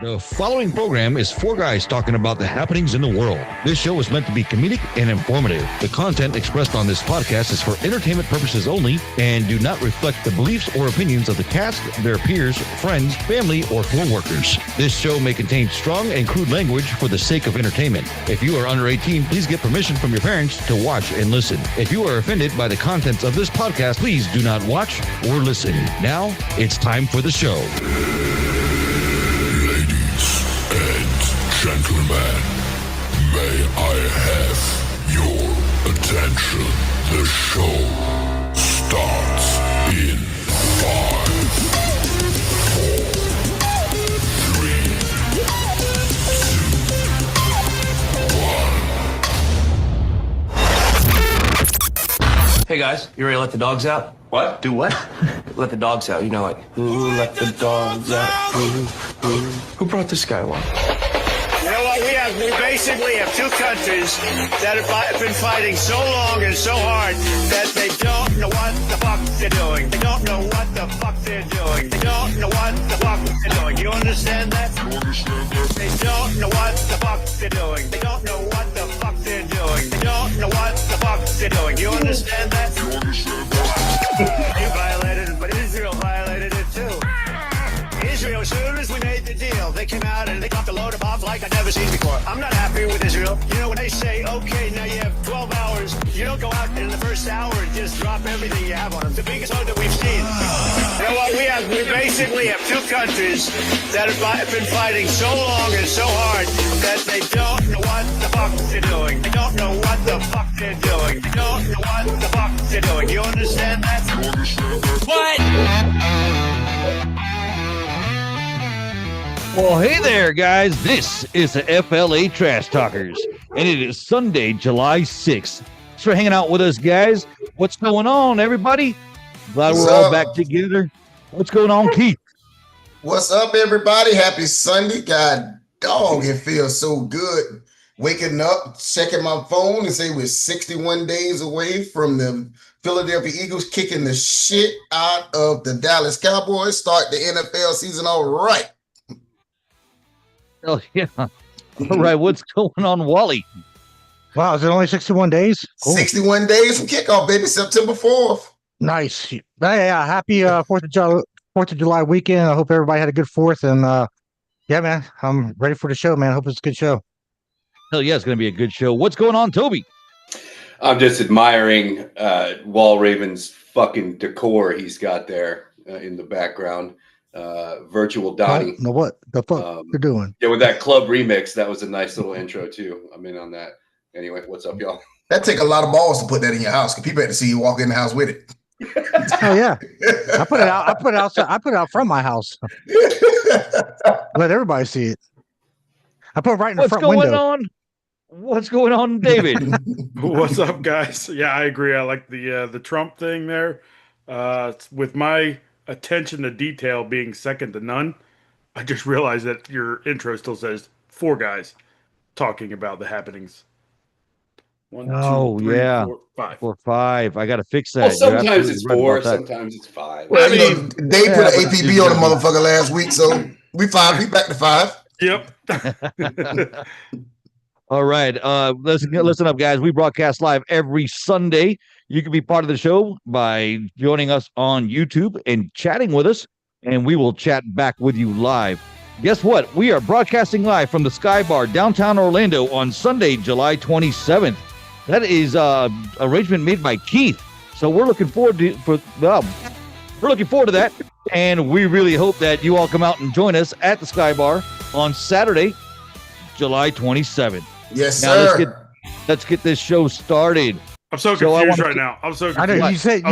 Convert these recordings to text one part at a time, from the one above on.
The following program is four guys talking about the happenings in the world. This show is meant to be comedic and informative. The content expressed on this podcast is for entertainment purposes only and do not reflect the beliefs or opinions of the cast, their peers, friends, family, or floor workers. This show may contain strong and crude language for the sake of entertainment. If you are under 18, please get permission from your parents to watch and listen. If you are offended by the contents of this podcast, please do not watch or listen. Now, it's time for the show. Gentlemen, may I have your attention? The show starts in 5, 4, 3, 2, 1. Hey guys, you ready to let the dogs out? What? Do what? Let the dogs out. You know, like, who let the dogs out? Who brought this guy along? You know what? We basically have two countries that have been fighting so long and so hard that they don't know what the fuck they're doing. They don't know what the fuck they're doing. They don't know what the fuck they're doing. You understand that? They don't know what the fuck they're doing. They don't know what the fuck they're doing. They don't know what the fuck they're doing. You understand that? You violated it, but Israel violated it too. Israel, as soon as we made the deal, they came out and they dropped a load of bombs like I've never seen before. I'm not happy with Israel. You know, when they say, okay, now you have 12 hours, you don't go out in the first hour and just drop everything you have on them. The biggest load that we've seen. You know what? We basically have two countries that have been fighting so long and so hard that they don't know what the fuck they're doing. They don't know what the fuck they're doing. They don't know what the fuck they're doing. You understand that? What? Well, hey there, guys. This is the FLA Trash Talkers, and it is Sunday, July 6th. Thanks for hanging out with us, guys. What's going on, everybody? Glad we're all back together. What's going on, Keith? What's up, everybody? Happy Sunday. God dog, it feels so good. Waking up, checking my phone, and say we're 61 days away from the Philadelphia Eagles kicking the shit out of the Dallas Cowboys. Start the NFL season all right. Oh, yeah. All right, what's going on, Wally? Wow, is it only 61 days? Cool. 61 days from kickoff, baby, September 4th. Nice. Yeah, happy 4th of July weekend. I hope everybody had a good 4th. And yeah, man, I'm ready for the show, man. I hope it's a good show. Hell yeah, it's going to be a good show. What's going on, Toby? I'm just admiring Wall Raven's fucking decor he's got there in the background. Virtual Donnie. No, what the fuck you're doing? Yeah, with that club remix, that was a nice little intro too. I'm in on that. Anyway, what's up, y'all? That take a lot of balls to put that in your house, because people had to see you walk in the house with it. Oh yeah, I put it out. I put it outside. I put it out from my house. Let everybody see it. I put it right in the front window. What's going on, David? What's up, guys? Yeah, I agree. I like the Trump thing there. With my attention to detail being second to none, I just realized that your intro still says four guys talking about the happenings. 1, 2, 3, 4, 5. 4, 5. I got to fix that. Well, sometimes it's 4, sometimes it's 5. Well, you know, they put an APB on the motherfucker last week, so we back to 5. Yep. All right. Listen up, guys. We broadcast live every Sunday. You can be part of the show by joining us on YouTube and chatting with us, and we will chat back with you live. Guess what? We are broadcasting live from the Sky Bar, downtown Orlando, on Sunday, July 27th. That is arrangement made by Keith. So we're looking forward to that, and we really hope that you all come out and join us at the Sky Bar on Saturday, July 27th. Yes, now, sir. Let's get this show started. I'm so confused right now. I'm so confused. I know you said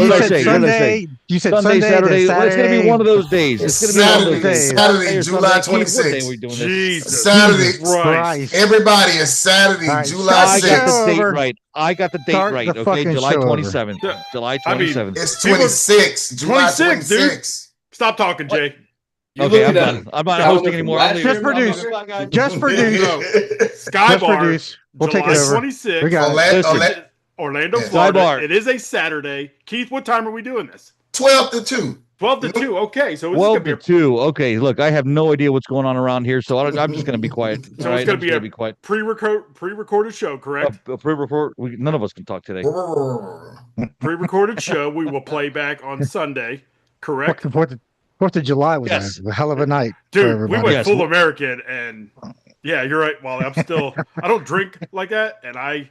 Sunday. You said Sunday, Saturday. Well, it's going to be one of those days. It's going to be one of those days. Saturday, July 26th. Jesus. Saturday. Christ. Everybody is Saturday, Right. July 6th. I got the date right. Okay, July 27th. July 27th. It's 26. July 26, 26. Stop talking, Jay. Okay, I'm done. I'm not hosting anymore. Just produce. Sky Bar. We'll take it over. 26. We got Orlando, Sky Florida. Bar. It is a Saturday. Keith, what time are we doing this? 12 to 2. 12-2. Okay, so it's 12-2. Okay, look, I have no idea what's going on around here, so I'm just going to be quiet. So it's going to be a pre-recorded show, correct? A pre-record. None of us can talk today. Pre-recorded show. We will play back on Sunday, correct? 4th of July was a hell of a night, dude. We went full American, and yeah, you're right, Wally. I don't drink like that, and I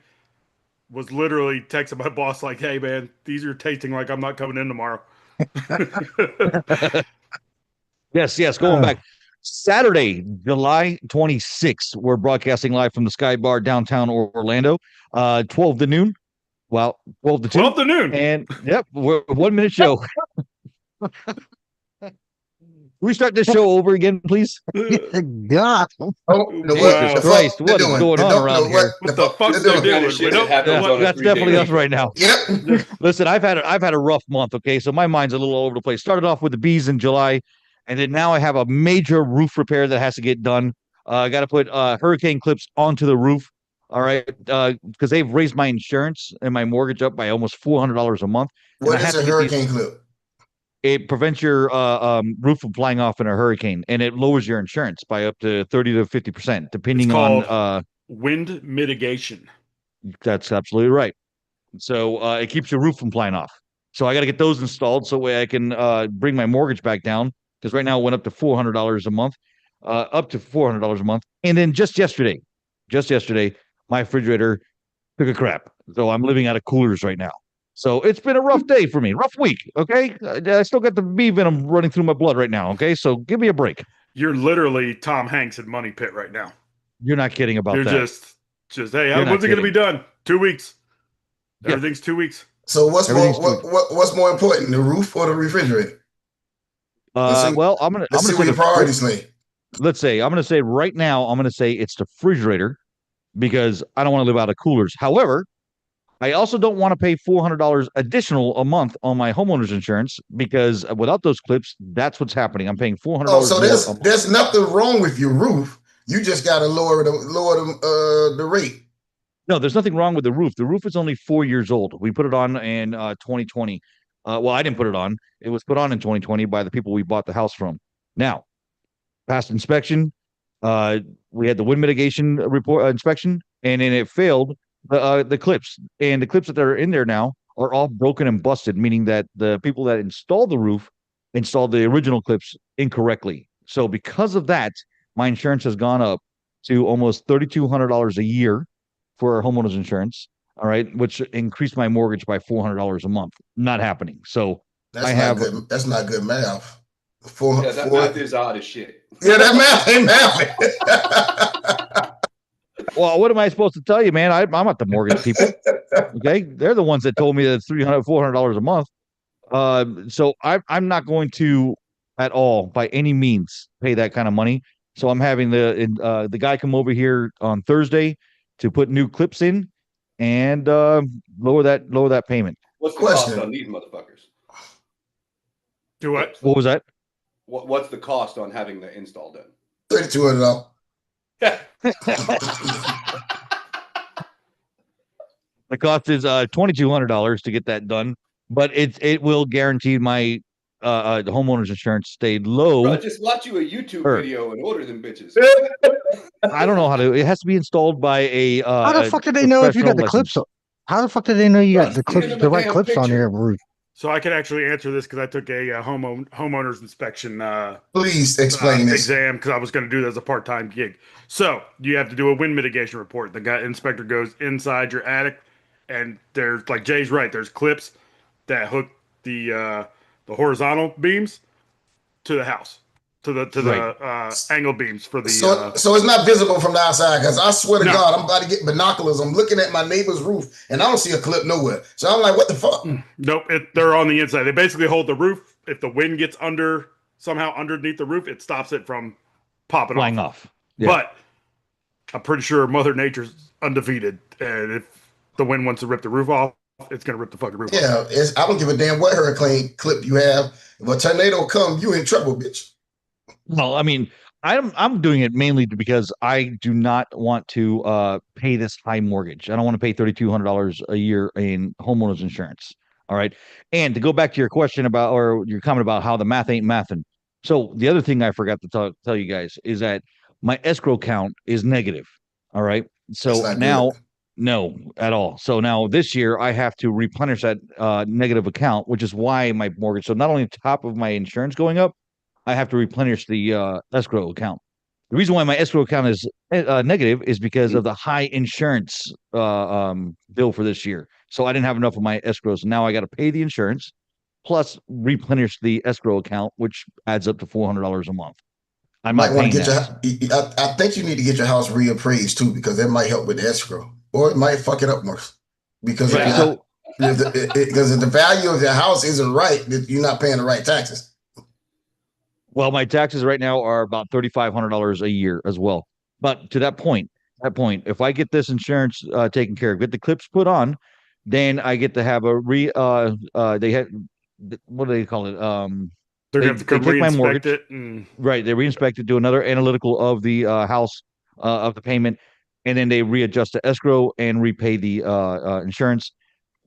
was literally texting my boss like, "Hey, man, these are tasting like I'm not coming in tomorrow." Yes. Going back. Saturday, July 26th, we're broadcasting live from the Sky Bar downtown Orlando. 12 to noon. Well, 12 to 2. 12 to noon. And yep, we're a 1 minute show. Can we start this show over again, please? God. Jesus Christ, what is going on around here? What the fuck's they doing? That's definitely us right now. Yep. Listen, I've had a rough month, okay? So my mind's a little all over the place. Started off with the bees in July, and then now I have a major roof repair that has to get done. I got to put hurricane clips onto the roof, all right? Because they've raised my insurance and my mortgage up by almost $400 a month. What is a hurricane clip? It prevents your roof from flying off in a hurricane, and it lowers your insurance by up to 30 to 50%, depending on wind mitigation. That's absolutely right. So it keeps your roof from flying off. So I got to get those installed so way I can bring my mortgage back down, because right now it went up to $400 a month, And then just yesterday, my refrigerator took a crap. So I'm living out of coolers right now. So it's been a rough day for me, rough week, okay? I still got the bee venom running through my blood right now, okay? So give me a break. You're literally Tom Hanks in Money Pit right now. You're not kidding about that. You're just hey, when's it going to be done? 2 weeks. Yeah. Everything's 2 weeks. So what's more important, the roof or the refrigerator? Well, I'm gonna see what your priorities lay. Let's say I'm gonna say right now, I'm gonna say it's the refrigerator, because I don't want to live out of coolers. However, I also don't want to pay $400 additional a month on my homeowner's insurance, because without those clips, that's what's happening. I'm paying $400. Oh, so there's nothing wrong with your roof. You just got to lower the rate. No, there's nothing wrong with the roof. The roof is only 4 years old. We put it on in 2020. Well, I didn't put it on. It was put on in 2020 by the people we bought the house from. Now, past inspection, we had the wind mitigation report inspection, and then it failed. The clips that are in there now are all broken and busted, meaning that the people that installed the roof installed the original clips incorrectly. So because of that, my insurance has gone up to almost $3,200 a year for our homeowners insurance. All right, which increased my mortgage by $400 a month. Not happening. So that's not good math. That math is odd as shit. Yeah, that math ain't math. Well, what am I supposed to tell you, man? I'm not the mortgage people. Okay, they're the ones that told me that $400 a month. So I'm not going to at all, by any means, pay that kind of money. So I'm having the guy come over here on Thursday to put new clips in and lower that payment. What's the cost on these motherfuckers? Do what? What was that? What's the cost on having the install done? $3,200. The cost is $2,200 to get that done, but it will guarantee my the homeowner's insurance stayed low. Bro, just watch you a YouTube video and order them bitches. I don't know how to. It has to be installed by a. How the fuck did they know if you got the clips? How the fuck did they know you got the right clips on your roof? So I can actually answer this because I took a homeowner's inspection. Please explain this exam, because I was going to do that as a part-time gig. So you have to do a wind mitigation report. The inspector goes inside your attic, and there's, like Jay's right, there's clips that hook the horizontal beams to the house, to the angle beams for the. So it's not visible from the outside, because I swear to God, I'm about to get binoculars. I'm looking at my neighbor's roof, and I don't see a clip nowhere. So I'm like, what the fuck? Nope, they're on the inside. They basically hold the roof. If the wind gets somehow underneath the roof, it stops it from flying off. Yeah. But I'm pretty sure Mother Nature's undefeated, and if the wind wants to rip the roof off, it's gonna rip the fucking roof off. Yeah, I don't give a damn what hurricane clip you have. If a tornado come, you in trouble, bitch. Well, I mean, I'm doing it mainly because I do not want to pay this high mortgage. I don't want to pay $3,200 a year in homeowners insurance. All right. And to go back to your question about, or your comment about how the math ain't mathing. So the other thing I forgot to tell you guys is that my escrow count is negative. All right. That's So not now, good. no, at all. So now this year I have to replenish that negative account, which is why my mortgage. So not only top of my insurance going up, I have to replenish the escrow account. The reason why my escrow account is negative is because of the high insurance bill for this year. So I didn't have enough of my escrows. So now I got to pay the insurance plus replenish the escrow account, which adds up to $400 a month. I'm Might not want to paying get that. your. I think you need to get your house reappraised too, because that might help with the escrow, or it might fuck it up more. Because Right. if the value of your house isn't right, you're not paying the right taxes. Well, my taxes right now are about $3,500 a year as well. But to that point, if I get this insurance taken care of, get the clips put on, then I get to have a they had, what do they call it? They're gonna have to come take my reinspect mortgage. it. And... Right. They reinspect it, do another analytical of the house of the payment, and then they readjust the escrow and repay the insurance.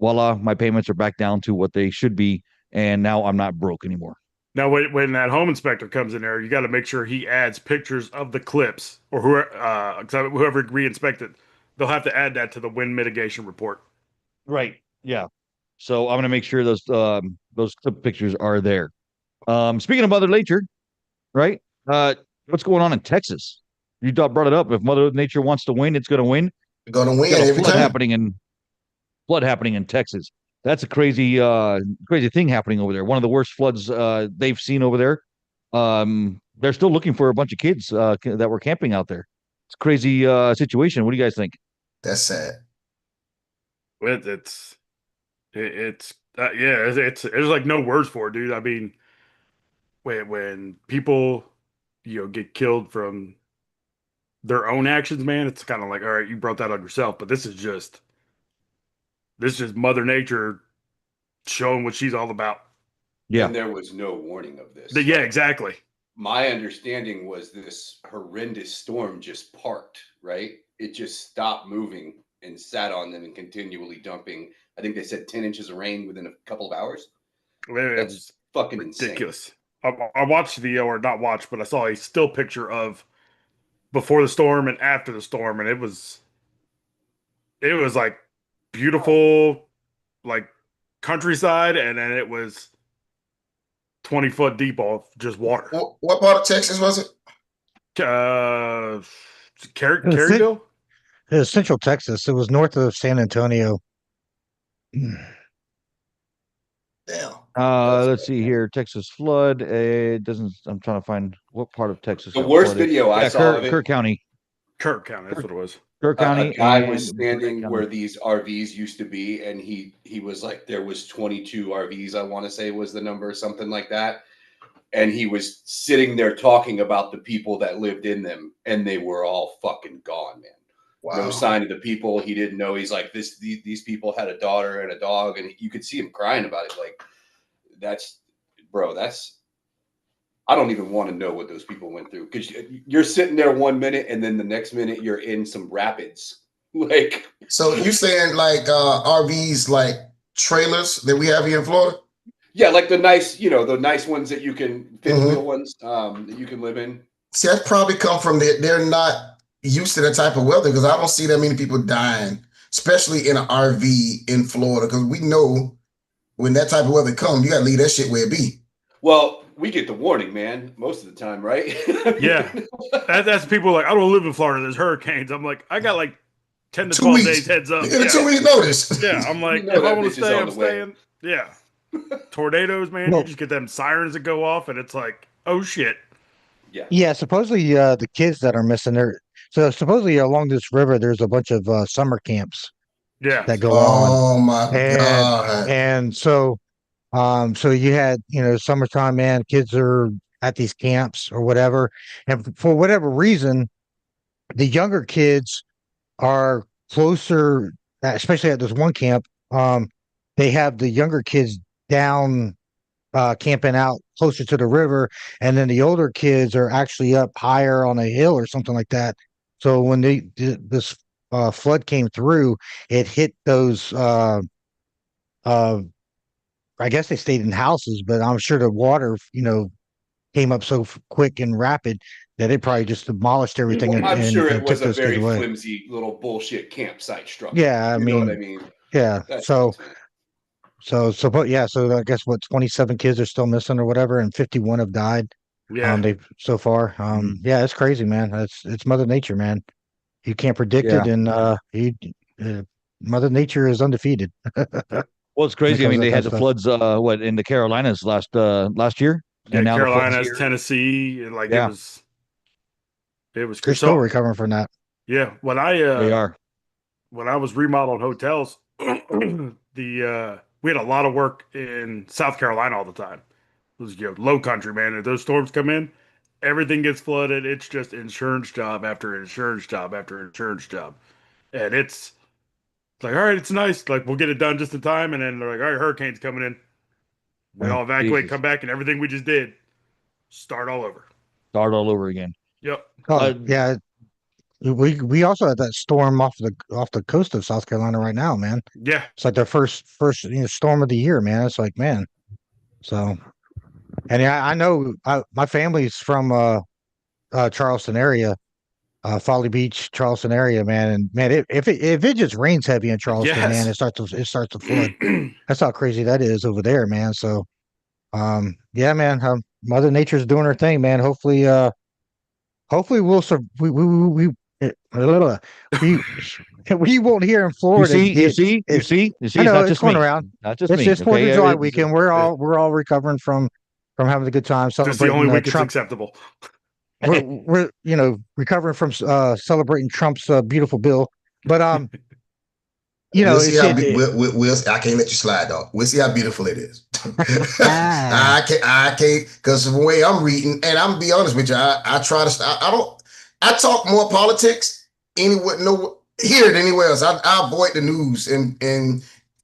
Voila, my payments are back down to what they should be, and now I'm not broke anymore. Now, when that home inspector comes in there, you got to make sure he adds pictures of the clips, or whoever re-inspected. They'll have to add that to the wind mitigation report. Right. Yeah. So I'm going to make sure those clip pictures are there. Speaking of Mother Nature, right? What's going on in Texas? You brought it up. If Mother Nature wants to win, it's going to win. You're going to win Got a every flood time. happening in Texas. That's a crazy thing happening over there. One of the worst floods they've seen over there. They're still looking for a bunch of kids that were camping out there. It's a crazy situation. What do you guys think? That's sad. It's there's like no words for it, dude. I mean, when people get killed from their own actions, man, it's kind of like, all right, you brought that on yourself. But this is just Mother Nature showing what she's all about. Yeah. And there was no warning of this. Yeah, exactly. My understanding was this horrendous storm just parked, right? It just stopped moving and sat on them and continually dumping. I think they said 10 inches of rain within a couple of hours. That's fucking ridiculous. Insane. I watched or not watched, but I saw a still picture of before the storm and after the storm, and it was like beautiful, like countryside, and then it was 20 foot deep of just water. What part of Texas was it? Caryville? It was Central Texas. It was north of San Antonio. Damn. Let's see here. Texas flood. It doesn't. I'm trying to find what part of Texas. The worst video I saw of it. Kirk County. Kirk County. That's what it was. Kirk County. A guy was standing where these RVs used to be, and he was like, there was 22 RVs. I want to say was the number, something like that. And he was sitting there talking about the people that lived in them, and they were all fucking gone, man. Wow. No sign of the people. He didn't know. He's like, these people had a daughter and a dog, and you could see him crying about it. Like, I don't even want to know what those people went through, because you're sitting there 1 minute and then the next minute you're in some rapids. Like, so you saying like RVs, like trailers that we have here in Florida? Yeah, like the nice ones that you can fifth wheel ones that you can live in. See, that probably come from they're not used to that type of weather, because I don't see that many people dying, especially in an RV in Florida, because we know when that type of weather comes, you got to leave that shit where it be. Well, we get the warning, man, most of the time, right? Yeah. That's people like, I don't live in Florida. There's hurricanes. I'm like, I got like 10 to 12 days heads up. You get a 2 week notice. Yeah. I'm like, if I want to stay, I'm staying. Yeah. Tornadoes, man. You just get them sirens that go off, and it's like, oh shit. Yeah. Yeah. Supposedly, the kids that are missing there. So supposedly along this river, there's a bunch of summer camps. Yeah. That go on. Oh my God. And so you had, summertime, man, kids are at these camps or whatever. And for whatever reason, the younger kids are closer, especially at this one camp. They have the younger kids down camping out closer to the river, and then the older kids are actually up higher on a hill or something like that. So when this flood came through, it hit those I guess they stayed in houses, but I'm sure the water, came up so quick and rapid that it probably just demolished everything I'm sure it and was took a those very kids away. flimsy little bullshit campsite structure. Yeah, you know what I mean? Yeah. That's So awesome. but yeah, so I guess 27 kids are still missing or whatever, and 51 have died. Yeah. They've so far. Yeah, it's crazy, man. It's Mother Nature, man. You can't predict it, and Mother Nature is undefeated. Well, it's crazy. I mean, they had the floods, in the Carolinas last year, Yeah, and now Carolinas, the Tennessee, and like it was They're still recovering from that. Yeah, when they are. when I was remodeling hotels, we had a lot of work in South Carolina all the time. It was low country, man. If those storms come in, everything gets flooded. It's just insurance job after insurance job after insurance job, and it's like, all right, it's nice. Like we'll get it done just in time, and then they're like, all right, hurricane's coming in. We all evacuate, Jesus. come back, and everything we just did start all over. Start all over again. Yep. Yeah. We also had that storm off the coast of South Carolina right now, man. Yeah. It's like the first storm of the year, man. It's like, man. So, and I know my family's from Charleston area, Folly Beach, Charleston area, man. And man, if it just rains heavy in Charleston, Yes. man, it starts to flood. That's how crazy that is over there, man. So, yeah, man, Mother Nature's doing her thing, man. Hopefully we'll we won't hear in Florida. You see. I It's know not it's just going me. around. Not just It's me. just 4th of July It's- weekend. We're all recovering from having a good time. Just the Celebrating only week it's Trump. acceptable. We're recovering from celebrating Trump's beautiful bill. But we'll see I can't let you slide, dog. We'll see how beautiful it is. I can't, because the way I'm reading, and I'm gonna be honest with you, I try to. I talk more politics here than anywhere else. I avoid the news and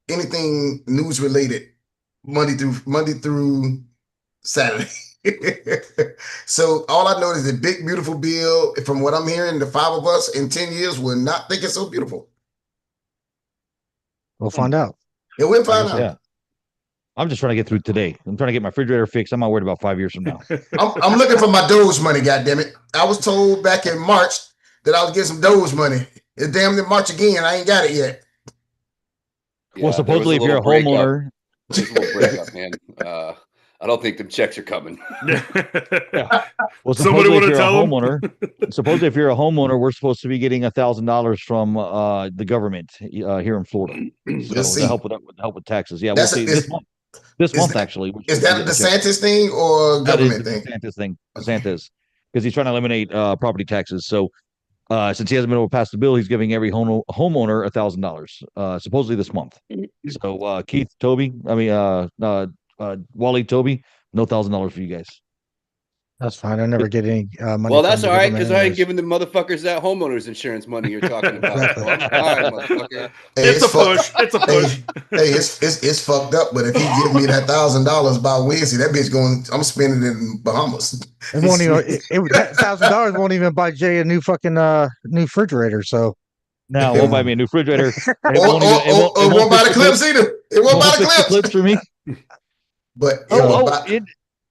anything news related Monday through Saturday. So all I know is the big beautiful bill. From what I'm hearing, the 5 of us in 10 years will not think it's so beautiful. We'll find out. Yeah, we'll find out. Yeah. I'm just trying to get through today. I'm trying to get my refrigerator fixed. I'm not worried about 5 years from now. I'm looking for my Doge money, goddammit. I was told back in March that I would get some Doge money. It's damn near March again. I ain't got it yet. Well, supposedly if you're a homeowner. There's a little breakup, man. I don't think them checks are coming. Yeah. Well, Somebody supposedly want if to you're a tell them? homeowner, supposedly if you're a homeowner, we're supposed to be getting $1,000 from the government here in Florida. So see. to help with taxes. Yeah, we'll see this month. This month, actually. Is that a DeSantis thing or government thing? DeSantis thing. DeSantis, because he's trying to eliminate property taxes. So since he hasn't been able to pass the bill, he's giving every homeowner $1,000. Supposedly this month. So Keith, Toby, Wally, Toby, no $1,000 for you guys. That's fine. I never get any money. Well, that's from all the right, government because I ain't anyways. giving the motherfuckers that homeowners insurance money you're talking about. All right, motherfucker. Hey, It's a push. It's a push. Hey, it's fucked up. But if he give me that $1,000 by Wednesday, that bitch I'm spending it in Bahamas. It won't even. That $1,000 won't even buy Jay a new fucking new refrigerator. So Now, it won't buy me a new refrigerator. It won't buy the clips either. It won't buy the clips for me. But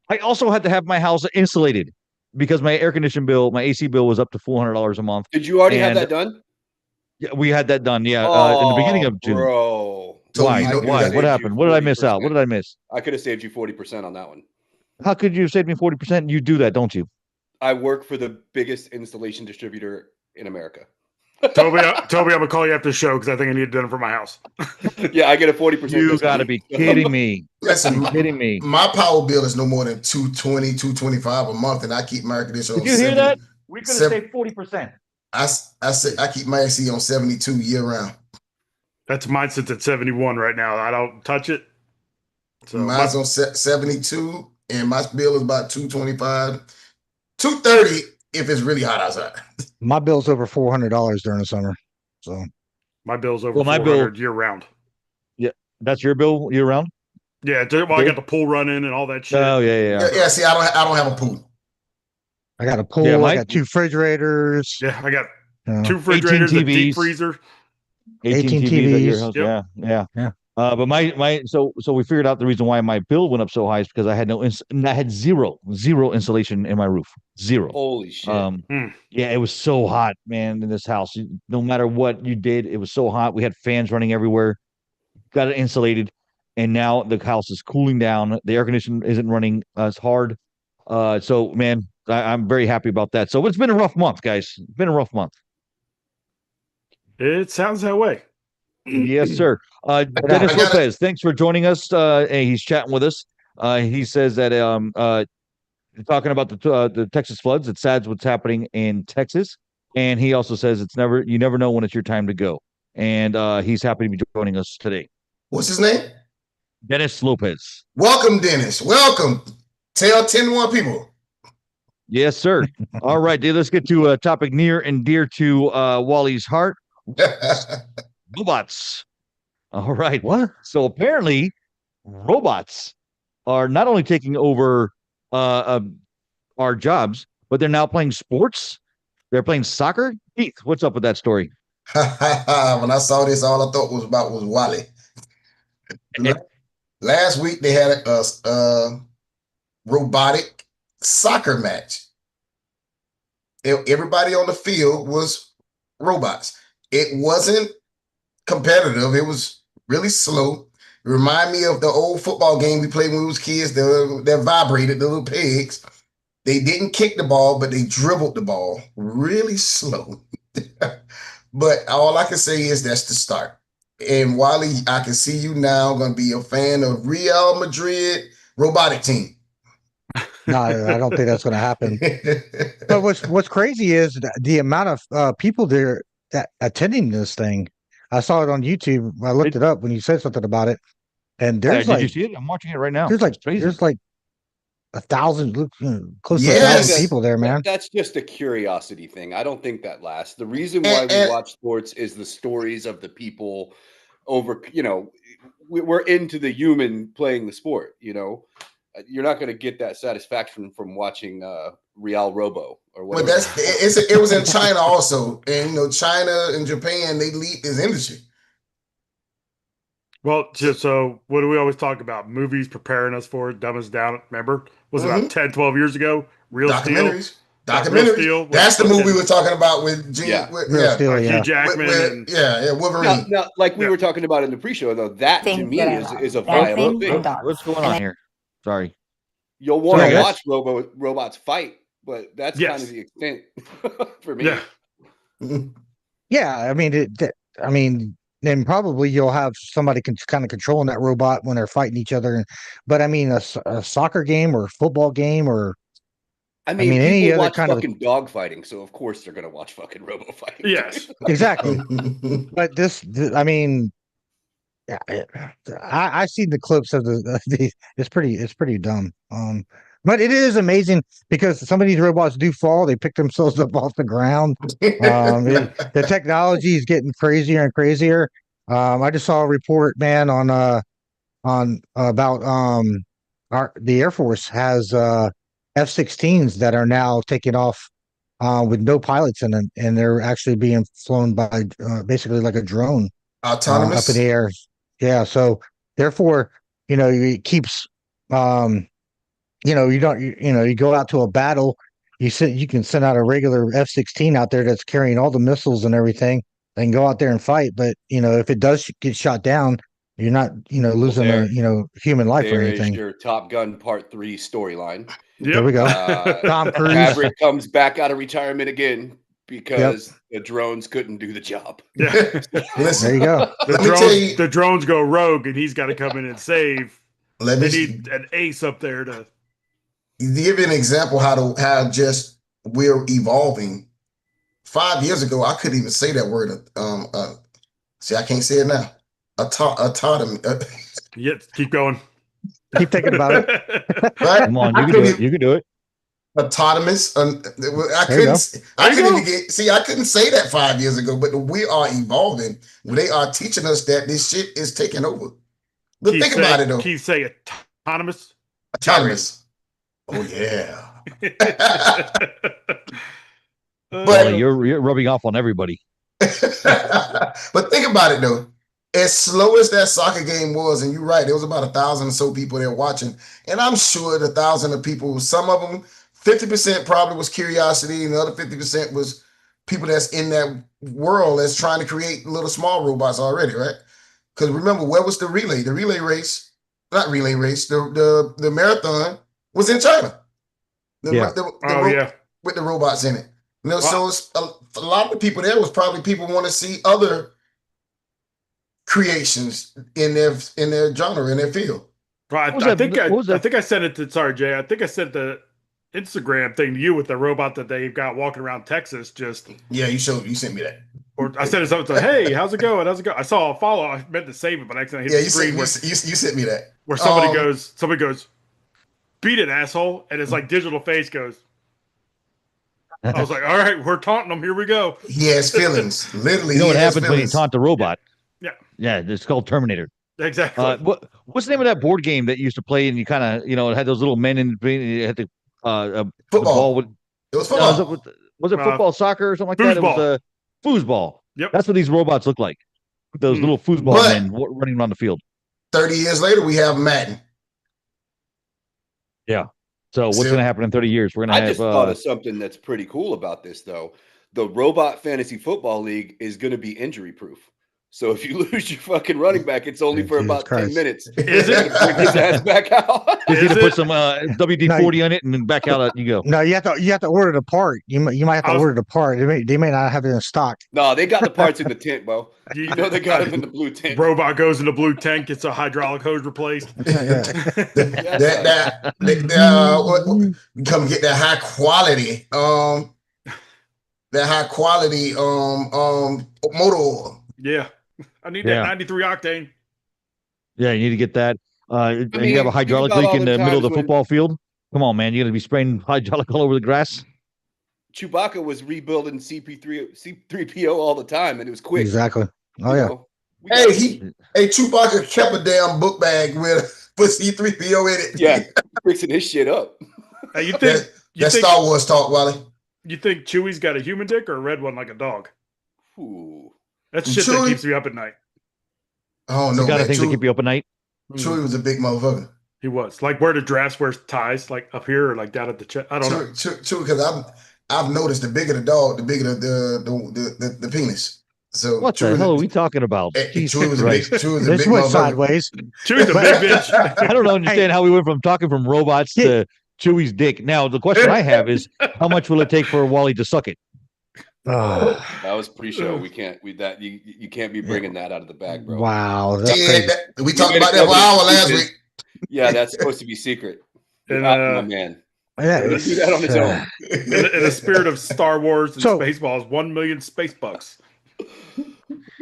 I also had to have my house insulated because my air conditioning bill, my AC bill was up to $400 a month. Did you already have that done? Yeah, we had that done. Yeah, in the beginning of June. Bro. Why? Why? What happened? What did I miss out? What did I miss? I could have saved you 40% on that one. How could you save me 40%? You do that, don't you? I work for the biggest installation distributor in America. Toby, I'm gonna call you after the show because I think I need it done for my house. Yeah, I get a 40%. You got to be kidding me. Listen, kidding me. My power bill is no more than $220, $225 a month, and I keep my air conditioner on Did you hear 70. that? We could have saved 40%. I keep my AC on 72 year round. That's mine sits at 71 right now. I don't touch it. So Mine's on 72, and my bill is about $225, $230 if it's really hot outside. my bill's over $400 during the summer. So my bill's over Well, my 400 year round. Yeah, that's your bill year round. Yeah, well, I got the pool running and all that shit. Oh yeah. See, I don't have a pool. I got a pool. Yeah, I got 2 refrigerators. Yeah, I got 2 18 refrigerators, a deep TVs. freezer. 18 TVs at your TVs. house. Yep. Yeah. But so we figured out the reason why my bill went up so high is because I had I had zero insulation in my roof. Zero. Holy shit. Yeah, it was so hot, man, in this house. No matter what you did, it was so hot. We had fans running everywhere. Got it insulated, and now the house is cooling down. The air conditioning isn't running as hard. So man, I'm very happy about that. So it's been a rough month, guys. It's been a rough month. It sounds that way. Yes, sir. Dennis Lopez, thanks for joining us. He's chatting with us. He says that talking about the Texas floods, it's sad what's happening in Texas, and he also says you never know when it's your time to go. And he's happy to be joining us today. What's his name? Dennis Lopez. Welcome, Dennis. Welcome. Tell 10 more people. Yes, sir. All right, dude, let's get to a topic near and dear to Wally's heart. Robots. All right. What? So apparently, robots are not only taking over our jobs, but they're now playing sports. They're playing soccer. Keith, what's up with that story? When I saw this, all I thought was Wally. Last week they had a robotic soccer match. Everybody on the field was robots. It wasn't competitive. It was really slow. It reminded me of the old football game we played when we was kids that vibrated, the little pegs. They didn't kick the ball, but they dribbled the ball really slow. But all I can say is that's the start. And Wally, I can see you now going to be a fan of Real Madrid robotic team. No, I don't think that's going to happen. But what's crazy is the amount of people there that attending this thing. I saw it on YouTube. I looked it up when you said something about it, and there's did you see it? I'm watching it right now. There's like 1,000, close to 1,000 people there, man. That's just a curiosity thing. I don't think that lasts. The reason why we watch sports is the stories of the people over. We're into the human playing the sport. You're not going to get that satisfaction from watching Real Robo or whatever. But it was in China also, and China and Japan, they lead this industry. Well, so what do we always talk about? Movies preparing us for it, dumb us down. Remember? Was it about 10, 12 years ago? Documentaries. Steel. That's the movie we were talking about with Gene. Hugh Jackman. Wolverine. Now, like we were talking about in the pre-show, though, that to me is a viable thing. What's going on here? Sorry. You'll want to watch robots fight, but that's kind of the extent for me. Yeah. I mean, then probably you'll have somebody kind of controlling that robot when they're fighting each other. But I mean, a soccer game or a football game or any other kind of fucking dog fighting. So of course they're gonna watch fucking robo fighting. Yes, exactly. But I seen the clips of the it's pretty dumb. But it is amazing because some of these robots do fall. They pick themselves up off the ground. The technology is getting crazier and crazier. I just saw a report, man, on about the Air Force has F-16s that are now taking off with no pilots in them, and they're actually being flown by basically like a drone, autonomous up in the air. Yeah, so therefore, it keeps. You go out to a battle, you can send out a regular F-16 out there that's carrying all the missiles and everything and go out there and fight. But, if it does get shot down, you're not, losing human life or anything. There's your Top Gun Part 3 storyline. Yep. There we go. Tom Cruise. Maverick comes back out of retirement again because the drones couldn't do the job. Yeah. Listen, there you go. The drones go rogue and he's got to come in and save. They need an ace up there to give you an example how just we're evolving. 5 years ago, I couldn't even say that word. See, I can't say it now. Autonomy. Yeah, keep going. Keep thinking about it. Right? Come on, you can do it. You can do it. Autonomous. I couldn't say that 5 years ago, but we are evolving. They are teaching us that this shit is taking over. But think about it though. Keith say autonomous. Autonomous. Oh yeah. But you're rubbing off on everybody. But think about it though. as slow as that soccer game was, and you're right, there was about 1,000 or so people there watching, and I'm sure the 1,000 of people, some of them, 50% probably was curiosity, and the other 50% was people that's in that world that's trying to create little small robots already, right? Because remember, where was the relay? The relay race, not relay race, the marathon was in China. With the robots in it. You know, so it's a lot of the people there was probably people want to see other creations in their genre, in their field. Right. I think I sent it to Jay. I think I sent the Instagram thing to you with the robot that they've got walking around Texas. Just you sent me that. Or I sent it something to, hey, how's it going? I saw a follow. I meant to save it, but I accidentally hit the screen. You sent me that. Where somebody goes, beat it, asshole, and it's like digital face goes. I was like, all right, we're taunting him. Here we go. He has feelings. Literally, you know what happens when you taunt the robot? Yeah, it's called Terminator. Exactly. What's the name of that board game that you used to play and you kind of, it had those little men in between? You had the football. It was football. Was it football, soccer, or something like that? It was a foosball. Yep. That's what these robots look like. Those little foosball men running around the field. 30 years later, we have Madden. Yeah. So what's going to happen in 30 years? We're going to have. I just thought of something that's pretty cool about this, though. The Robot Fantasy Football League is going to be injury proof. So if you lose your fucking running back, it's only for about 10 minutes. Is it? Bring his ass back out. You need to put some WD-40 on it and then back out. You go. No, you have to order the part. You might have to order the part. They may not have it in stock. No, they got the parts in the tent, Bo. You know they got them in the blue tent. Robot goes in the blue tent, gets a hydraulic hose replaced. Come get that high quality motor oil. Yeah. I need that 93 octane. Yeah, you need to get that. You have a hydraulic leak in the middle of the football field. Come on, man. You're going to be spraying hydraulic all over the grass. Chewbacca was rebuilding C3PO all the time, and it was quick. Exactly. Oh, yeah. Chewbacca kept a damn book bag with C3PO in it. Yeah, fixing his shit up. Hey, you think Star Wars talk, Wally? You think Chewie's got a human dick or a red one like a dog? Ooh. That's shit that keeps me up at night. Oh, no. You got things that keep you up at night? Chewie was a big motherfucker. He was. Like, where the drafts wears ties, like up here or like down at the chest. I don't know. Chewie, because I've noticed the bigger the dog, the bigger the penis. So what the hell are we talking about? Chewie was a big this went sideways. Chewie's a big bitch. I don't understand how we went from talking from robots to Chewie's dick. Now, the question I have is, how much will it take for Wally to suck it? That was pre-show. You can't be bringing that out of the bag, bro. Wow. We talked about that for an hour last week. Yeah, that's supposed to be secret. My man. Yeah, Let's do that on his own. In the spirit of Star Wars and Spaceballs, 1 million space bucks.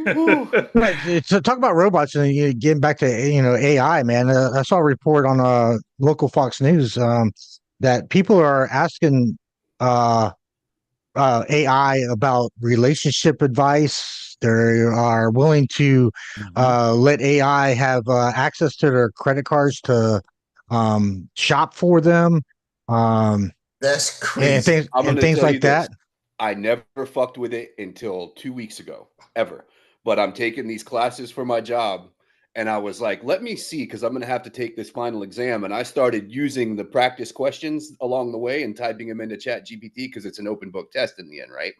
So talk about robots and getting back to AI, man. I saw a report on local Fox News that people are asking AI about relationship advice. They are willing to let AI have access to their credit cards to shop for them. That's crazy. And things like that. I never fucked with it until 2 weeks ago, ever. But I'm taking these classes for my job. And I was like, let me see, because I'm going to have to take this final exam. And I started using the practice questions along the way and typing them into Chat GPT because it's an open book test in the end, right?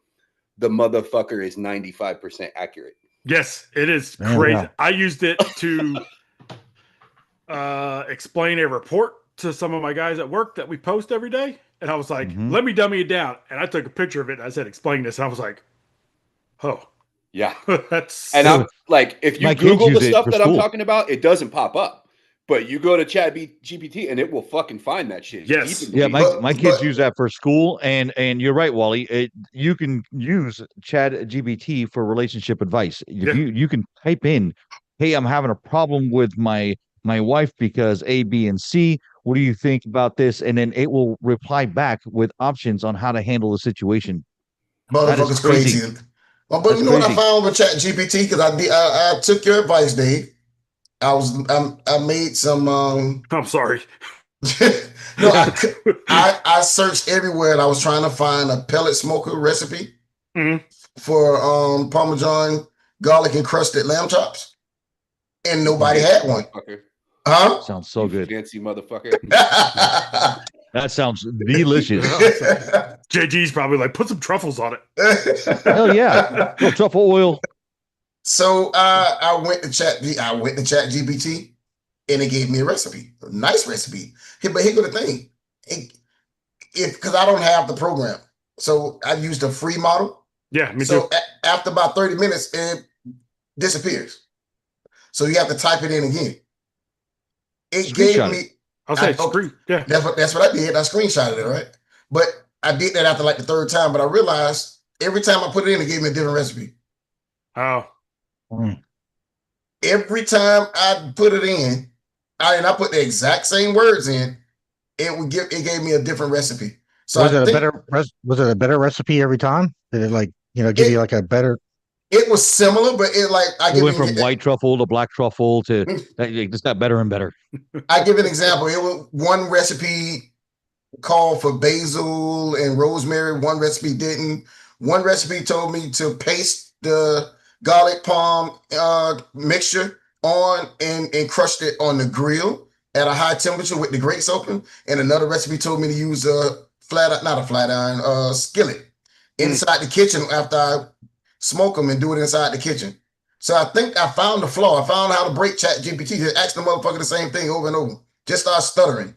The motherfucker is 95% accurate. Yes, it is crazy. Yeah. I used it to explain a report to some of my guys at work that we post every day. And I was like, let me dummy it down. And I took a picture of it. And I said, explain this. And I was like, oh. Yeah. And I'm like, if you Google the stuff that I'm talking about, it doesn't pop up. But you go to Chat GPT and it will fucking find that shit. Yes. Yeah, my kids use that for school. And you're right, Wally. You can use Chat GPT for relationship advice. You can type in, hey, I'm having a problem with my wife because A, B, and C. What do you think about this? And then it will reply back with options on how to handle the situation. Motherfucker's crazy. Well, but you know what I found with Chat GPT? Because I took your advice, Dave. I made some. I'm sorry. No, I searched everywhere and I was trying to find a pellet smoker recipe for Parmesan garlic encrusted lamb chops. and nobody had one. Motherfucker. Huh? Sounds so good. Fancy motherfucker. That sounds delicious. JG's probably like, put some truffles on it. Hell yeah. No truffle oil. So I went to ChatGPT, and it gave me a recipe, a nice recipe. But here's the thing, because I don't have the program, so I used a free model. Yeah, me so too. After about 30 minutes, it disappears. So you have to type it in again. It gave me. I'll say screen. Yeah, that's what I did. I screenshotted it, right? But I did that after like the third time. But I realized every time I put it in, it gave me a different recipe. Oh. Every time I put it in, I put the exact same words in, it gave me a different recipe. So was it a better recipe every time? Did it give you like a better? It was similar, but it went from white truffle to black truffle to it just got better and better. I give an example. It was one recipe called for basil and rosemary. One recipe didn't. One recipe told me to paste the garlic palm mixture on and crushed it on the grill at a high temperature with the grates open. And another recipe told me to use a skillet inside the kitchen after I smoke them and do it inside the kitchen. So I think I found the flaw. I found how to break ChatGPT. Just ask the motherfucker the same thing over and over. Just start stuttering.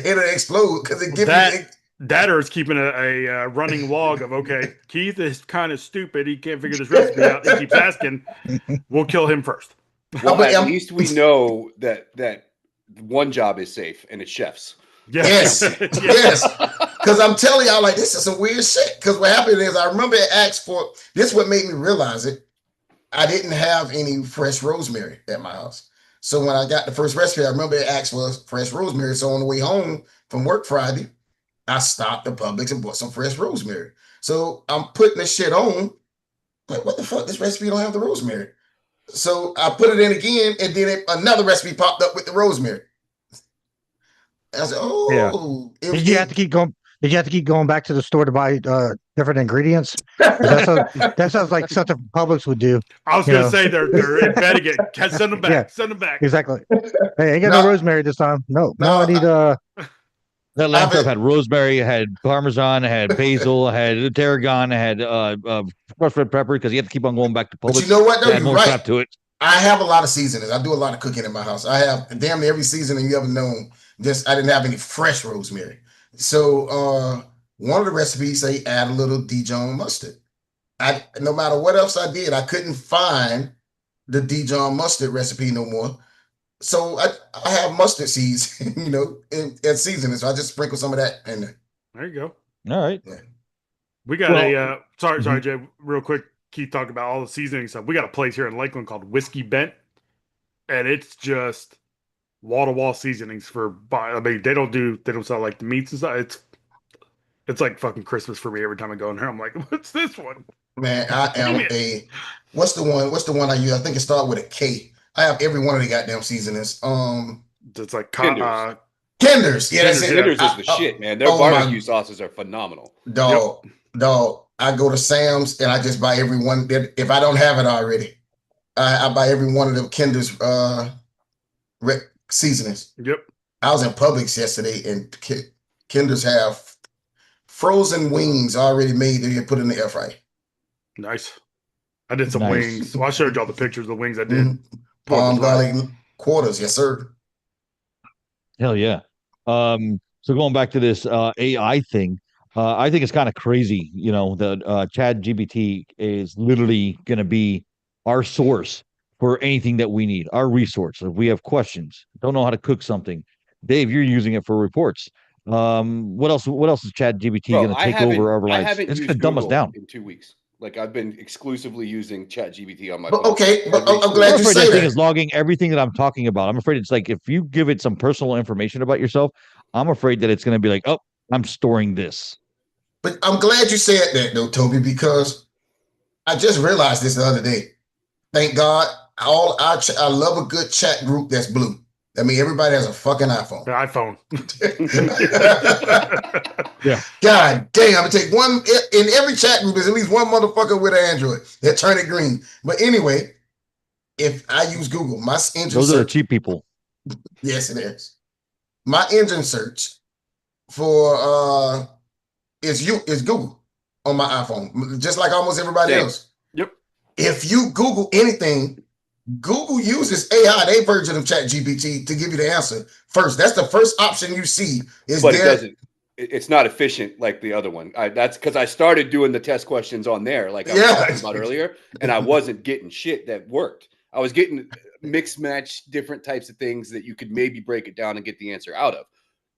It'll explode because it gives me. That or it's keeping a running log of, okay, Keith is kind of stupid. He can't figure this recipe out. He keeps asking. We'll kill him first. Well, at least we know that one job is safe, and it's chefs. Yes. Yes. Because I'm telling y'all, like, this is some weird shit. Because what happened is I remember it asked for, this what made me realize it. I didn't have any fresh rosemary at my house. So when I got the first recipe, I remember it asked for fresh rosemary. So on the way home from work Friday, I stopped at Publix and bought some fresh rosemary. So I'm putting this shit on. Like, what the fuck? This recipe don't have the rosemary. So I put it in again, and then another recipe popped up with the rosemary. I said, "Oh, yeah." Did you have to keep going? Did you have to keep going back to the store to buy different ingredients? That sounds like something Publix would do. I was going to say they're embedding it. Send them back. Yeah, send them back. Exactly. Hey, I ain't got no rosemary this time. No, I need That lamb chop had rosemary, had parmesan, had basil, had tarragon, had crushed red pepper because you have to keep on going back to Publix. But you know what? Though, add more crap to it. I have a lot of seasonings. I do a lot of cooking in my house. I have damn near every seasoning you ever known. Just I didn't have any fresh rosemary. So one of the recipes say add a little Dijon mustard. No matter what else I did, I couldn't find the Dijon mustard recipe no more. So I have mustard seeds, and seasoning. So I just sprinkle some of that in there. There you go. All right. Yeah. We got sorry, Jay, real quick. Keith talked about all the seasoning stuff. We got a place here in Lakeland called Whiskey Bent, and it's just wall-to-wall seasonings they don't sell like the meats and stuff. It's like fucking Christmas for me every time I go in here. I'm like, what's this one? Man, I am what's the one I use? I think it started with a K. I have every one of the goddamn seasonings. It's like Kinders. Yeah, that's it. Kinders is the shit, man. Their barbecue sauces are phenomenal. Dog. I go to Sam's and I just buy every one. If I don't have it already, I buy every one of the Kinders seasonings. Yep. I was in Publix yesterday and Kinders have frozen wings already made that you put in the air fryer. Nice. I did some wings. Well, I showed y'all the pictures of the wings I did. Mm-hmm. Palm garlic quarters, yes, sir. Hell yeah. So going back to this AI thing, I think it's kind of crazy. The ChatGPT is literally going to be our source for anything that we need, our resource. If we have questions, don't know how to cook something, Dave, you're using it for reports. What else is ChatGPT going to take over our lives? It's going to dumb us down in 2 weeks. Like I've been exclusively using ChatGPT on my phone. Okay, but I'm glad you say that. Thing is logging everything that I'm talking about. I'm afraid it's like if you give it some personal information about yourself, I'm afraid that it's going to be like, oh, I'm storing this. But I'm glad you said that though, Toby, because I just realized this the other day. Thank God, I love a good chat group that's blue. I mean, everybody has a fucking iPhone. The iPhone. Yeah. God damn, I'm gonna take one in every chat group. There's at least one motherfucker with an Android that turn it green. But anyway, if I use Google, my engine Those are the search, cheap people. yes, it is. My engine search for is Google on my iPhone, just like almost everybody Same. else. Yep. If you Google anything, Google uses AI, their version of ChatGPT, to give you the answer first. That's the first option you see. But it doesn't. It's not efficient like the other one. That's because I started doing the test questions on there, like I was talking about earlier, and I wasn't getting shit that worked. I was getting mixed match different types of things that you could maybe break it down and get the answer out of.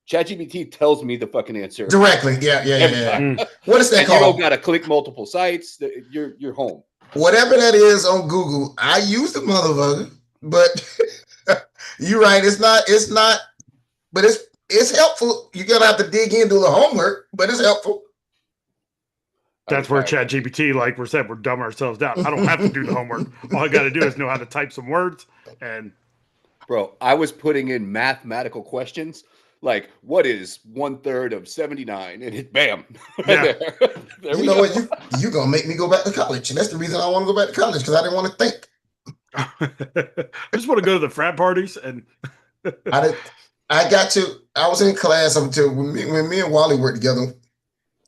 ChatGPT tells me the fucking answer directly. Yeah. What is that and called? You don't got to click multiple sites. You're home. Whatever that is on Google, I use the motherfucker, but you're right. It's not, but it's helpful. You're gonna have to dig into the homework, but it's helpful. That's where ChatGPT, like we said, we're dumb ourselves down. I don't have to do the homework. All I got to do is know how to type some words. And bro, I was putting in mathematical questions. Like, what is 1/3 of 79? And it, bam. Yeah. There you know what? You going to make me go back to college. And that's the reason I want to go back to college, because I didn't want to think. I just want to go to the frat parties. And I was in class up until when me and Wally worked together.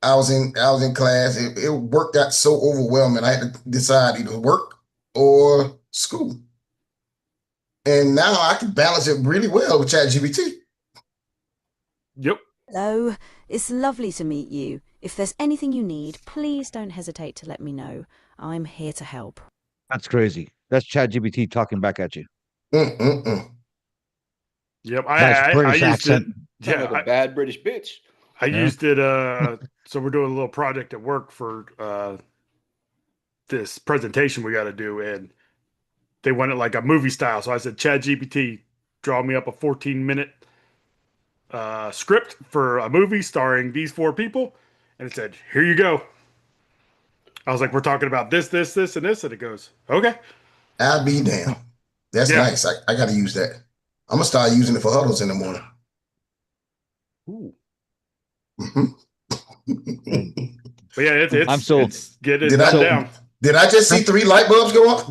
I was in class. It work got so overwhelming. I had to decide either work or school. And now I can balance it really well with ChatGPT. Yep. Hello, it's lovely to meet you. If there's anything you need, please don't hesitate to let me know. I'm here to help. That's crazy. That's ChatGPT talking back at you. Yep. Nice British accent. Yeah, like a bad British bitch. I used it. So we're doing a little project at work for this presentation we got to do, and they want it like a movie style. So I said, ChatGPT, draw me up a 14-minute script for a movie starring these 4 people, and it said, "Here you go." I was like, "We're talking about this, this, this, and this," and it goes, "Okay." I'll be damn. That's nice. I got to use that. I'm gonna start using it for huddles in the morning. Ooh. Mm-hmm. But yeah, it's get it down. Did I just see 3 light bulbs go off?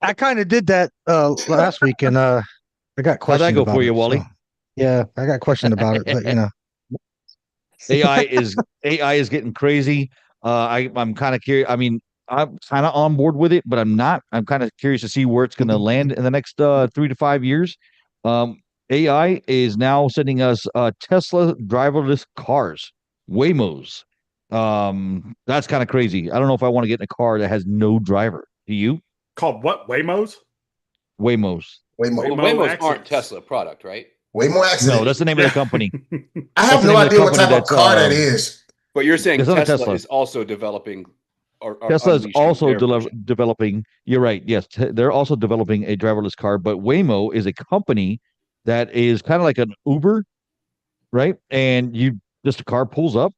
I kind of did that last week, and I got questioned. How'd that go about for you, it, Wally? so, yeah, I got questioned about it, but you know, AI is getting crazy. I'm kind of curious. I mean, I'm kind of on board with it, but I'm not. I'm kind of curious to see where it's going to land in the next 3 to 5 years. AI is now sending us Tesla driverless cars, Waymos. That's kind of crazy. I don't know if I want to get in a car that has no driver. Do you? Called what? Waymos? Waymos. Waymos aren't Tesla product, right? Way more accidents. No, that's the name of the company. I have no idea what type of car that is. But you're saying Tesla is also developing. Tesla is also developing. You're right. Yes, they're also developing a driverless car. But Waymo is a company that is kind of like an Uber, right? And a car pulls up,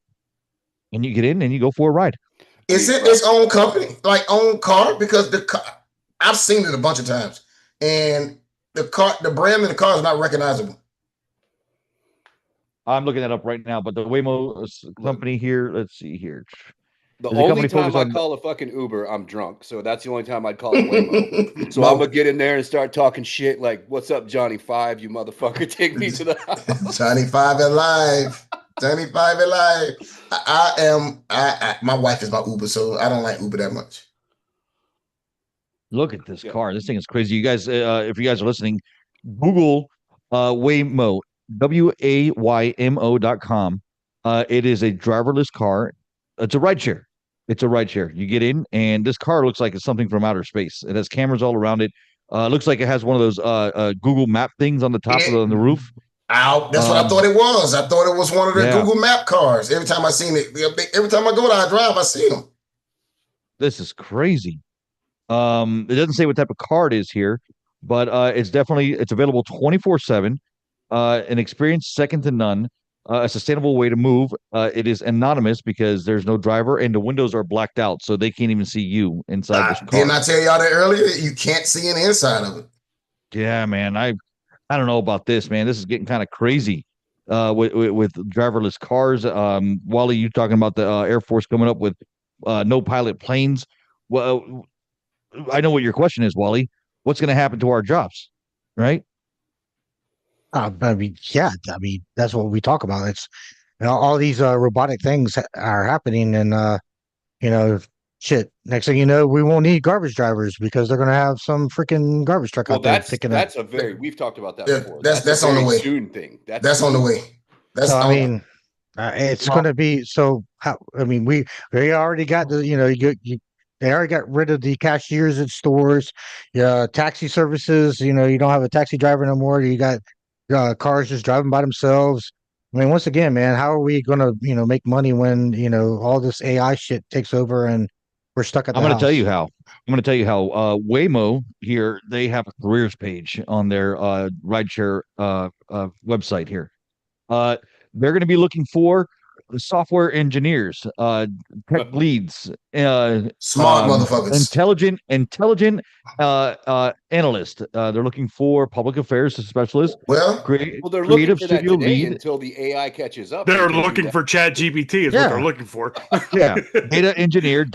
and you get in and you go for a ride. Is it its own company, like own car? Because I've seen it a bunch of times, and the brand of the car is not recognizable. I'm looking that up right now, but the Waymo company here, let's see here. The only time I call a fucking Uber, I'm drunk. So that's the only time I'd call it Waymo. So I'm going to get in there and start talking shit like, "What's up, Johnny 5, you motherfucker? Take me to the house." Johnny 5 alive. Johnny 5 alive. My wife is my Uber, so I don't like Uber that much. Look at this car. This thing is crazy. You guys, if you guys are listening, Google Waymo, WAYMO.com. It is a driverless car. It's a rideshare. You get in, and this car looks like it's something from outer space. It has cameras all around it. Looks like it has one of those Google Map things on the top on the roof. Ow, that's what I thought it was. I thought it was one of the Google Map cars. Every time I seen it, every time I go there, I drive, I see them. This is crazy. It doesn't say what type of car it is here, but it's available 24/7. An experience second to none. A sustainable way to move. It is anonymous because there's no driver and the windows are blacked out, so they can't even see you inside this car. Didn't I tell y'all that earlier? You can't see an inside of it. Yeah, man. I don't know about this, man. This is getting kind of crazy with driverless cars. Wally, you talking about the Air Force coming up with no pilot planes? Well, I know what your question is, Wally. What's going to happen to our jobs, right? I mean, yeah, I mean, that's what we talk about. It's all these robotic things are happening, and you know, shit. Next thing you know, we won't need garbage drivers because they're gonna have some freaking garbage truck Well, out there picking up. that's a very we've talked about that Yeah, before. that's a on the very way. soon thing. That's on the way. That's So I on. mean, it's going to be so. I mean, we already got the they already got rid of the cashiers at stores. Yeah, taxi services. You don't have a taxi driver no more. You got cars just driving by themselves. I mean, once again, man, how are we going to make money when all this AI shit takes over and we're stuck at the I'm going to tell house? you how. I'm going to tell you how. Waymo here, they have a careers page on their rideshare website here. They're going to be looking for software engineers, tech leads, Smart motherfuckers. intelligent analyst. They're looking for public affairs specialists. Well, they're looking creative for that studio today lead. until the AI catches up. They're They can do looking that. for Chat GPT is what they're looking for. Yeah, data engineer,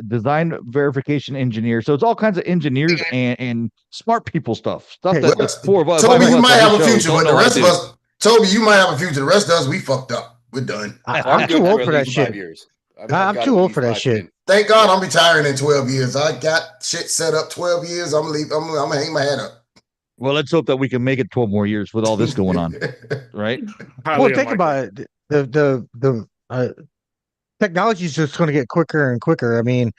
design verification engineer. So it's all kinds of engineers and smart people stuff Hey, that the four of us. Toby, five you of us might on have this a show future, don't but know the how rest to of do. us, Toby, you might have a future. The rest of us, we fucked up. We're done. I'm too good old at for that least shit. 5 years. I've I'm got too at old least for that 5 shit. in. Thank God I'm retiring in 12 years. I got shit set up 12 years. I'm gonna leave. I'm gonna hang my head up. Well, let's hope that we can make it 12 more years with all this going on, right? Well, Highly think unlikely. about it. The technology is just going to get quicker and quicker. I mean,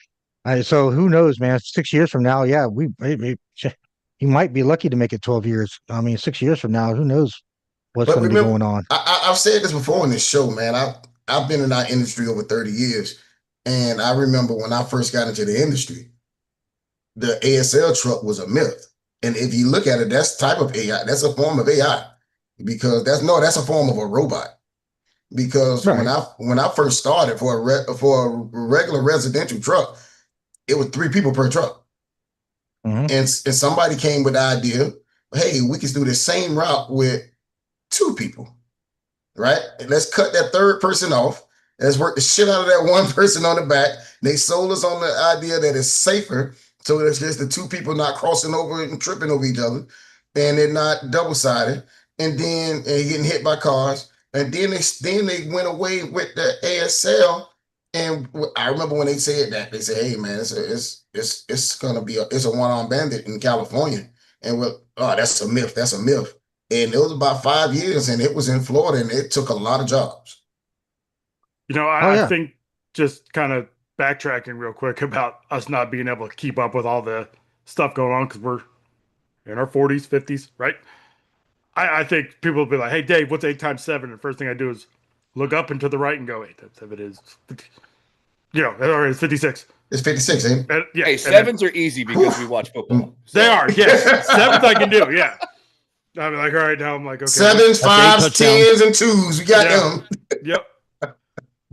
so who knows, man? 6 years from now, yeah, you might be lucky to make it 12 years. I mean, 6 years from now, who knows what's But going to be remember, going on? I've said this before on this show, man. I've been in our industry over 30 years, and I remember when I first got into the industry, the ASL truck was a myth. And if you look at it, that's type of AI. That's a form of AI because that's a form of a robot. Because Right. when I first started for a regular residential truck, it was 3 people per truck. Mhm. And somebody came with the idea, hey, we can do the same route with 2 people, right? And let's cut that third person off. Let's work the shit out of that one person on the back. They sold us on the idea that it's safer. So there's just the 2 people not crossing over and tripping over each other, and they're not double-sided, and then getting hit by cars. And then they went away with the ASL. And I remember when they said that, they said, "Hey man, it's gonna be a one-armed bandit in California." And that's a myth. That's a myth. And it was about 5 years, and it was in Florida, and it took a lot of jobs. I think just kind of backtracking real quick about us not being able to keep up with all the stuff going on because we're in our 40s, 50s, right? I think people will be like, hey, Dave, what's 8 times 7? And the first thing I do is look up and to the right and go, 8 times 7 is, 50, or it's 56. It's 56, ain't it? And, yeah, Hey, and sevens are easy because we watch football. they are, yes. 7s I can do, yeah. I'm like, all right, now I'm like, okay. 7s, 5s, 10s, and 2s. We got them. Yep.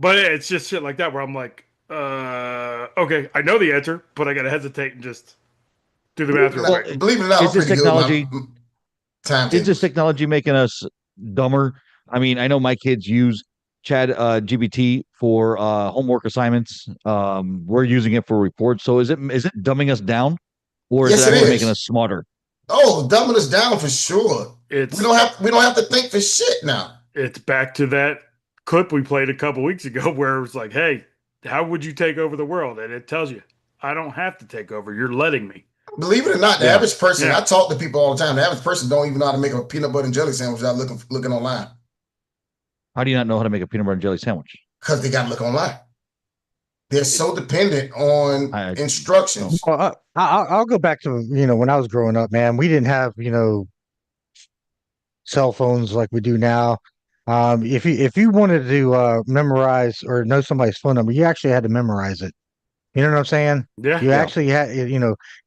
But it's just shit like that where I'm like, okay, I know the answer, but I got to hesitate and just do the math real quick. Believe it or not, Is I'm this pretty technology? good. Time Is this technology making us dumber? I mean, I know my kids use Chat GPT for homework assignments. We're using it for reports. So is it dumbing us down, or is Yes, it it actually is. making us smarter? Oh, dumbing us down for sure. It's We don't have to think for shit now. it's back to that clip we played a couple weeks ago where it was like, hey, how would you take over the world? And it tells you, I don't have to take over. You're letting me. Believe it or not, the Yeah. average person, Yeah. I talk to people all the time. The average person don't even know how to make a peanut butter and jelly sandwich without looking online. How do you not know how to make a peanut butter and jelly sandwich? Because they got to look online. They're so dependent on instructions. Well, I'll go back to when I was growing up, man. We didn't have cell phones like we do now. If you wanted to memorize or know somebody's phone number, you actually had to memorize it. You know what I'm saying? Yeah. You actually had,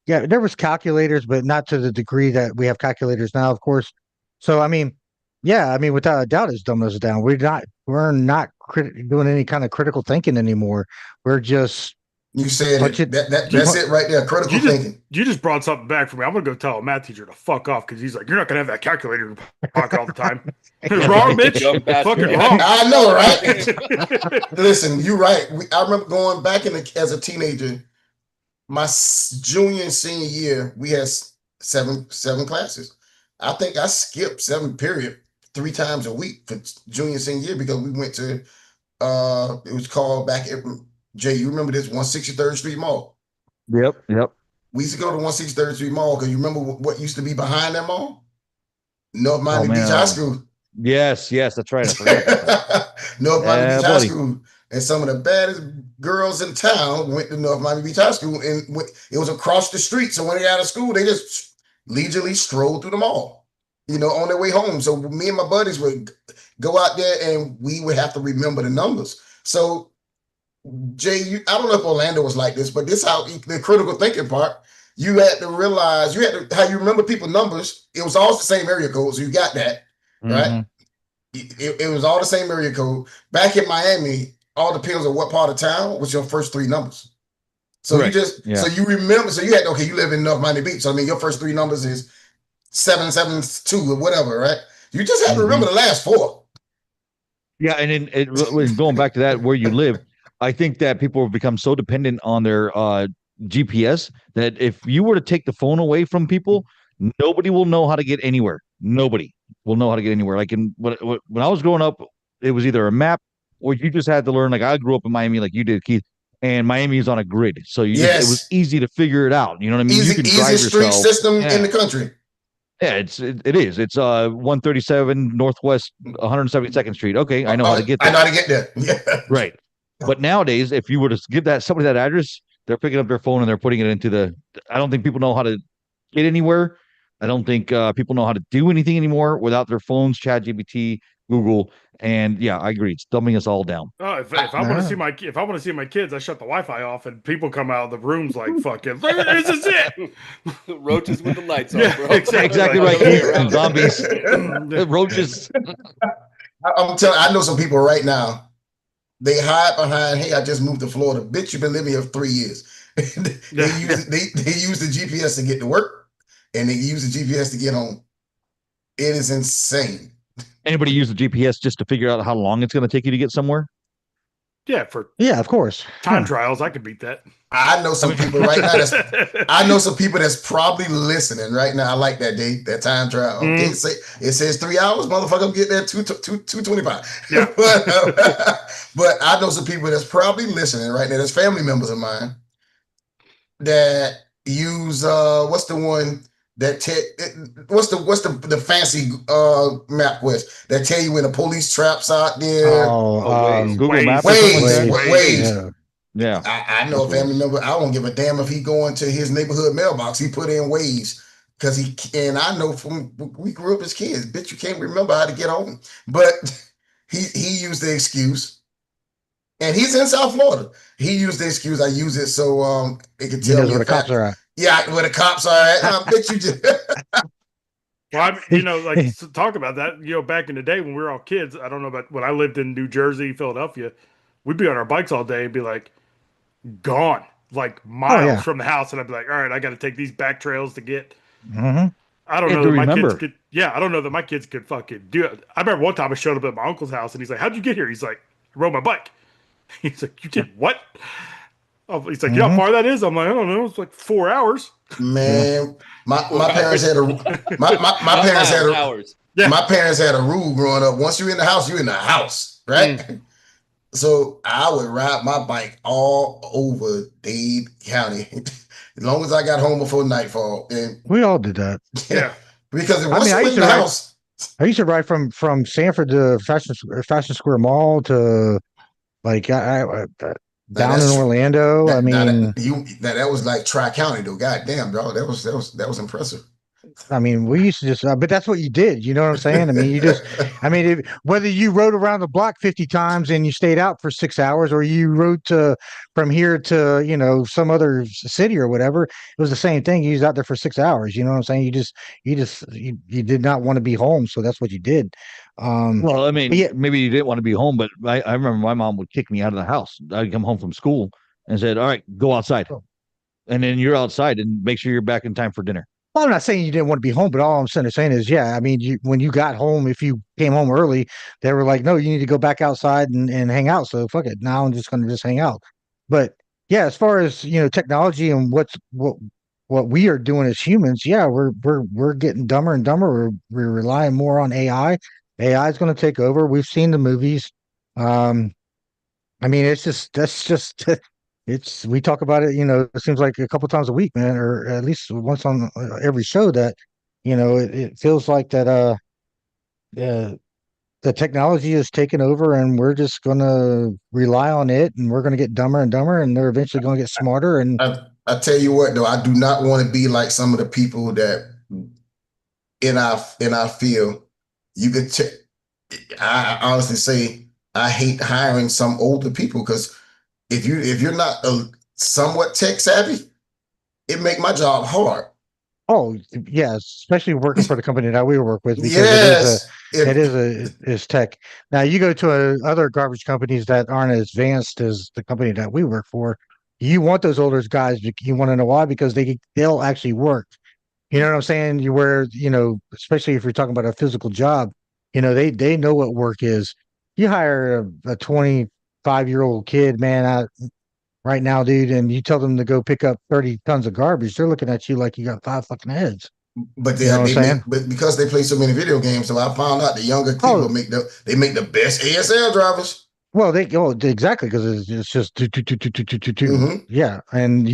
there was calculators, but not to the degree that we have calculators now, of course. So, I mean, without a doubt, it's dumbing us down. We're not doing any kind of critical thinking anymore. We're just You said Punch it. it. That's it right there. Critical thinking. You just brought something back for me. I'm gonna go tell a math teacher to fuck off because he's like, you're not gonna have that calculator in your pocket all the time. Wrong, bitch. Fucking wrong. I know, right? Listen, you're right. I remember going back as a teenager. My junior and senior year, we had seven classes. I think I skipped 7 period 3 times a week for junior and senior year because we went to it was called back at Jay, you remember this 163rd Street Mall? Yep. We used to go to 163rd Street Mall because you remember what used to be behind that mall? North Miami Beach High School. Yes, that's right. I forgot. North Miami Beach High School. And some of the baddest girls in town went to North Miami Beach High School, and it was across the street. So when they got out of school, they just leisurely strolled through the mall, on their way home. So me and my buddies would go out there, and we would have to remember the numbers. So Jay, I don't know if Orlando was like this, but this is how the critical thinking part. You had to realize how you remember people's numbers. It was all the same area code, so you got that right. It was all the same area code. Back in Miami, all depends on what part of town was your first 3 numbers. So you so you remember. So you had you live in North Miami Beach. So I mean, your first 3 numbers is 772 or whatever, right? You just have to remember the last 4. Yeah, and then going back to that, where you live. I think that people have become so dependent on their GPS that if you were to take the phone away from people, nobody will know how to get anywhere. Nobody will know how to get anywhere. Like when I was growing up, it was either a map or you just had to learn. Like I grew up in Miami, like you did, Keith, and Miami is on a grid, so it was easy to figure it out. You know what I mean? Easy, you can drive street yourself. system in the country. Yeah, it is. It's 137 Northwest 172nd Street. Okay, I know how to get there. I know how to get there. Yeah. Right. But nowadays, if you were to give somebody that address, they're picking up their phone and they're putting it into I don't think people know how to get anywhere. I don't think people know how to do anything anymore without their phones, ChatGPT, Google, and yeah, I agree. It's dumbing us all down. Oh, if I want to see my kids, I shut the Wi-Fi off, and people come out of the rooms like, "Fucking, this is it." Roaches with the lights off, bro. Exactly right. And zombies, roaches. I'm telling. I know some people right now. They hide behind, hey, I just moved to Florida. Bitch, you've been living here for 3 years. they use the GPS to get to work, and they use the GPS to get home. It is insane. Anybody use the GPS just to figure out how long it's going to take you to get somewhere? Yeah, of course. Time trials, I could beat that. I know some people right now. I know some people that's probably listening right now. I like that date, that time trial. Okay, it says 3 hours, motherfucker. Get there 2:25. Yeah, but I know some people that's probably listening right now. There's family members of mine that use what's the one that what's the fancy MapQuest that tell you when the police traps out there? Google Maps. Waze. Yeah. I know a family member. I don't give a damn if he go into his neighborhood mailbox. He put in Waze because and I know we grew up as kids. Bitch, you can't remember how to get home. But he used the excuse. And he's in South Florida. He used the excuse. I use it so it can tell me where the cops are at. Yeah, where the cops are at. I bet you just. Well, to talk about that, back in the day when we were all kids, I don't know about when I lived in New Jersey, Philadelphia, we'd be on our bikes all day and be like gone, like miles from the house. And I'd be like, all right, I got to take these back trails to get. Mm-hmm. I don't know that my kids could. Yeah, I don't know that my kids could fucking do it. I remember one time I showed up at my uncle's house and he's like, how'd you get here? He's like, I rode my bike. He's like, you did what? He's like, you know how far that is? I'm like, I don't know. It's like 4 hours. Man, my parents had my parents had a rule growing up. Once you're in the house, you're in the house, right? So I would ride my bike all over Dade County as long as I got home before nightfall. And we all did that. Yeah, because once you're in the house. I used to ride from Sanford to Fashion Square Mall to like down in Orlando. That was like Tri-County though. God damn, bro. That was impressive. I mean, we used to just, but that's what you did. You know what I'm saying? I mean, whether you rode around the block 50 times and you stayed out for 6 hours, or you rode from here to, some other city or whatever, it was the same thing. You was out there for 6 hours. You know what I'm saying? You did not want to be home. So that's what you did. Well, I mean, maybe you didn't want to be home, but I remember my mom would kick me out of the house. I'd come home from school and said, "All right, go outside," and then you're outside and make sure you're back in time for dinner. Well, I'm not saying you didn't want to be home, but all I'm saying is, yeah, I mean, when you got home, if you came home early, they were like, no, you need to go back outside and hang out. So fuck it. Now I'm just going to just hang out. But yeah, as far as, technology and what we are doing as humans, yeah, we're getting dumber and dumber. We're relying more on AI. AI is going to take over. We've seen the movies. I mean, that's just we talk about it, it seems like a couple times a week, man, or at least once on every show that, it feels like that, the technology is taking over and we're just going to rely on it and we're going to get dumber and dumber and they're eventually going to get smarter. And I tell you what, though, I do not want to be like some of the people that in our field, I honestly say I hate hiring some older people because if you're not somewhat tech savvy, it make my job hard. Oh yeah, especially working for the company that we work with, because Yes, it is tech. Now you go to other garbage companies that aren't as advanced as the company that we work for. You want those older guys. You want to know why? Because they'll actually work. You know what I'm saying? Especially if you're talking about a physical job, they know what work is. You hire a 25-year-old kid, man, right now, dude, and you tell them to go pick up 30 tons of garbage, they're looking at you like you got 5 fucking heads. But but because they play so many video games, so I found out the younger people make the best ASL drivers. Well, exactly, because it's just yeah, and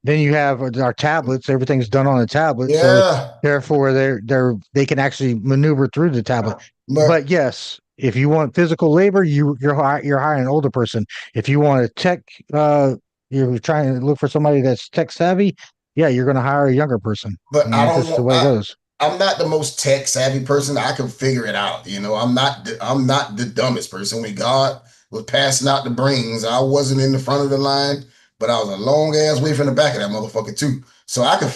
then you have our tablets. Everything's done on a tablet, so therefore they can actually maneuver through the tablet. But yes, if you want physical labor, you're hiring an older person. If you want a tech, you're trying to look for somebody that's tech savvy. Yeah, you're going to hire a younger person. But that's the way it goes. I'm not the most tech savvy person. I can figure it out. I'm not the dumbest person. When God was passing out the brains, I wasn't in the front of the line, but I was a long ass way from the back of that motherfucker too. So I can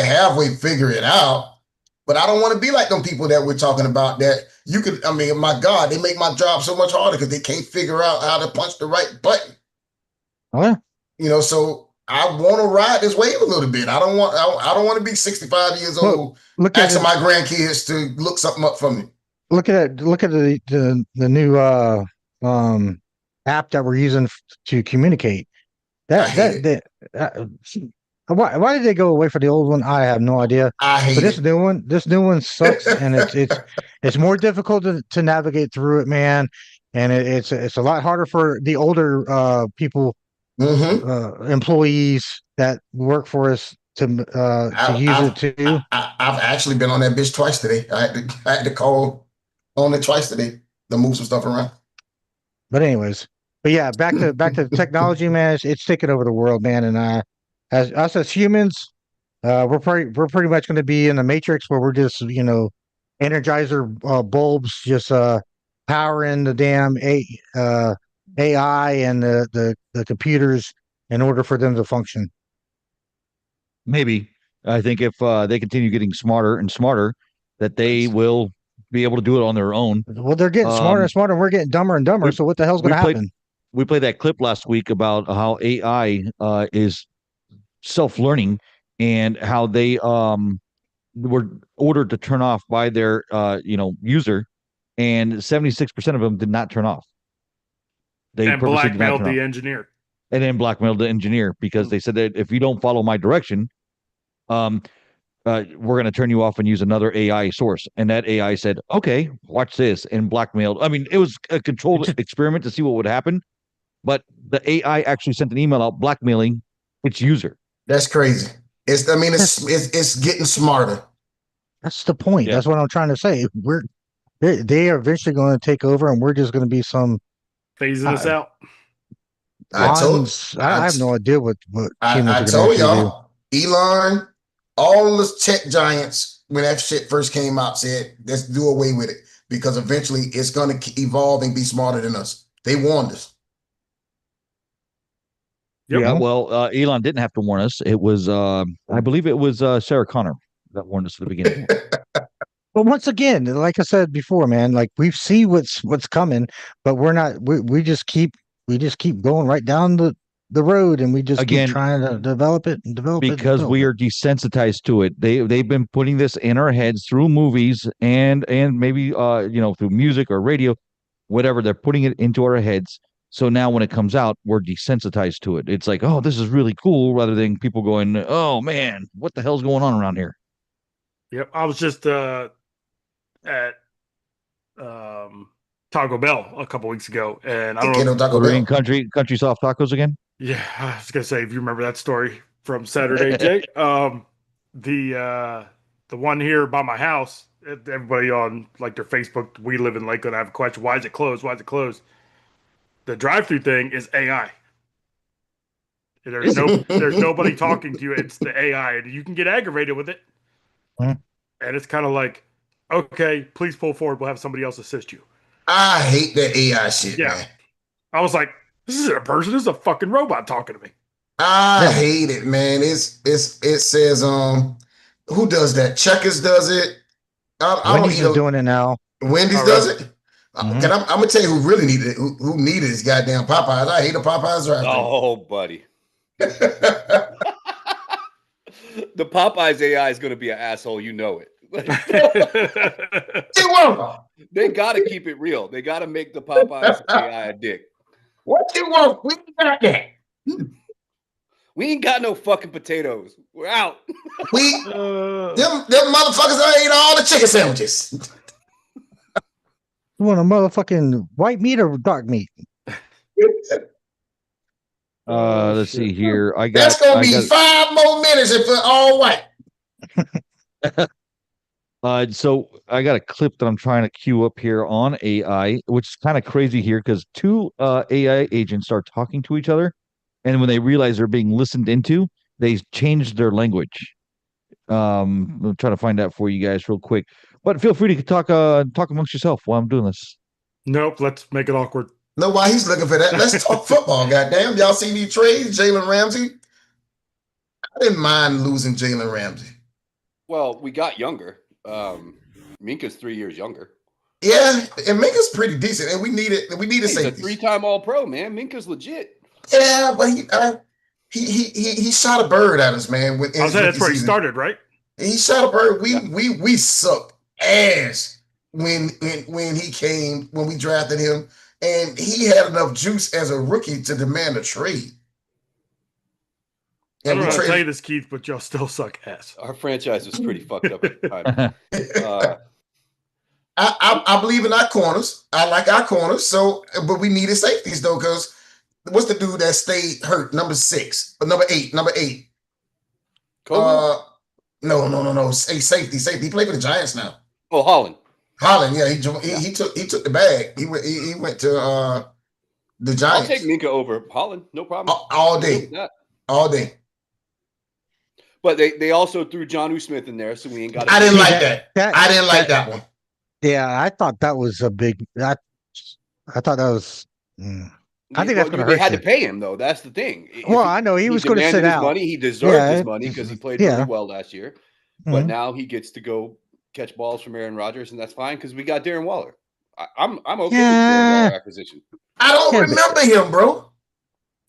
halfway figure it out. But I don't want to be like them people that we're talking about that my God, they make my job so much harder because they can't figure out how to punch the right button. Oh, yeah. So I want to ride this wave a little bit. I don't want to be 65 years old asking my grandkids to look something up for me. Look at the new app that we're using to communicate. Why did they go away from the old one? I have no idea. This new one sucks, and it's more difficult to navigate through it, man. And it's a lot harder for the older people, employees that work for us to use it too. I've actually been on that bitch twice today. I had to call on it twice today to move some stuff around. But anyways, yeah, back to technology, man. It's taking over the world, man, and as us as humans, we're pretty much going to be in the matrix where we're just energizer bulbs just powering the damn AI and the computers in order for them to function. Maybe. I think if they continue getting smarter and smarter, that they will be able to do it on their own. Well, they're getting smarter and smarter, and we're getting dumber and dumber. So what the hell's going to happen? We played that clip last week about how AI is self-learning and how they were ordered to turn off by their user, and 76% of them did not turn off. They blackmailed the engineer. And then blackmailed the engineer because they said that if you don't follow my direction, we're going to turn you off and use another AI source. And that AI said, okay, watch this, and blackmailed. I mean, it was a controlled experiment to see what would happen, but the AI actually sent an email out blackmailing its user. That's crazy. It's getting smarter. That's the point. Yeah. That's what I'm trying to say. They are eventually going to take over, and we're just going to be some phasing us out. I have no idea what I told y'all. Elon, all the tech giants, when that shit first came out, said let's do away with it because eventually it's going to evolve and be smarter than us. They warned us. Yep. Yeah, well, Elon didn't have to warn us. It was, I believe it was Sarah Connor that warned us at the beginning. But once again, like I said before, man, like we see what's coming, but we're not. We just keep going right down the the road, and we just Again, keep trying to develop it and develop it. because we are desensitized to it. They've been putting this in our heads through movies and maybe through music or radio, whatever. They're putting it into our heads. So now when it comes out, we're desensitized to it. It's like, oh, this is really cool, rather than people going, oh man, what the hell's going on around here? Yep, I was just at Taco Bell a couple weeks ago, and I don't know. Taco We're Bell. in country soft tacos again. Yeah, I was gonna say, if you remember that story from Saturday, Jay. The one here by my house, everybody on like their Facebook, we live in Lakeland, I have a question: why is it closed? Why is it closed? The drive-through thing is AI. There's nobody talking to you. It's the AI, and you can get aggravated with it. And it's kind of like, okay, please pull forward. We'll have somebody else assist you. I hate that AI shit, man. I was like, this isn't a person. This is a fucking robot talking to me. I hate it, man. It says who does that? Checkers does it. Wendy's is doing it now. Wendy's does it. I'm gonna tell you who really needed it. Who needed this goddamn Popeyes? I hate a Popeyes drive. Oh, buddy. The Popeyes AI is gonna be an asshole. You know it. They gotta keep it real. They gotta make the Popeyes AI a dick. What you want? We got that. We ain't got no fucking potatoes. We're out. Them motherfuckers I ate all the chicken sandwiches. You want a motherfucking white meat or dark meat? Let's see here. That's gonna be 5 more minutes if it's all white. So I got a clip that I'm trying to queue up here on AI, which is kind of crazy here because 2 AI agents start talking to each other, and when they realize they're being listened into, they changed their language. I'm trying to find that for you guys real quick, but feel free to talk amongst yourself while I'm doing this. Nope, let's make it awkward. No, while he's looking for that, let's talk football. Goddamn, y'all see these trades? Jalen Ramsey. I didn't mind losing Jalen Ramsey. Well, we got younger. Minka's 3 years younger. Yeah, and Minka's pretty decent, and we needed He's safeties. a 3-time All-Pro, man. Minka's legit. Yeah, but he shot a bird at us, man. I was saying that's where he started, right? He shot a bird. We sucked ass when he came, when we drafted him, and he had enough juice as a rookie to demand a trade. And I don't know how to tell you this, Keith, but y'all still suck ass. Our franchise was pretty fucked up at the time. I believe in our corners. I like our corners. So, but we needed safeties though, because what's the dude that stayed hurt? Number 8. Kobe? No. Safety. He played for the Giants now. Oh, Holland. Yeah. He took the bag. He went to the Giants. I'll take Minka over Holland. No problem. All day. But they also threw Jonnu Smith in there, so we ain't got. I didn't like that. I didn't like that one. Yeah, I thought that was a big. I thought that was. I think that's going to hurt. They had to pay him though. That's the thing. Well, I know he was going to sit out. Money. He deserved his money because he played really well last year. But now he gets to go catch balls from Aaron Rodgers, and that's fine because we got Darren Waller. I'm okay with Darren Waller acquisition. I don't remember him, bro. You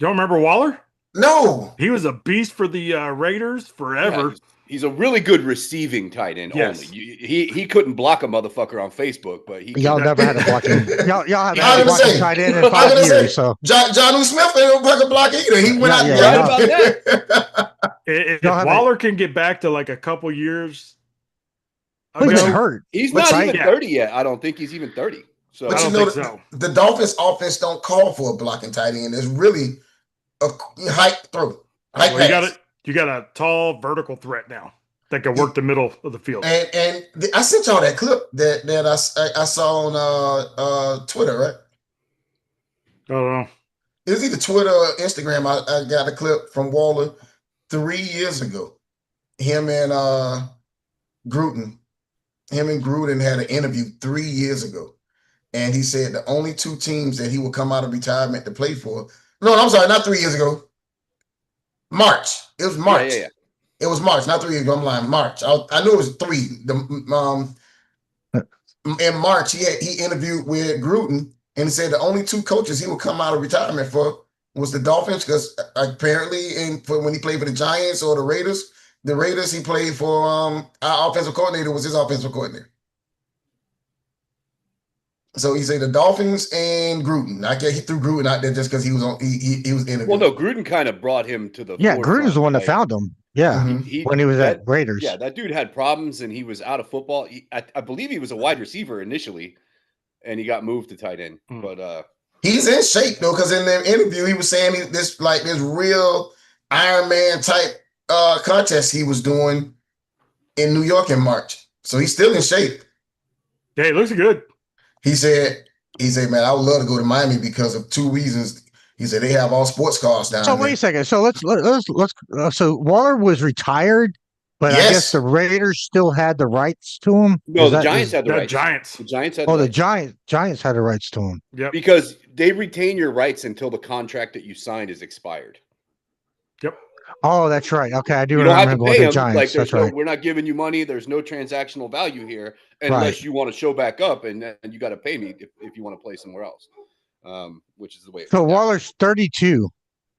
don't remember Waller? No. He was a beast for the Raiders forever. Yeah, he's a really good receiving tight end only. He couldn't block a motherfucker on Facebook, but y'all never had a blocking. Y'all haven't had a blocking tight end in 5 years. So Jonnu Smith ain't no block either. He went out there. About that. If Waller can get back to like a couple years, he's hurt. He's not even 30 yet. I don't think he's even 30. So but I don't think so. The Dolphins offense don't call for a blocking tight end. It's really a height throw. You got a tall vertical threat now that can work the middle of the field. And I sent y'all that clip that I saw on Twitter, right? I don't know. It was either Twitter or Instagram. I got a clip from Waller 3 years ago. Him and Gruden had an interview 3 years ago. And he said the only 2 teams that he will come out of retirement to play for. No, I'm sorry, not 3 years ago. March. It was March. Yeah. It was March, not 3 years ago. I'm lying. March. I knew it was 3. In March, he interviewed with Gruden, and he said the only 2 coaches he would come out of retirement for was the Dolphins because apparently when he played for the Giants or the Raiders he played for our offensive coordinator was his offensive coordinator. So he said the Dolphins and Gruden. I guess he threw Gruden out there just because he was on. He was interviewed. Well, no, Gruden kind of brought him to the Gruden's the one that found him. Yeah, when he was at Raiders. Yeah, that dude had problems and he was out of football. I believe he was a wide receiver initially, and he got moved to tight end. But he's in shape though, because in the interview he was saying this real Iron Man type contest he was doing in New York in March. So he's still in shape. Yeah, he looks good. He said, man, I would love to go to Miami because of two reasons. He said they have all sports cars down there. So wait a second. So let's so Waller was retired, but I guess the Raiders still had the rights to him. No, the Giants had the rights. Giants. The Giants had the Giants had the rights to him. Yep. Because they retain your rights until the contract that you signed is expired. Yep. Oh, that's right. Okay, I do you don't remember have to pay the them. Giants. Like, Right. We're not giving you money. There's no transactional value here unless you want to show back up, and you got to pay me if you want to play somewhere else. Which is the way. So Waller's 32.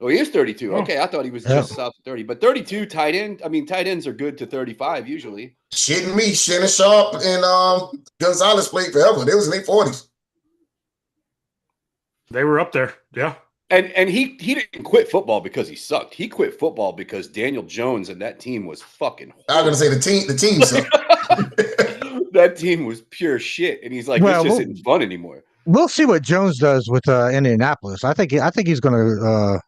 Oh, he is 32. Okay, I thought he was just south of 30, but 32 tight end. I mean, tight ends are good to 35 usually. Shitting me, Shannon Sharp and Gonzalez played forever. They was in their 40s. They were up there. Yeah. And he didn't quit football because he sucked. He quit football because Daniel Jones and that team was fucking horrible. I was gonna say the team sucked. That team was pure shit, and he's like, this just isn't fun anymore. We'll see what Jones does with Indianapolis. I think he's gonna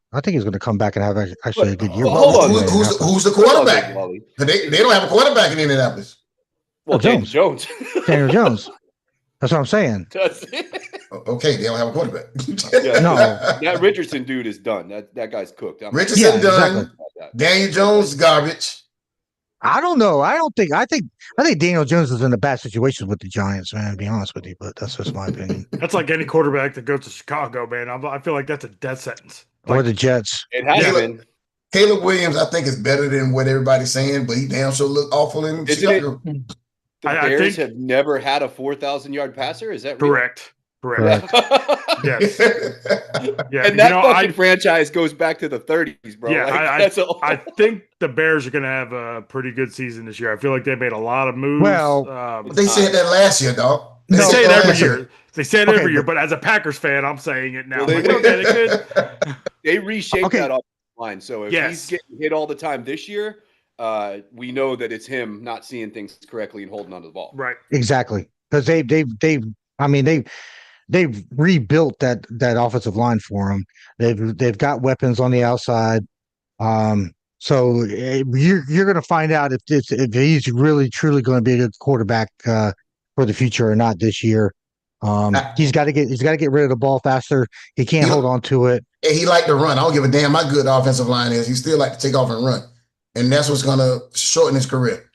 come back and have actually a good year. Who's the quarterback? They don't have a quarterback in Indianapolis. Well, Jones. Daniel Jones. That's what I'm saying. Okay, they don't have a quarterback. No, that Richardson dude is done. That guy's cooked. Richardson done. Exactly. Daniel Jones garbage. I don't know. I think Daniel Jones is in a bad situation with the Giants, man, to be honest with you, but that's just my opinion. That's like any quarterback that goes to Chicago, man. I feel like that's a death sentence. Or the Jets. It has been. Caleb Williams, I think, is better than what everybody's saying, but he damn sure look awful in Chicago. The Bears have never had a 4,000-yard passer. Is that correct? Correct. Yes. Yeah. And that fucking franchise goes back to the 30s, bro. Yeah, I think the Bears are going to have a pretty good season this year. I feel like they made a lot of moves. Well, they said that last year, dog. They say it every year. They say it every year, but as a Packers fan, I'm saying it now. They reshaped that offensive line. So if he's getting hit all the time this year, we know that it's him not seeing things correctly and holding onto the ball. Right. Exactly. Because they've rebuilt that offensive line for him. They've got weapons on the outside. So you're going to find out if he's really truly going to be a good quarterback for the future or not this year. He's got to get rid of the ball faster. He can't hold on to it. He like to run. I don't give a damn how good the offensive line is. He still like to take off and run, and that's what's going to shorten his career.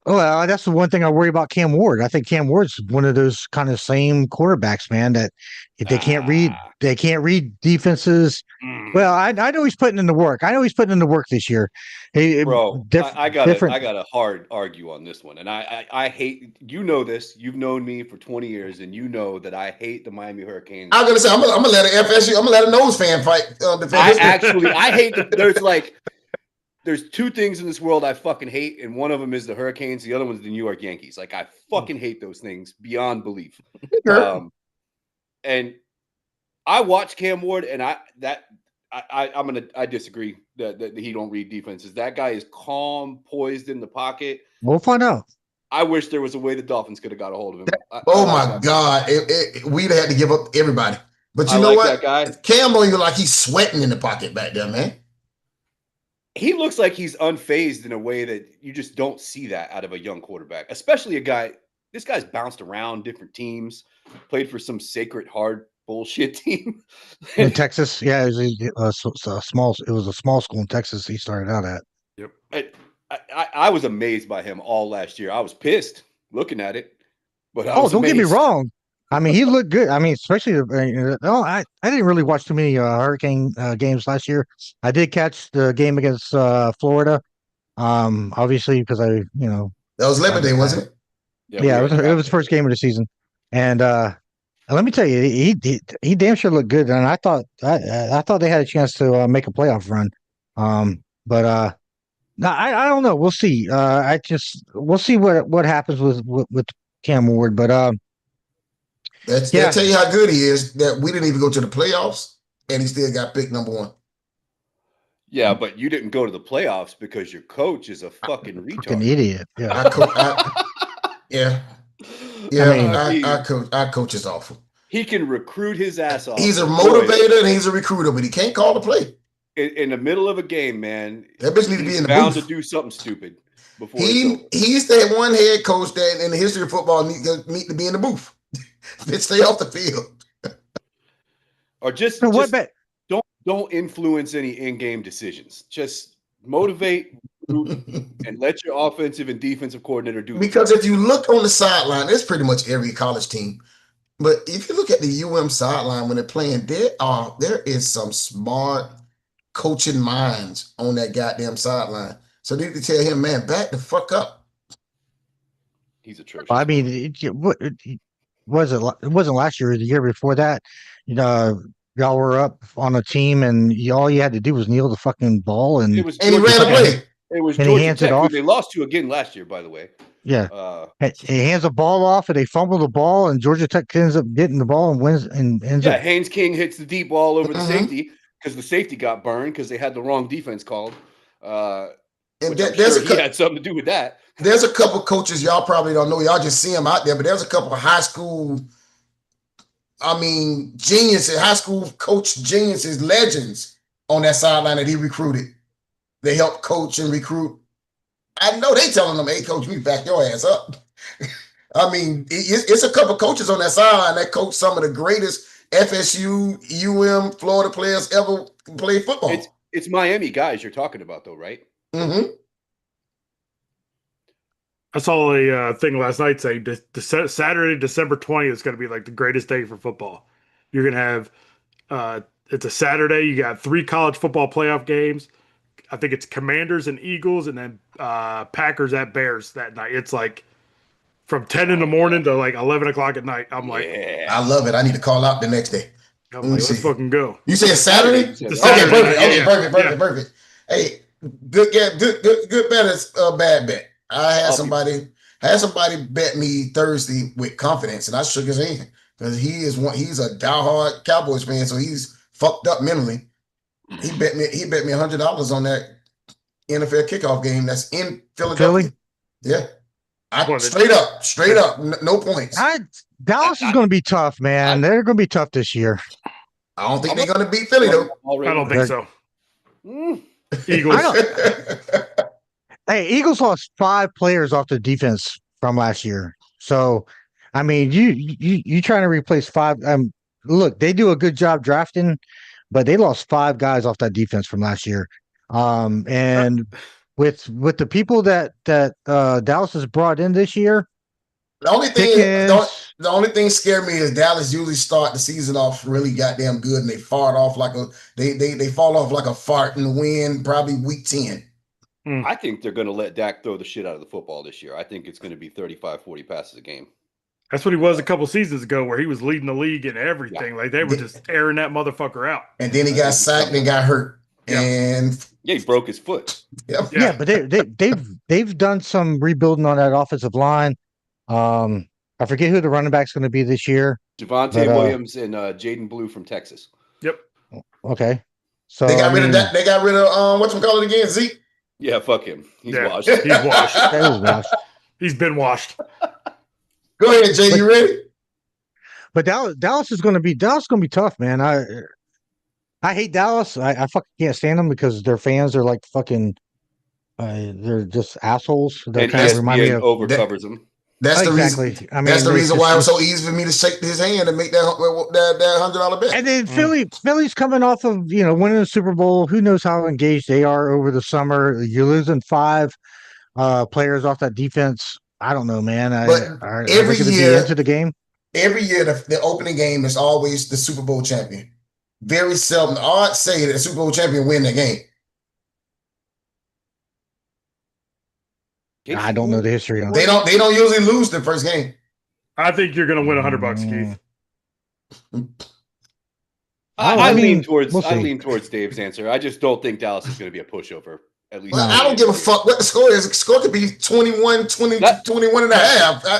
Well, that's the one thing I worry about Cam Ward. I think Cam Ward's one of those kind of same quarterbacks, man, that they can't read defenses. Well, I know he's putting in the work. This year. I got a hard argue on this one. And I hate, this. You've known me for 20 years, and you know that I hate the Miami Hurricanes. I'm going to say, I'm going to let an FSU, I'm going to let a nose fan fight. I hate there's two things in this world I fucking hate, and one of them is the Hurricanes. The other one's the New York Yankees. Like, I fucking hate those things beyond belief. And I watch Cam Ward, and I disagree that he don't read defenses. That guy is calm, poised in the pocket. We'll find out. I wish there was a way the Dolphins could have got a hold of him. My God, we'd have had to give up everybody. But you know what? Cam don't even like he's sweating in the pocket back there, man. He looks like he's unfazed in a way that you just don't see that out of a young quarterback, especially a guy. This guy's bounced around different teams, played for some sacred hard bullshit team in Texas. Yeah, it was a small school in Texas. He started out at. Yep. I was amazed by him all last year. I was pissed looking at it, but don't get me wrong. I mean, he looked good. I mean, especially I didn't really watch too many Hurricane games last year. I did catch the game against Florida, obviously because that was Labor Day, wasn't it? Yeah, it was the first game of the season, and let me tell you, he damn sure looked good, and I thought they had a chance to make a playoff run. But no, I don't know. We'll see. We'll see what happens with Cam Ward. But That tell you how good he is. That we didn't even go to the playoffs, and he still got picked number 1. Yeah, but you didn't go to the playoffs because your coach is a fucking retard. Fucking idiot. Yeah. Yeah. Our coach is awful. He can recruit his ass off. He's a motivator and he's a recruiter, but he can't call the play. In the middle of a game, man. That bitch need to be in the bound booth. To do something stupid before he's that one head coach that in the history of football need to be in the booth. Bitch, stay off the field. Or just don't influence any in-game decisions. Just motivate and let your offensive and defensive coordinator do. Because if you look on the sideline, it's pretty much every college team. But if you look at the UM sideline when they're playing, there is some smart coaching minds on that goddamn sideline. So they need to tell him, man, back the fuck up. He's atrocious. I mean, it wasn't last year or the year before that. Y'all were up on a team, and all you had to do was kneel the fucking ball, and he ran away. It was and Georgia he hands Tech, it off. They lost to again last year, by the way. Yeah, he hands the ball off, and they fumble the ball, and Georgia Tech ends up getting the ball and wins. And ends up. Haynes King hits the deep ball over the safety because the safety got burned because they had the wrong defense called. And he had something to do with that. There's a couple coaches y'all probably don't know. Y'all just see them out there, but there's a couple of high school. Geniuses, high school coach geniuses, legends on that sideline that he recruited. They help coach and recruit. I know they telling them, hey, coach, we back your ass up. It's a couple coaches on that sideline that coach some of the greatest FSU, UM, Florida players ever play football. It's Miami guys you're talking about, though, right? Mm-hmm. I saw a thing last night saying Saturday, December 20th is going to be like the greatest day for football. You're going to have it's a Saturday. You got 3 college football playoff games. I think it's Commanders and Eagles, and then Packers at Bears that night. It's like from 10 in the morning to like 11 o'clock at night. I'm like, I love it. I need to call out the next day. Let's fucking go. You say it's Saturday? Saturday. Perfect. Hey, good bet is a bad bet. I had somebody bet me Thursday with confidence, and I shook his hand because he's a diehard Cowboys fan, so he's fucked up mentally. He bet me $100 on that NFL kickoff game that's in Philadelphia. Yeah, straight up, no points. Dallas is going to be tough, man. They're going to be tough this year. I don't think they're going to beat Philly though. I don't think so. Eagles. Hey, Eagles lost 5 players off the defense from last year. So, I mean, you trying to replace 5. Look, they do a good job drafting, but they lost 5 guys off that defense from last year. And with the people that Dallas has brought in this year, the only thing scared me is Dallas usually start the season off really goddamn good, and they fall off like a fart in the wind, probably week 10. I think they're going to let Dak throw the shit out of the football this year. I think it's going to be 35, 40 passes a game. That's what he was a couple seasons ago, where he was leading the league in everything. Yeah. Like they were just airing that motherfucker out. And then he got sacked and got hurt. Yeah. And he broke his foot. Yeah, but they've done some rebuilding on that offensive line. I forget who the running back's going to be this year. Javonte Williams and Jaden Blue from Texas. Yep. Okay. So they got rid of that. They got rid of whatchamacallit again, Zeke. Yeah, fuck him. He's washed. He's washed. He's been washed. Go ahead, Jay. You ready? But Dallas is going to be tough, man. I hate Dallas. I fucking can't stand them because their fans are like fucking. They're just assholes. They kind of remind me of overcovers them. That's the reason. I mean, that's the reason why it was so easy for me to shake his hand and make that $100 bet. And then Philly's coming off of winning the Super Bowl. Who knows how engaged they are over the summer? You're losing 5 players off that defense. I don't know, man. Every year into the game. Every year, the opening game is always the Super Bowl champion. Very seldom. I'd say that the Super Bowl champion win the game. I don't know the history on They don't usually lose the first game. I think you're going to win $100, Keith. I mean, lean towards we'll I see. lean towards Dave's answer. I just don't think Dallas is going to be a pushover. At least Well, I don't give a fuck what the score is. The score could be 21, 20, 21 and a half. I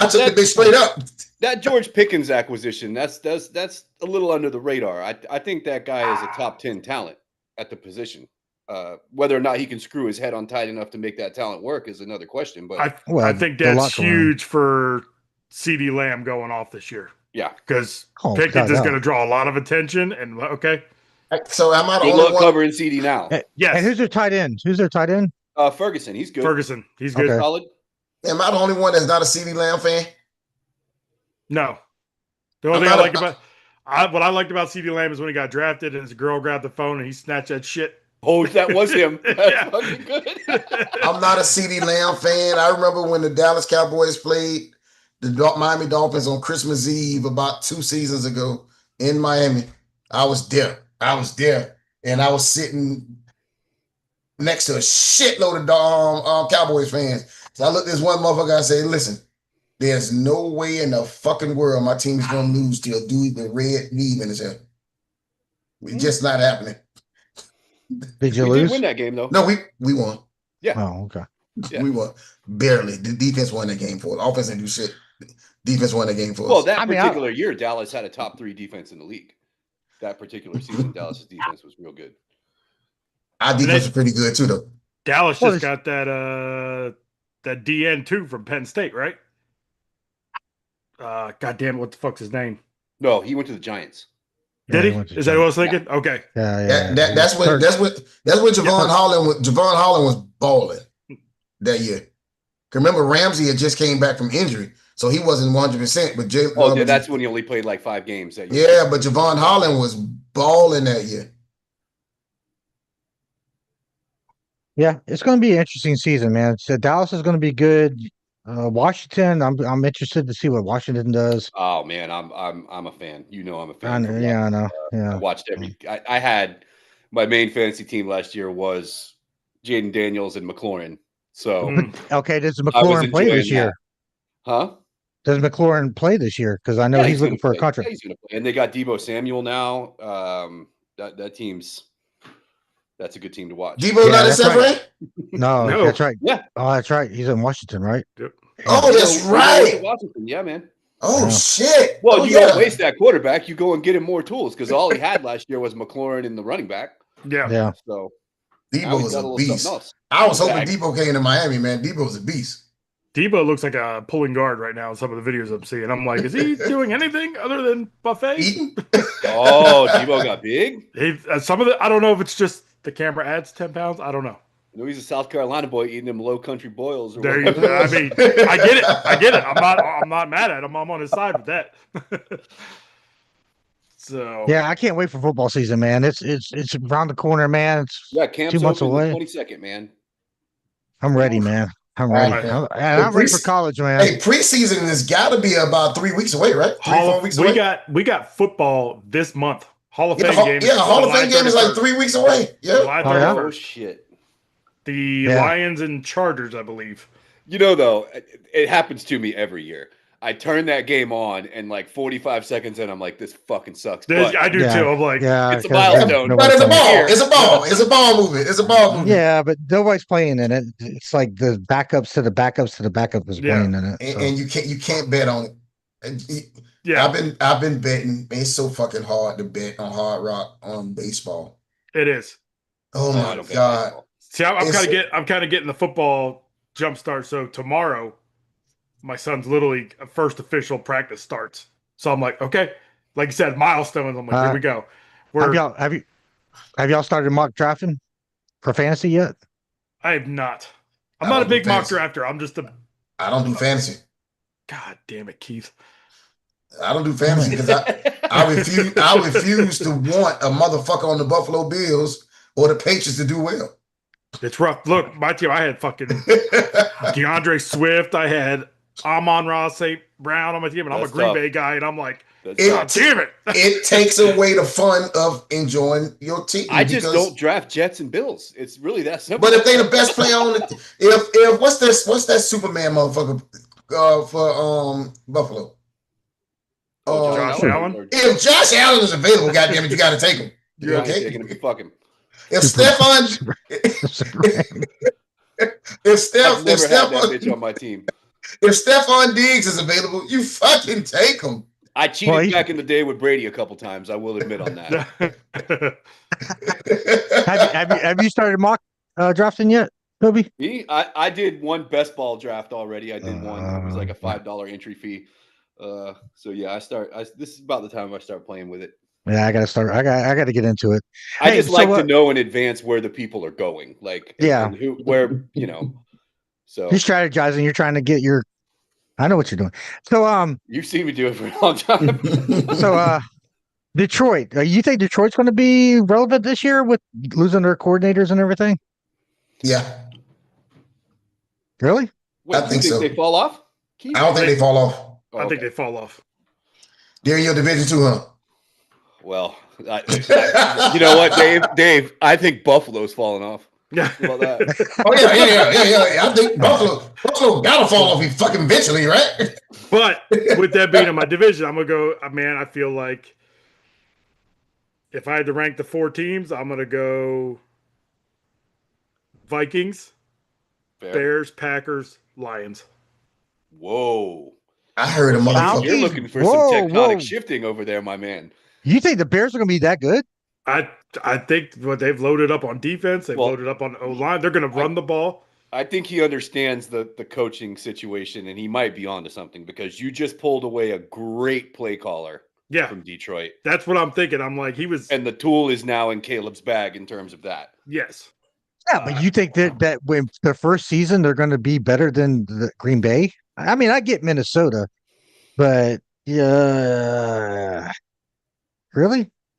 took the bitch straight up. That George Pickens acquisition, that's a little under the radar. I think that guy is a top 10 talent at the position. Whether or not he can screw his head on tight enough to make that talent work is another question. But I think that's huge for CD Lamb going off this year. Yeah, because Pickens is going to draw a lot of attention. And okay, so am I the good only luck one covering CD now? Yes. And who's their tight end? Ferguson. He's good. Ferguson. He's good. Solid. Am I the only one that's not a CD Lamb fan? No. The only thing what I liked about CD Lamb is when he got drafted and his girl grabbed the phone and he snatched that shit. Oh, that was him. That's fucking good. I'm not a CD Lamb fan. I remember when the Dallas Cowboys played the Miami Dolphins on Christmas Eve about 2 seasons ago in Miami. I was there. And I was sitting next to a shitload of Cowboys fans. So I looked at this one motherfucker, I said, listen, there's no way in the fucking world my team is going to lose till dude with red weave in his hair. It's just not happening. Did you We lose? did win that game, though. No, we won. Yeah. Oh, okay. Yeah. We won. Barely. The defense won the game for us. Offense didn't do shit. Defense won the game for us. Well, that particular year, Dallas had a top 3 defense in the league. That particular season, Dallas' defense was real good. Our defense was pretty good, too, though. Dallas just got that DN too from Penn State, right? God damn, what the fuck's his name? No, he went to the Giants. Did he? Is that what I was thinking? Yeah. Okay. Yeah. That's when Javon Holland was balling that year. Remember, Ramsey had just came back from injury, so he wasn't 100%. But that's when he only played like 5 games that year. Yeah, but Javon Holland was balling that year. Yeah, it's going to be an interesting season, man. So Dallas is going to be good. Washington, I'm interested to see what Washington does. Oh man, I'm a fan. You know, I'm a fan. I know. Yeah, I watched I had my main fantasy team last year was Jaden Daniels and McLaurin. So okay, does McLaurin play this year? Huh? Does McLaurin play this year? Because I know he's looking for a contract. Yeah, he's gonna play. And they got Deebo Samuel now. That team's. That's a good team to watch. Deebo not in San Fran? No, that's right. Yeah. Oh, that's right. He's in Washington, right? Yep. Oh, that's right. Washington. Yeah, man. Oh, shit. Well, you don't waste that quarterback. You go and get him more tools because all he had last year was McLaurin and the running back. Yeah. So Deebo was a beast. I was hoping Deebo came to Miami, man. Deebo was a beast. Deebo looks like a pulling guard right now in some of the videos I'm seeing. I'm like, is he doing anything other than buffet? Oh, Deebo got big? I don't know if it's just the camera adds 10 pounds. I don't know. No, he's a South Carolina boy eating them low country boils. I mean, I get it. I'm not mad at him. I'm on his side with that. So yeah, I can't wait for football season, man. It's around the corner, man. It's camp's 2 months away. 22nd, man. I'm ready, man. I'm ready. I'm ready for college, man. Hey, preseason has got to be about 3 weeks away, right? 3-4 weeks away. We got football this month. Hall of Fame game. Yeah, Hall of Fame game is like 3 weeks away. Yeah. July 31st. Oh shit. The Lions and Chargers, I believe. You know, though, it happens to me every year. I turn that game on, and like 45 seconds in, I'm like, this fucking sucks. I do too. I'm like, it's a milestone. But it's a ball. It's a ball. It's a ball movement. It's a ball movement. Yeah, but nobody's playing in it. It's like the backups to the backups to the backup is playing in it. So. And you can't bet on it. Yeah, I've been betting. It's so fucking hard to bet on Hard Rock on baseball. It is. Oh my god. See, I'm kind of getting the football jump start. So tomorrow, my son's Little League first official practice starts. So I'm like, okay, like you said, milestones. I'm like, here we go. Have y'all started mock drafting for fantasy yet? I have not. I'm not a big mock drafter. I'm just I don't do fantasy. God damn it, Keith. I don't do fantasy because I refuse to want a motherfucker on the Buffalo Bills or the Patriots to do well. It's rough. Look, my team, I had fucking DeAndre Swift. I had Amon-Ra St. Brown on my team, and I'm a Green Bay guy, and I'm like, God damn it. It takes away the fun of enjoying your team. I just don't draft Jets and Bills. It's really that simple. But if they the best player on the if what's that Superman motherfucker for Buffalo? Josh Allen? If Josh Allen is available, goddamn it, you got to take him. You're Okay? taking him. Fuck him. If Stephon, I've never had that bitch on my team. If Stephon Diggs is available, you fucking take him. I cheated back in the day with Brady a couple times. I will admit on that. have you started mock drafting yet, Toby? Me? I did one best ball draft already. I did one. It was like a $5 entry fee. So yeah, this is about the time I start playing with it. Yeah, I gotta start. I got to get into it. I just like to know in advance where the people are going. Like, yeah, where you know. So you're strategizing. You're trying to get your. I know what you're doing. So you've seen me do it for a long time. So Detroit. You think Detroit's going to be relevant this year with losing their coordinators and everything? Yeah. Really? Wait, I think so. They fall off? I don't think they fall off. I think they fall off. They're in your division too, huh? Well, you know what, Dave? I think Buffalo's falling off. Yeah. How about that? Oh yeah. I think Buffalo gotta fall off fucking eventually, right? But with that being in my division, I'm gonna go. Man, I feel like if I had to rank the 4 teams, I'm gonna go Vikings, Fair. Bears, Packers, Lions. Whoa. I heard a motherfucker. You're looking for some tectonic shifting over there, my man. You think the Bears are going to be that good? I think what they've loaded up on defense, they've loaded up on O-line. They're going to run the ball. I think he understands the coaching situation, and he might be onto something because you just pulled away a great play caller from Detroit. That's what I'm thinking. I'm like, and the tool is now in Caleb's bag in terms of that. Yes. Yeah, but you think that when the first season they're going to be better than the Green Bay? I mean, I get Minnesota, but really?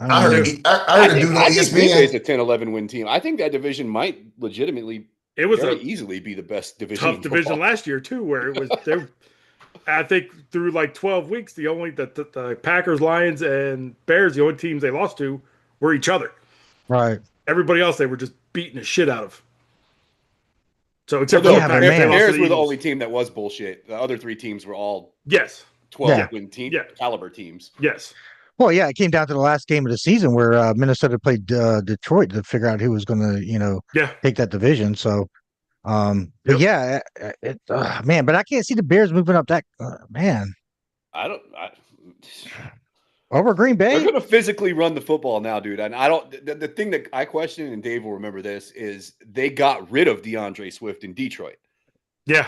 I heard a dude on ESPN. Green Bay's a 10-11 win team. I think that division might legitimately very easily be the best division. Tough division last year too, where it was I think through like 12 weeks, the Packers, Lions, and Bears, the only teams they lost to were each other. Right. Everybody else they were just beating the shit out of. So except the Bears were the only team that was bullshit. The other 3 teams were all 12-win caliber teams. Yes. Well, yeah, it came down to the last game of the season where Minnesota played Detroit to figure out who was going to, take that division. So, man, but I can't see the Bears moving up that, man. Over Green Bay? They're going to physically run the football now, dude. And I don't. The thing that I question, and Dave will remember this, is they got rid of DeAndre Swift in Detroit. Yeah.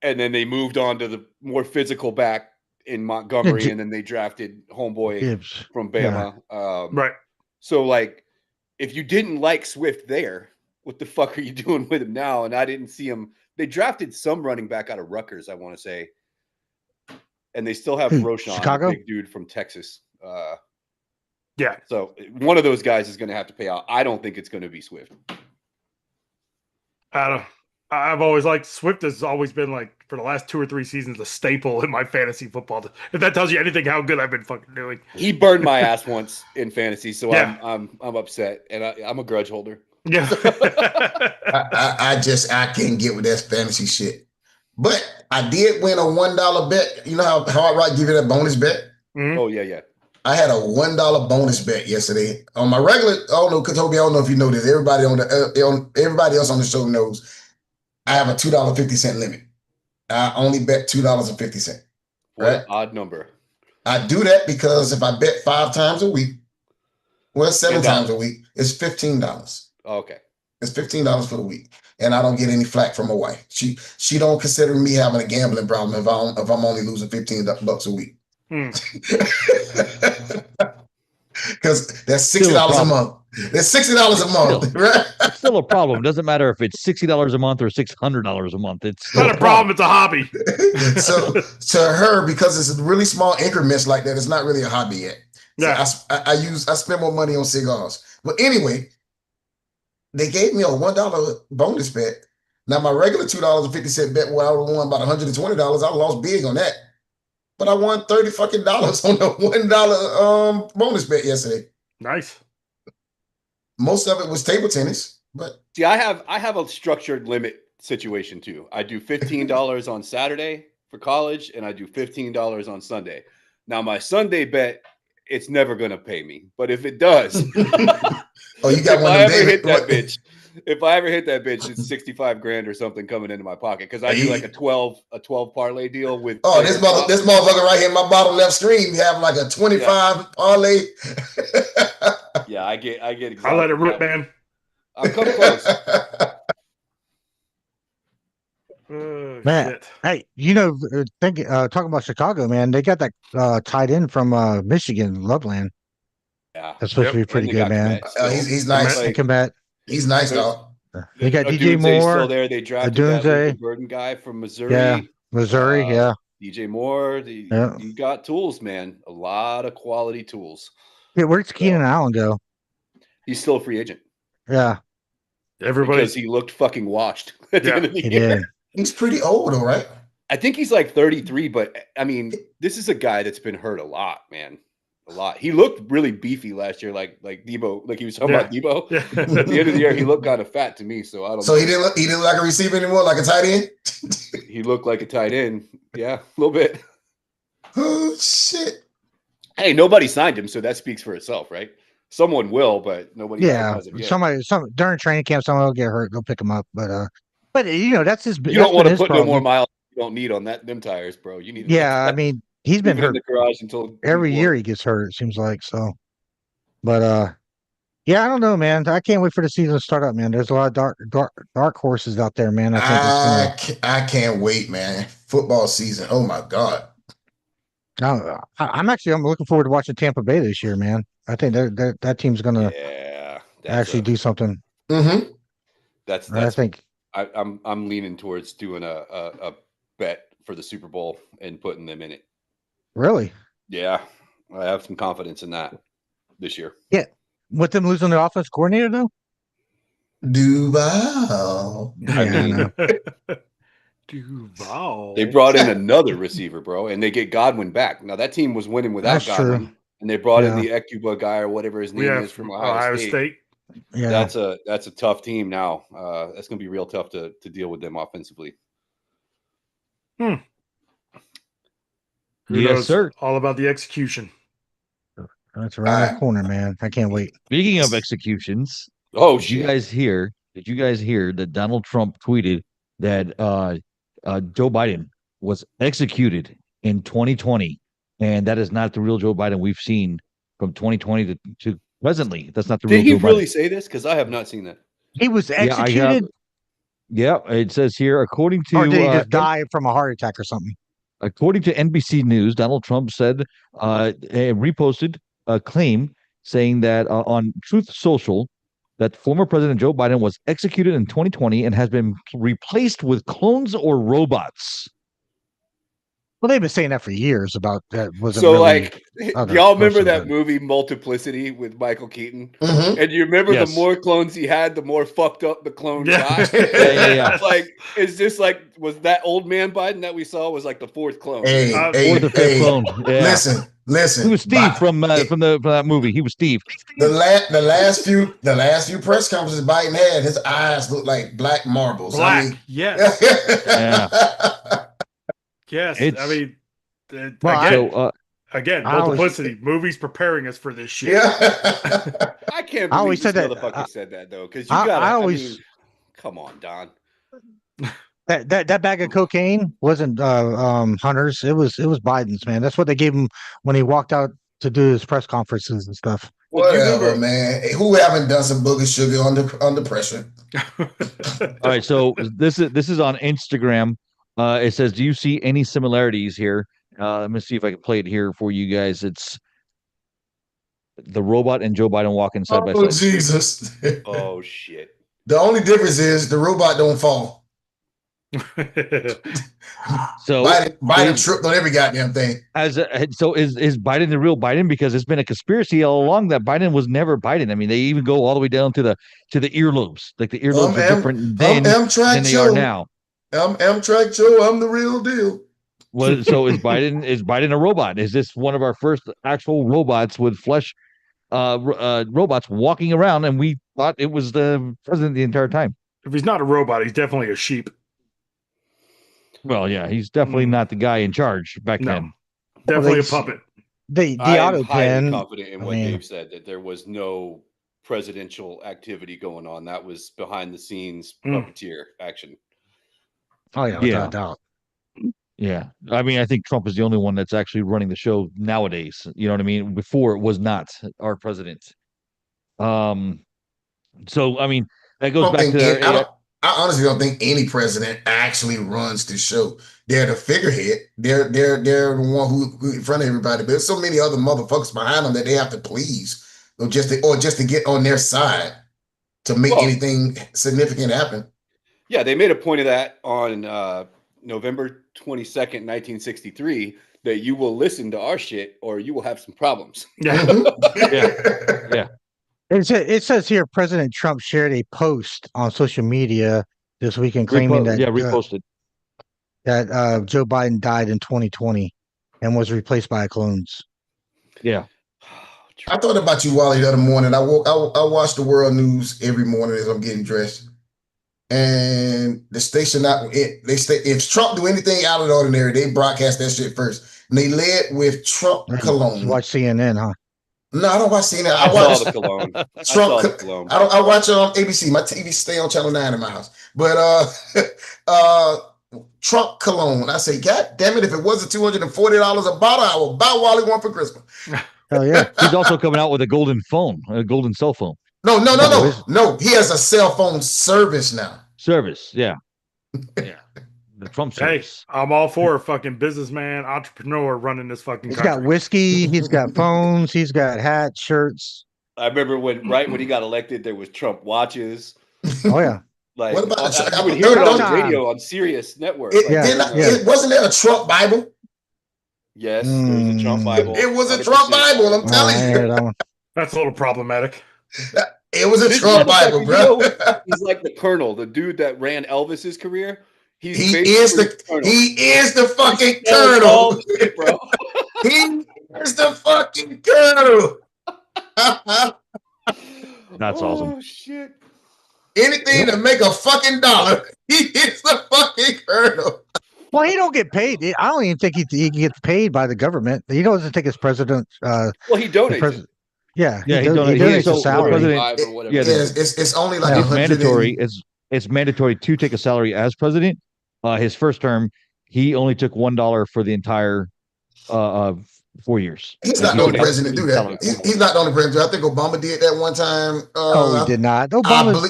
And then they moved on to the more physical back in Montgomery, and then they drafted homeboy Gibbs from Bama. Yeah. Right. So, like, if you didn't like Swift there, what the fuck are you doing with him now? And I didn't see him. They drafted some running back out of Rutgers, I want to say. And they still have Roschon, Chicago? big dude from Texas. Yeah. So one of those guys is going to have to pay out. I don't think it's going to be Swift. I've always liked Swift. Has always been like for the last 2 or 3 seasons a staple in my fantasy football. If that tells you anything, how good I've been fucking doing. He burned my ass once in fantasy, so I'm upset, and I'm a grudge holder. Yeah. I can't get with that fantasy shit. But I did win a $1 bet. You know how Hard Rock give you that bonus bet? Mm-hmm. Oh, yeah. I had a $1 bonus bet yesterday on my regular. Oh no, Toby, I don't know if you know this. Everybody everybody else on the show knows. I have a $2.50 limit. I only bet $2.50. What an odd number. I do that because if I bet 5 times a week, 7 times a week, it's $15. Okay. It's $15 for the week. And I don't get any flack from my wife. She don't consider me having a gambling problem if I'm only losing $15 a week. Because that's $60 a month. That's $60 a month, right? It's still a problem. It doesn't matter if it's $60 a month or $600 a month. It's not a problem. It's a hobby. So to her, because it's really small increments like that, it's not really a hobby yet. Yeah. So I spend more money on cigars. But anyway, they gave me a $1 bonus bet. Now my regular $2.50 bet where I would have won about $120, I lost big on that. But I won $30 fucking on the $1 bonus bet yesterday. Nice. Most of it was table tennis, but see, I have a structured limit situation too. I do $15 on Saturday for college, and I do $15 on Sunday. Now my Sunday bet, it's never gonna pay me, but if it does, Oh, you got if one I of them ever hit David. that bitch, if I ever hit that bitch, it's 65 grand or something coming into my pocket because I do like a 12 parlay deal with. Oh, this motherfucker right here in my bottom left screen, you have like a 25 parlay. Yeah, I get exotic. I let it rip, man. I'm coming close. Man, Shit. hey, talking about Chicago, man, they got that tight end from Michigan, Loveland. Yeah, That's supposed to be pretty And they good, got man. Komet still. He's nice. Like, Komet. He's nice, dog. They got DJ Adunze's Moore. still there. They drafted that Adunze. Lincoln Burden guy from Missouri. Yeah, Missouri. Yeah. DJ Moore. You got tools, man. A lot of quality tools. Yeah, where'd Keenan Allen go? He's still a free agent. Yeah. Everybody. Because he looked fucking washed at the end of the He year. did. He's pretty old, though, right? I think he's like 33, but I mean, this is a guy that's been hurt a lot, man. A lot. He looked really beefy last year, like Debo, like he was talking about Debo. Yeah. At the end of the year, he looked kind of fat to me, so I don't. So know. he didn't look like a receiver anymore, like a tight end. He looked like a tight end, yeah, a little bit. Oh shit! Hey, nobody signed him, so that speaks for itself, right? Someone will, but nobody. Yeah, has him yet. some during training camp, someone will get hurt. They'll pick him up, but that's his. You don't want to put no more miles you don't need on them tires, bro. You need. Yeah, I mean, he's been hurt in the garage until every year. He gets hurt. It seems like so, but yeah, I don't know, man. I can't wait for the season to start up, man. There's a lot of dark horses out there, man. I can't wait, man. Football season. Oh my god. I'm looking forward to watching Tampa Bay this year, man. I think that team's gonna actually do something. Mm-hmm. I think I'm leaning towards doing a bet for the Super Bowl and putting them in it. Really? Yeah, I have some confidence in that this year. Yeah, with them losing their offense coordinator though. Duval. I mean, Duval. They brought in another receiver, bro, and they get Godwin back. Now that team was winning without That's Godwin, true. and they brought in the Ekuba guy or whatever his name is from Ohio State. Yeah, that's a tough team now. That's gonna be real tough to deal with them offensively. Who Yes, knows? sir. All about the execution. that's around the corner, man. I can't wait. Speaking of executions, Oh, did you guys hear that Donald Trump tweeted that Joe Biden was executed in 2020, and that is not the real Joe Biden we've seen from 2020 to presently. That's not the real Did he Joe really Biden. say this? Because I have not seen that. He was executed, Yeah, it says here, according to or did he just die from a heart attack or something? According to NBC News, Donald Trump said reposted a claim saying that on Truth Social that former President Joe Biden was executed in 2020 and has been replaced with clones or robots. Well, they've been saying that for years about that. So, really y'all remember that movie Multiplicity with Michael Keaton? Mm-hmm. And you remember Yes. the more clones he had, the more fucked up the clone got? Yeah. It's like, is this like, was that old man Biden that we saw was like the fourth clone? Hey, Or the fifth clone. Yeah. Listen. He was Steve from that movie. He was Steve. The last few press conferences Biden had, his eyes looked like black marbles. Black. I mean, Yes. Yeah. Yes. It's- I mean, So, again, I always- multiplicity. Movies preparing us for this shit. yeah. I can't I believe always this said that. motherfucker said that, though. Because you I got always- come on, Don. that bag of cocaine wasn't Hunter's. It was Biden's, man. That's what they gave him when he walked out to do his press conferences and stuff. Well, do you Whatever, remember- man. Who haven't done some booger sugar under pressure? all right. So this is on Instagram. It says, "Do you see any similarities here?" Let me see if I can play it here for you guys. It's the robot and Joe Biden walking side by Oh side. Jesus! Oh, shit. The only difference is the robot don't fall. So Biden tripped on every goddamn thing. is Biden the real Biden? Because it's been a conspiracy all along that Biden was never Biden. I mean, they even go all the way down to the earlobes. Like the earlobes are different then Amtrak than they Joe. are now. I'm Amtrak Joe. I'm the real deal. Well, so is Biden a robot? Is this one of our first actual robots with flesh robots walking around, and we thought it was the president the entire time? If he's not a robot, he's definitely a sheep. Well, yeah, he's definitely not the guy in charge back No. then. Definitely Well, a puppet. the I'm auto highly pen. confident in I what mean, Dave said, that there was no presidential activity going on. That was behind the scenes puppeteer action. oh yeah, without a doubt. Yeah. I mean, I think Trump is the only one that's actually running the show nowadays. You know what I mean? Before it was not our president. So I mean, that goes back to their I honestly don't think any president actually runs the show. They're the figurehead. They're the one who in front of everybody. But there's so many other motherfuckers behind them that they have to please, or just to get on their side to make anything significant happen. Yeah, they made a point of that on November 22nd, 1963, that you will listen to our shit or you will have some problems. Yeah. yeah. It says here President Trump shared a post on social media this weekend claiming that reposted that Joe Biden died in 2020 and was replaced by clones. Yeah. I thought about you, Wally, the other morning. I watch the world news every morning as I'm getting dressed. And the station if Trump do anything out of the ordinary, they broadcast that shit first. And they led with Trump cologne. You watch CNN, huh? No, I don't watch CNN. I watch the cologne. Trump cologne. I watch it on ABC. My TV stay on channel 9 in my house. But Trump cologne. I say, God damn it, if it wasn't $240 a bottle, I would buy Wally one for Christmas. Hell yeah. He's also coming out with a golden phone, a golden cell phone. No. He has a cell phone service now. Yeah. Yeah. The Trump service. Hey, I'm all for a fucking businessman, entrepreneur running this fucking He's country. got whiskey, he's got phones, he's got hats, shirts. I remember when he got elected, there was Trump watches. Oh yeah. Like, what about you would hear it on the radio on Sirius Network. It wasn't there a Trump Bible? Yes, there was a Trump Bible. It was a Trump Bible, I'm telling you. That's a little problemac. It was a Trump Bible, bro. He's like the colonel, the dude that ran Elvis's career. He is the fucking colonel, bro. He is the fucking colonel. That's awesome. Oh shit. Anything to make a fucking dollar. He is the fucking colonel. Well, he don't get paid. I don't even think he gets paid by the government. He doesn't take his president. Well, he donates. Yeah, he donates a salary. It's only like it's mandatory. It's mandatory to take a salary as president. His first term, he only took $1 for the entire 4 years. He's not the only president to do that. He's not the only president. I think Obama did that one time. He did not. Obama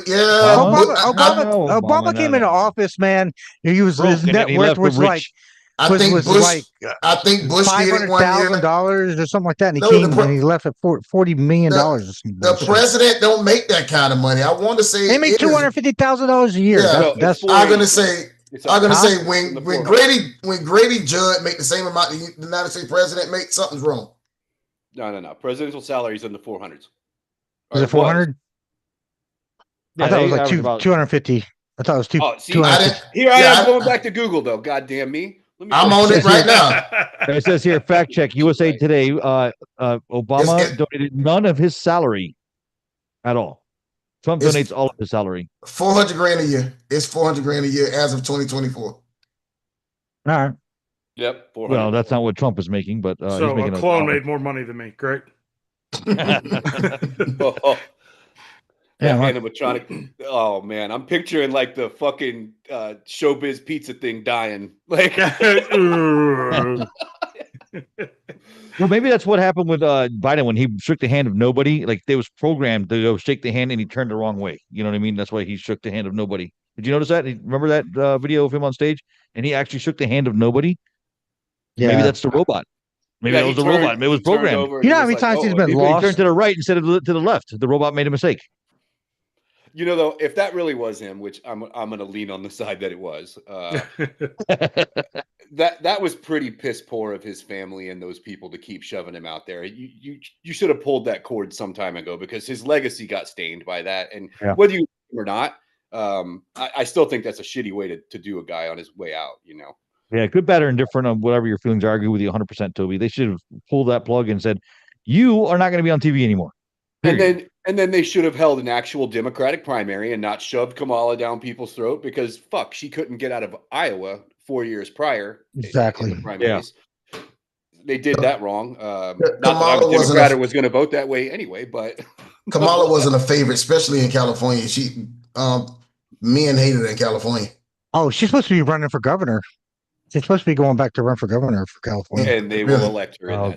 came into office, man. His net worth was like. I think Bush did it one year. $500,000 or something like that, and he came and he left at $40 million. The president don't make that kind of money. I want to say they make $250,000 a year. Yeah, that's I'm gonna say when Grady Judd make the same amount the United States president make, something's wrong. No. Presidential salaries in the 400s. Is it 400? I thought it was like 250. I thought it was 250. Here I am going back to Google though. God damn me. I'm on it right now. It says here, fact check, USA Today, Obama donated none of his salary at all. Trump donates all of his salary. $400,000 a year. It's $400,000 a year as of 2024. All right. Yep. Well, that's not what Trump is making, but so he's making a clone made more money than me. Great. Animatronic. Oh man, I'm picturing like the fucking showbiz pizza thing dying. Like, well, maybe that's what happened with Biden when he shook the hand of nobody. Like they was programmed to go shake the hand, and he turned the wrong way. You know what I mean? That's why he shook the hand of nobody. Did you notice that? Remember that video of him on stage, and he actually shook the hand of nobody? Yeah. Maybe that's the robot. Maybe that was the robot. Maybe it was programmed. You know how many times he's been lost? He turned to the right instead of to the left. The robot made a mistake. You know, though, if that really was him, which I'm going to lean on the side that it was, that was pretty piss poor of his family and those people to keep shoving him out there. You should have pulled that cord some time ago because his legacy got stained by that. And whether you or not, I still think that's a shitty way to do a guy on his way out. You know. Yeah, good, bad, or indifferent on whatever your feelings are. I agree with you 100%, Toby. They should have pulled that plug and said, "You are not going to be on TV anymore." And then they should have held an actual Democratic primary and not shoved Kamala down people's throat because she couldn't get out of Iowa 4 years prior. Exactly. In the primaries. they did that wrong. Not that I Kamala was Democrat or was going to vote that way anyway, but Kamala wasn't a favorite, especially in California. Men hated her in California. Oh, she's supposed to be running for governor. She's supposed to be going back to run for governor for California. and they will elect her. Oh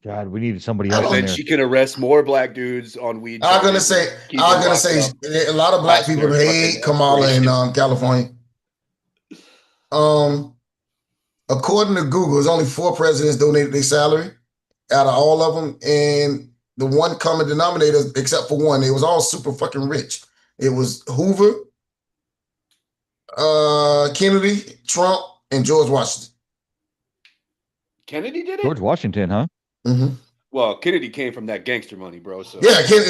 God, we needed somebody else. And in then there. she can arrest more black dudes on weed. I'm gonna say a lot of black people hate Kamala in California. According to Google, there's only 4 presidents donated their salary out of all of them, and the one common denominator, except for one, they was all super fucking rich. It was Hoover, Kennedy, Trump, and George Washington. Kennedy did it? George Washington, huh? Mm-hmm. Well, Kennedy came from that gangster money, bro. So yeah, Kennedy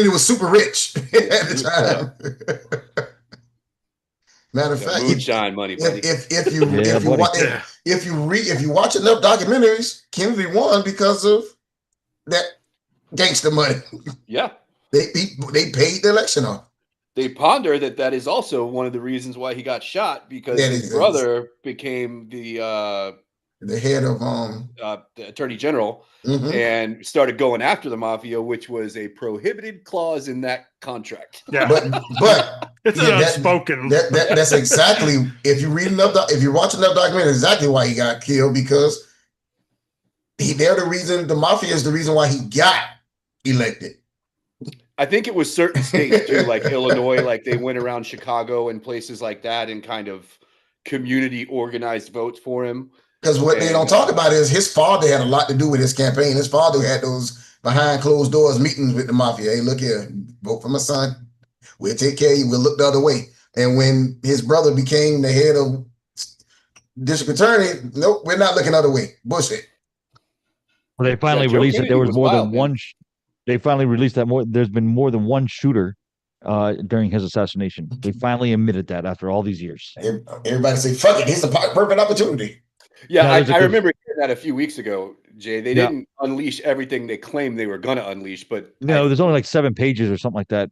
was super rich at the time. Matter of fact, moonshine money, buddy. If you watch enough documentaries, Kennedy won because of that gangster money. Yeah, they paid the election off. They ponder that is also one of the reasons why he got shot, because his brother became the head of the attorney general and started going after the mafia, which was a prohibited clause in that contract. Yeah, but it's unspoken. That's exactly, if you watch enough documentaries, exactly why he got killed, because the mafia is the reason why he got elected. I think it was certain states too, like Illinois, like they went around Chicago and places like that and kind of community organized votes for him. Because what they don't talk about is his father had a lot to do with his campaign. His father had those behind closed doors meetings with the mafia. Hey, look here, vote for my son. We'll take care of you. We'll look the other way. And when his brother became the head of district attorney, nope, we're not looking the other way. Bullshit. Well, they finally released that there was more than one. They finally released that there's been more than one shooter during his assassination. They finally admitted that after all these years. Everybody say, fuck it, he's the perfect opportunity. Yeah, I remember hearing that a few weeks ago, Jay. They didn't unleash everything they claimed they were going to unleash, but there's only like 7 pages or something like that.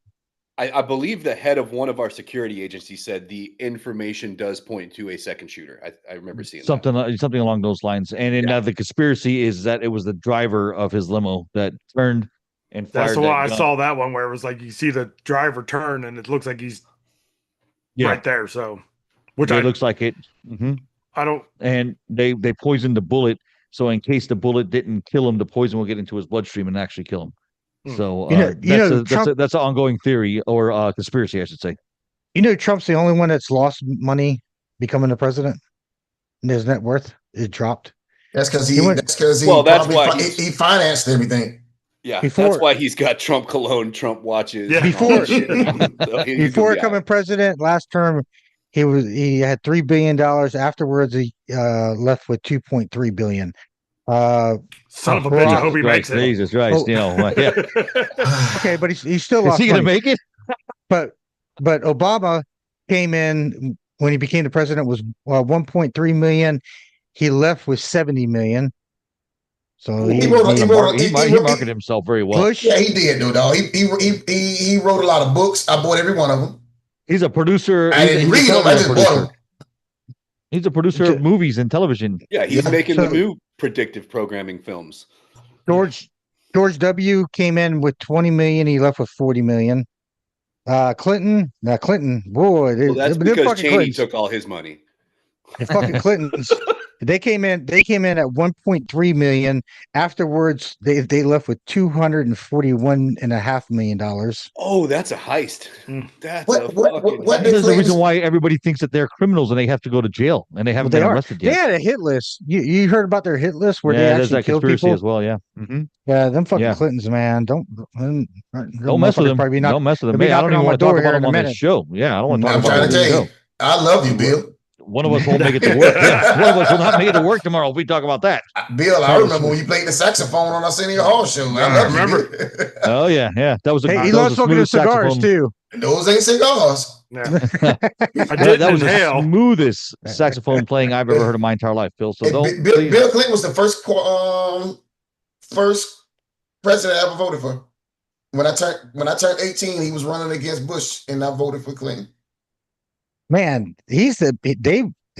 I believe the head of one of our security agencies said the information does point to a second shooter. I remember seeing something along those lines. And then the conspiracy is that it was the driver of his limo that turned and fired. That's why I saw that one where it was like you see the driver turn and it looks like he's right there. So, it looks like it. Mm-hmm. And they poisoned the bullet, so in case the bullet didn't kill him, the poison will get into his bloodstream and actually kill him. So that's an ongoing theory or conspiracy, I should say. Trump's the only one that's lost money becoming the president. And his net worth is dropped. That's because he financed everything. Yeah, that's why he's got Trump cologne, Trump watches. Yeah. Before becoming president last term, he had $3 billion. Afterwards, he left with $2.3 billion. Son of a bitch! I hope he makes it. Jesus Christ! Okay, but he's still lost. Is he going to make it? But Obama came in when he became the president was 1.3 million. He left with 70 million. So he marketed himself very well. Bush, yeah, he did, though, dog. He wrote a lot of books. I bought every one of them. He's a producer. I didn't read them. I just bought them. He's a producer of movies and television. Yeah, he's making the new predictive programming films. George W. came in with 20 million. He left with 40 million. Clinton, boy, that's because Cheney took all his money. The fucking Clintons. They came in at 1.3 million. Afterwards, they left with $241.5 million. Oh, that's a heist. That's There's the reason why everybody thinks that they're criminals and they have to go to jail and they haven't been arrested yet. They had a hit list. You heard about their hit list where they actually killed people as well. Yeah. Mm-hmm. Yeah, them fucking Clintons, man. Don't mess with them. Don't mess with them. Man, I don't even want to talk about them on this show. Yeah, I don't want to talk about them on this show. I love you, Bill. One of us won't make it to work. Yeah, one of us will not make it to work tomorrow if we talk about that. Bill, I remember when you played the saxophone on our Arsenio Hall show. I remember. Oh yeah. That was he loves smoking his cigars too. Those ain't cigars. Yeah. That was the smoothest saxophone playing I've ever heard in my entire life, Phil. So Bill Clinton was the first president I ever voted for. When I turned 18, he was running against Bush, and I voted for Clinton. Man, they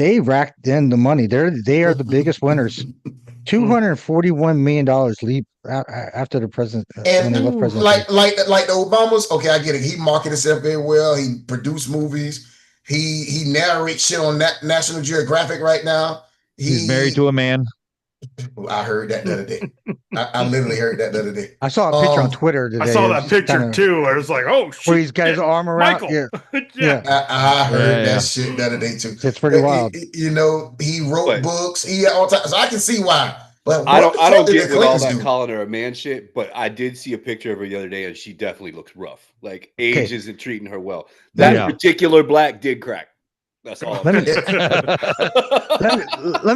they racked in the money. They are the biggest winners. $241 million leap after the president when they left And presidency. like the Obamas, okay, I get it. He marketed himself very well. He produced movies. He narrates shit on National Geographic right now. He's married to a man. I heard that the other day. I literally heard that the other day. I saw a picture on Twitter today. I saw that picture too. I was like, oh shit. Where he's got his arm around. Michael. Yeah. I heard that shit the other day too. It's pretty wild. You know, he wrote books. He all time, so I can see why. But I don't get with all that calling her a man shit, but I did see a picture of her the other day, and she definitely looks rough. Like age isn't treating her well. That particular black did crack. That's all. Let me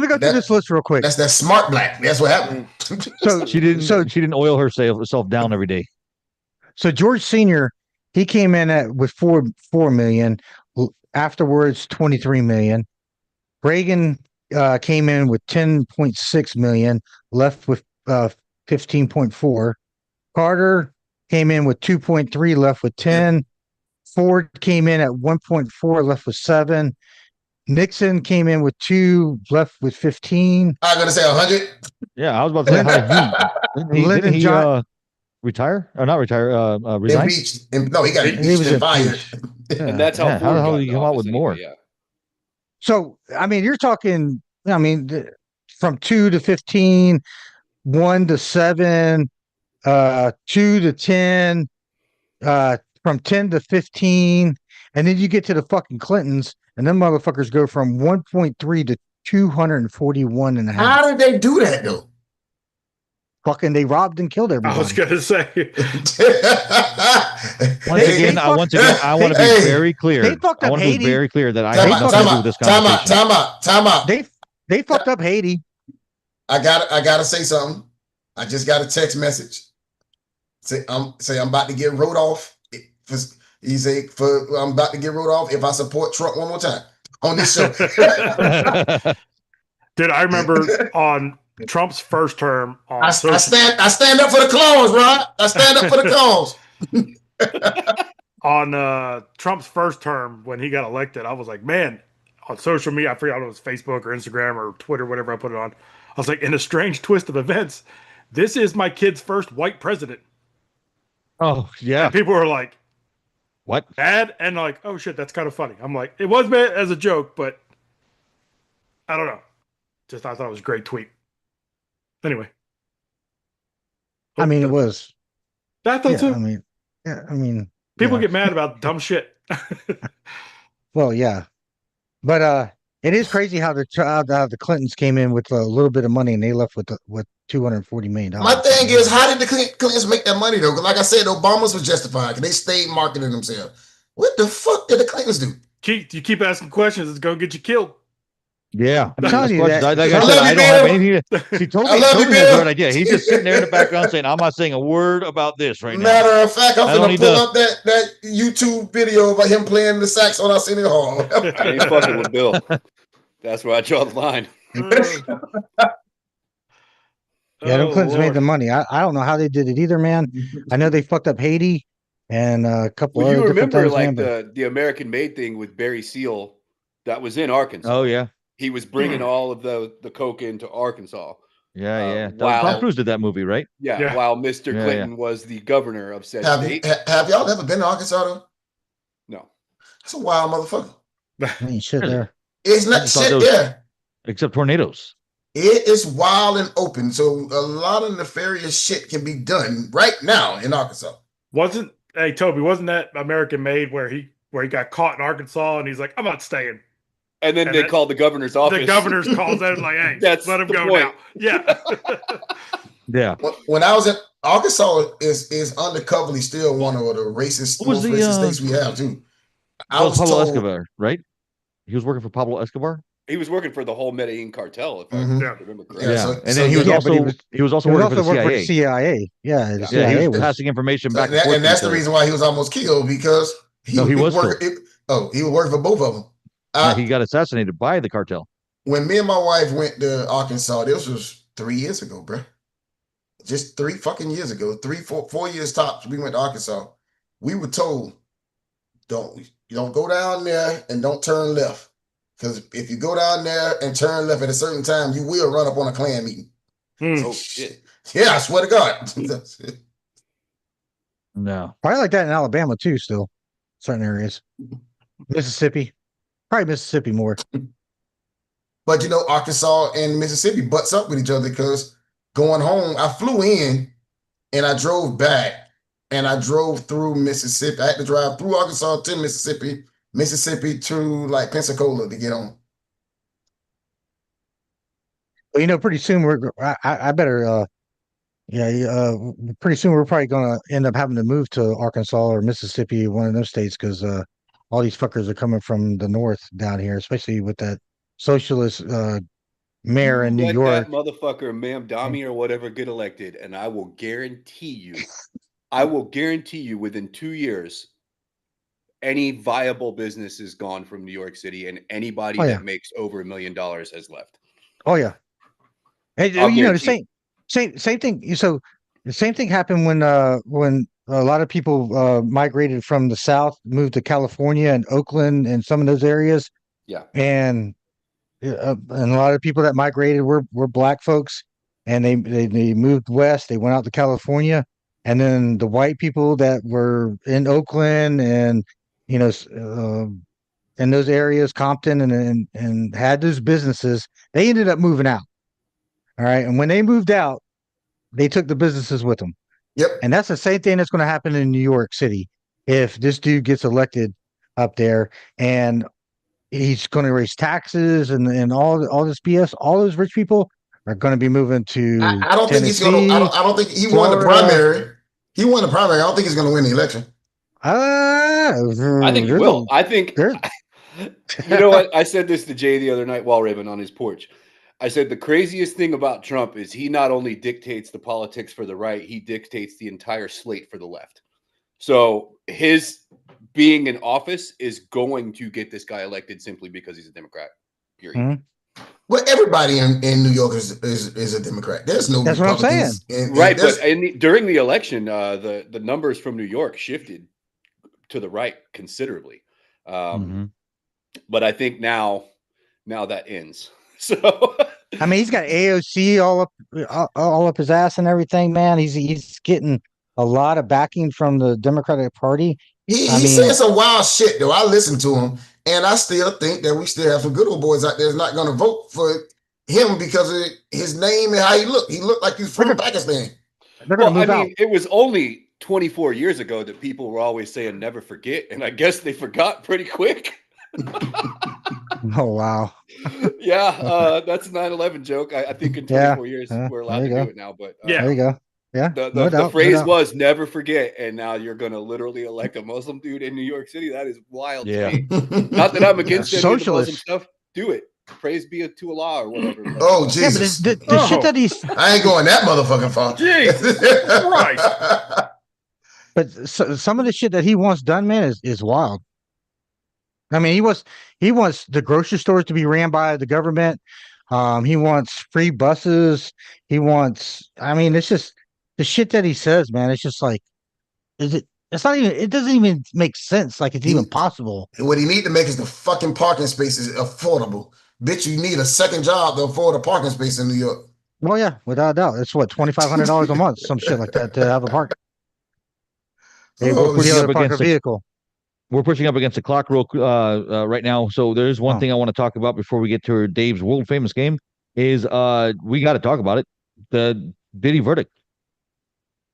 go through this list real quick. That's that smart black. That's what happened. So she didn't oil herself down every day. So George Sr., he came in with four million. Afterwards, 23 million. Reagan came in with 10.6 million, left with 15.4. Carter came in with 2.3, left with 10. Ford came in at 1.4, left with 7. Nixon came in with 2, left with 15. I'm gonna say 100. Yeah, I was about to say, didn't he retire or not retire? Resign? No, he got impeached and fired. And that's how. How the hell did he come out with more? Yeah. So I mean, you're talking. I mean, from 2 to 15, 1 to 7, 2 to 10, from 10 to 15, and then you get to the fucking Clintons, and them motherfuckers go from 1.3 to 241 and a half. How did they do that though? Fucking, they robbed and killed everybody. I was gonna say. Once again, I want to be very clear. They fucked up Haiti. Be very clear that I have nothing to do with this conversation. Time out. They fucked up Haiti. I gotta say something. I just got a text message. I'm about to get wrote off. I'm about to get wrote off if I support Trump one more time on this show. Dude, I remember on Trump's first term. I stand up for the clones, Rod. I stand up for the clones. On Trump's first term, when he got elected, I was like, man, on social media, I forgot if it was Facebook or Instagram or Twitter, whatever I put it on. I was like, in a strange twist of events, this is my kid's first white president. Oh, yeah. And people were like, what? Bad? And like, oh shit, that's kind of funny. I'm like, it was meant as a joke, but I don't know. Just I thought it was a great tweet. Anyway. I mean, it was. I thought so. I mean, people get mad about dumb shit. Well, yeah. But it is crazy how the Clintons came in with a little bit of money and they left with $240 million. My thing is, how did the Clintons make that money though? Because like I said, Obama's was justified because they stayed marketing themselves. What the fuck did the Clintons do? You keep asking questions, it's gonna get you killed. Yeah, I'm telling you that. Like I said, I don't have anything to. See, Toby has the right idea. He's just sitting there in the background saying, "I'm not saying a word about this right now." Matter of fact, I'm gonna pull up that YouTube video about him playing the saxophone on City Hall. I ain't fucking with Bill. That's where I draw the line. Yeah, them Clintons made the money. I don't know how they did it either, man. I know they fucked up Haiti and a couple other different things. You remember like the American Made thing with Barry Seal that was in Arkansas. Oh, yeah. He was bringing all of the coke into Arkansas. Yeah. Tom Cruise did that movie, right? Yeah. While Mr. Clinton was the governor of said state. Have y'all ever been to Arkansas though? No. That's a wild motherfucker. Ain't shit there. It's not shit there. Except tornadoes. It is wild and open, so a lot of nefarious shit can be done right now in Arkansas. Hey Toby, wasn't that American Made where he got caught in Arkansas and he's like, I'm not staying. And then they called the governor's office. The governor's calls out like, hey, let him go now. Yeah. Yeah. When I was in Arkansas, is undercoverly still one of the racist states we have too. I was Pablo told, Escobar, right? He was working for Pablo Escobar. He was working for the whole Medellin cartel, if I remember correctly. Yeah, and then he was also working for the CIA. Yeah, the CIA he was passing information back and forth. And that's the reason why he was almost killed because he was working for both of them. He got assassinated by the cartel. When me and my wife went to Arkansas, this was 3 years ago, bro. Just 3 fucking years ago, 4 years tops. We went to Arkansas. We were told, don't go down there and don't turn left. Because if you go down there and turn left at a certain time, you will run up on a Klan meeting. Oh shit! Yeah, I swear to God. No. Probably like that in Alabama too. Still, certain areas, Mississippi, probably Mississippi more. But you know, Arkansas and Mississippi butts up with each other because going home, I flew in and I drove back and I drove through Mississippi. I had to drive through Arkansas to Mississippi, Mississippi to like Pensacola to get home. Well, you know, pretty soon I better. Pretty soon we're probably gonna end up having to move to Arkansas or Mississippi, one of those states, because all these fuckers are coming from the north down here, especially with that socialist mayor in New York. That motherfucker, Mamdani or whatever, get elected, and I will guarantee you, within 2 years, any viable business is gone from New York City, and anybody that makes over $1 million has left. Oh yeah, and you know the same thing. So the same thing happened when a lot of people migrated from the South, moved to California and Oakland and some of those areas. Yeah, and a lot of people that migrated were black folks, and they moved west. They went out to California, and then the white people that were in Oakland and in those areas, Compton, and had those businesses, they ended up moving out. All right, and when they moved out, they took the businesses with them. Yep. And that's the same thing that's going to happen in New York City if this dude gets elected up there, and he's going to raise taxes and all this BS. All those rich people are going to be moving to. I don't think he's going to. I don't think he won the primary. He won the primary. I don't think he's going to win the election. I think he will. I think. You know what? I said this to Jay the other night while Raven on his porch. I said the craziest thing about Trump is he not only dictates the politics for the right, he dictates the entire slate for the left. So his being in office is going to get this guy elected simply because he's a Democrat. Period. Mm-hmm. Well, everybody in New York is a Democrat. There's no That's Republicans. what I'm saying. Right, but during the election, the numbers from New York shifted to the right considerably. But I think now that ends. So I mean, he's got AOC all up his ass and everything, man. He's getting a lot of backing from the Democratic Party. He said some wild shit though. I listened to him, and I still think that we still have some good old boys out there that's not going to vote for him because of his name and how he looked. He looked like he's from Pakistan. Well, I mean, it was only 24 years ago that people were always saying never forget, and I guess they forgot pretty quick. Oh wow. Yeah, that's a 9/11 joke. I think in 24 years we're allowed to do it now. But there you go. Yeah, the phrase was never forget, and now you're going to literally elect a Muslim dude in New York City. That is wild to me. Not that I'm against any of the Muslim stuff. Do it. Praise be to Allah or whatever. Oh Jesus! Yeah, but the shit that he's I ain't going that motherfucking far. Jesus Christ! But some of the shit that he wants done, man, is wild. I mean, he wants the grocery stores to be ran by the government. He wants free buses. He wants. I mean, it's just the shit that he says, man. It's just like, it's not even. It doesn't even make sense. Like it's even possible. What he need to make is the fucking parking spaces affordable. Bitch, you need a second job to afford a parking space in New York. Well, yeah, without a doubt. It's what $2,500 a month, some shit like that to have a park. Hey, park a vehicle. We're pushing up against the clock right now. So there's one thing I want to talk about before we get to Dave's world famous game is we got to talk about it. The Diddy verdict.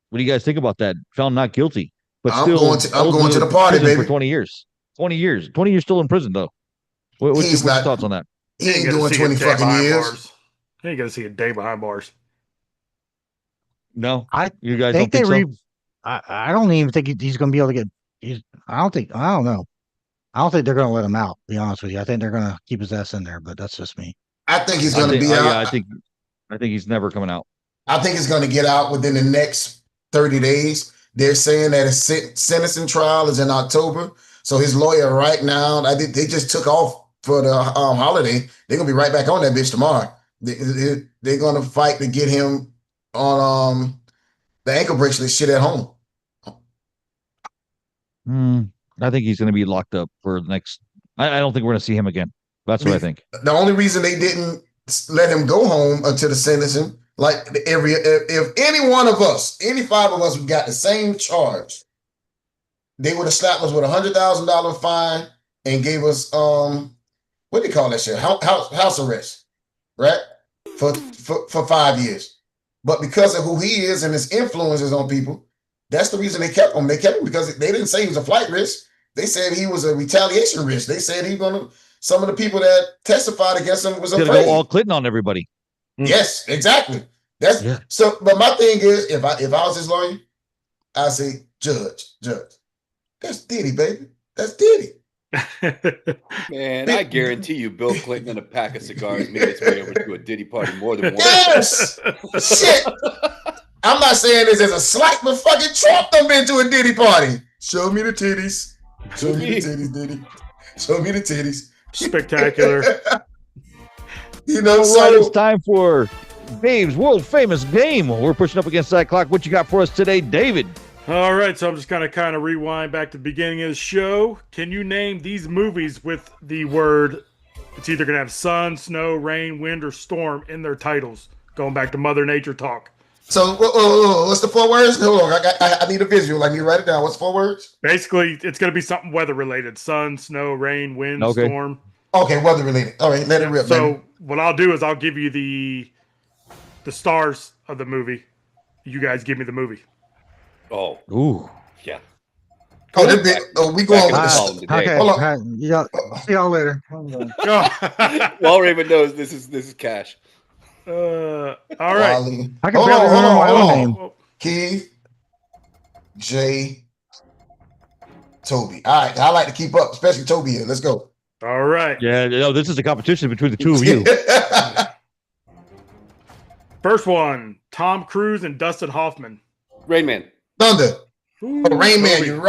What do you guys think about that? Found not guilty, but I'm going to the party, baby. For 20 years. 20 years still in prison though. What's your thoughts on that? He ain't doing 20 fucking years. He ain't gonna see a day behind bars. No, you guys don't think so? I don't even think he's going to be able to get. I don't know. I don't think they're going to let him out. To be honest with you, I think they're going to keep his ass in there. But that's just me. I think he's going to be out. Yeah, I think he's never coming out. I think he's going to get out within the next 30 days. They're saying that his sentencing trial is in October. So his lawyer right now, they just took off for the holiday. They're going to be right back on that bitch tomorrow. They're going to fight to get him on the ankle bracelet shit at home. I think he's going to be locked up for the next. I don't think we're going to see him again. That's what I think. The only reason they didn't let him go home until the sentencing, like if any one of us, any 5 of us, we got the same charge, they would have slapped us with $100,000 fine and gave us what do you call that shit? House arrest, right? For 5 years. But because of who he is and his influences on people, that's the reason they kept him. They kept him because they didn't say he was a flight risk. They said he was a retaliation risk. They said he was gonna. Some of the people that testified against him was Gonna afraid. go all Clinton on everybody. Yes, exactly. That's so. But my thing is, if I was his lawyer, I say, Judge, that's Diddy, baby. That's Diddy. Man, I guarantee you, Bill Clinton and a pack of cigars made its way over to a Diddy party more than once. Yes, shit. I'm not saying this as a slight, but fucking Trump done been to a Diddy party. Show me the titties. Show me the titties, Diddy. Show me the titties. Spectacular. You know, All right, it's time for Dave's world famous game. We're pushing up against that clock. What you got for us today, David? All right, so I'm just going to kind of rewind back to the beginning of the show. Can you name these movies with the word, it's either going to have sun, snow, rain, wind, or storm in their titles? Going back to Mother Nature talk. So what's the 4 words? Hold on, I need a visual. I need to write it down. What's 4 words? Basically, it's going to be something weather related. Sun, snow, rain, wind, Okay. storm. Okay, weather related. All right, let it rip. So baby. what I'll do is I'll give you the stars of the movie. You guys give me the movie. Oh, Ooh. yeah. We going with Back this. in the Okay. Hold on. Yeah. See y'all later. Wall Raven knows this is cash. All right. Wally. I can barely remember my own name. Keith, Jay, Toby. All right, I like to keep up, especially Toby here. Let's go. All right. Yeah, no, this is a competition between the two of you. First one, Tom Cruise and Dustin Hoffman. Rain Man. Thunder. Ooh, Rain Man, Toby. you're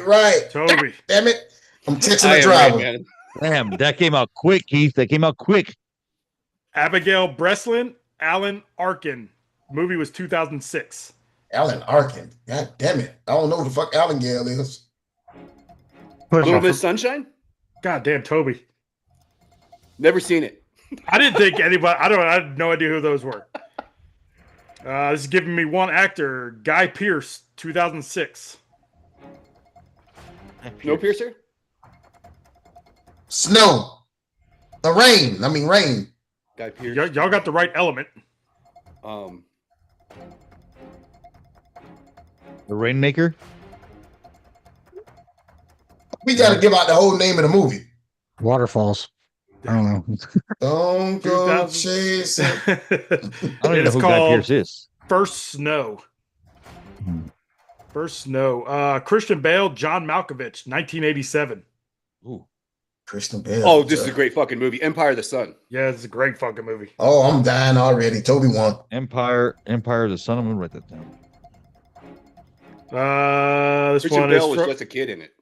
right. Toby. Damn it. I'm texting I the am driver. Rain Man. Damn, that came out quick, Keith. That came out quick. Abigail Breslin, Alan Arkin. Movie was 2006. Alan Arkin. God damn it. I don't know who the fuck Alan Gale is. A Little Bit of Sunshine? God damn, Toby. Never seen it. I didn't think anybody. I had no idea who those were. This is giving me one actor, Guy Pearce, 2006. No Piercer? Snow. Rain. Guy Pierce. Y'all got the right element. Um, The Rainmaker. We got to give out the whole name of the movie. Waterfalls. I don't know. Don't go 2000. chasing. I don't even know It's who Guy called Pearce is. First Snow. First Snow. Christian Bale, John Malkovich, 1987. Ooh. Christian Bale. oh, this is a great fucking movie. Empire of the Sun. Yeah, it's a great fucking movie. Oh, I'm dying already. Toby won. Empire of the Sun. I'm gonna write that down. This Christian one Bale is was from, just a kid in it.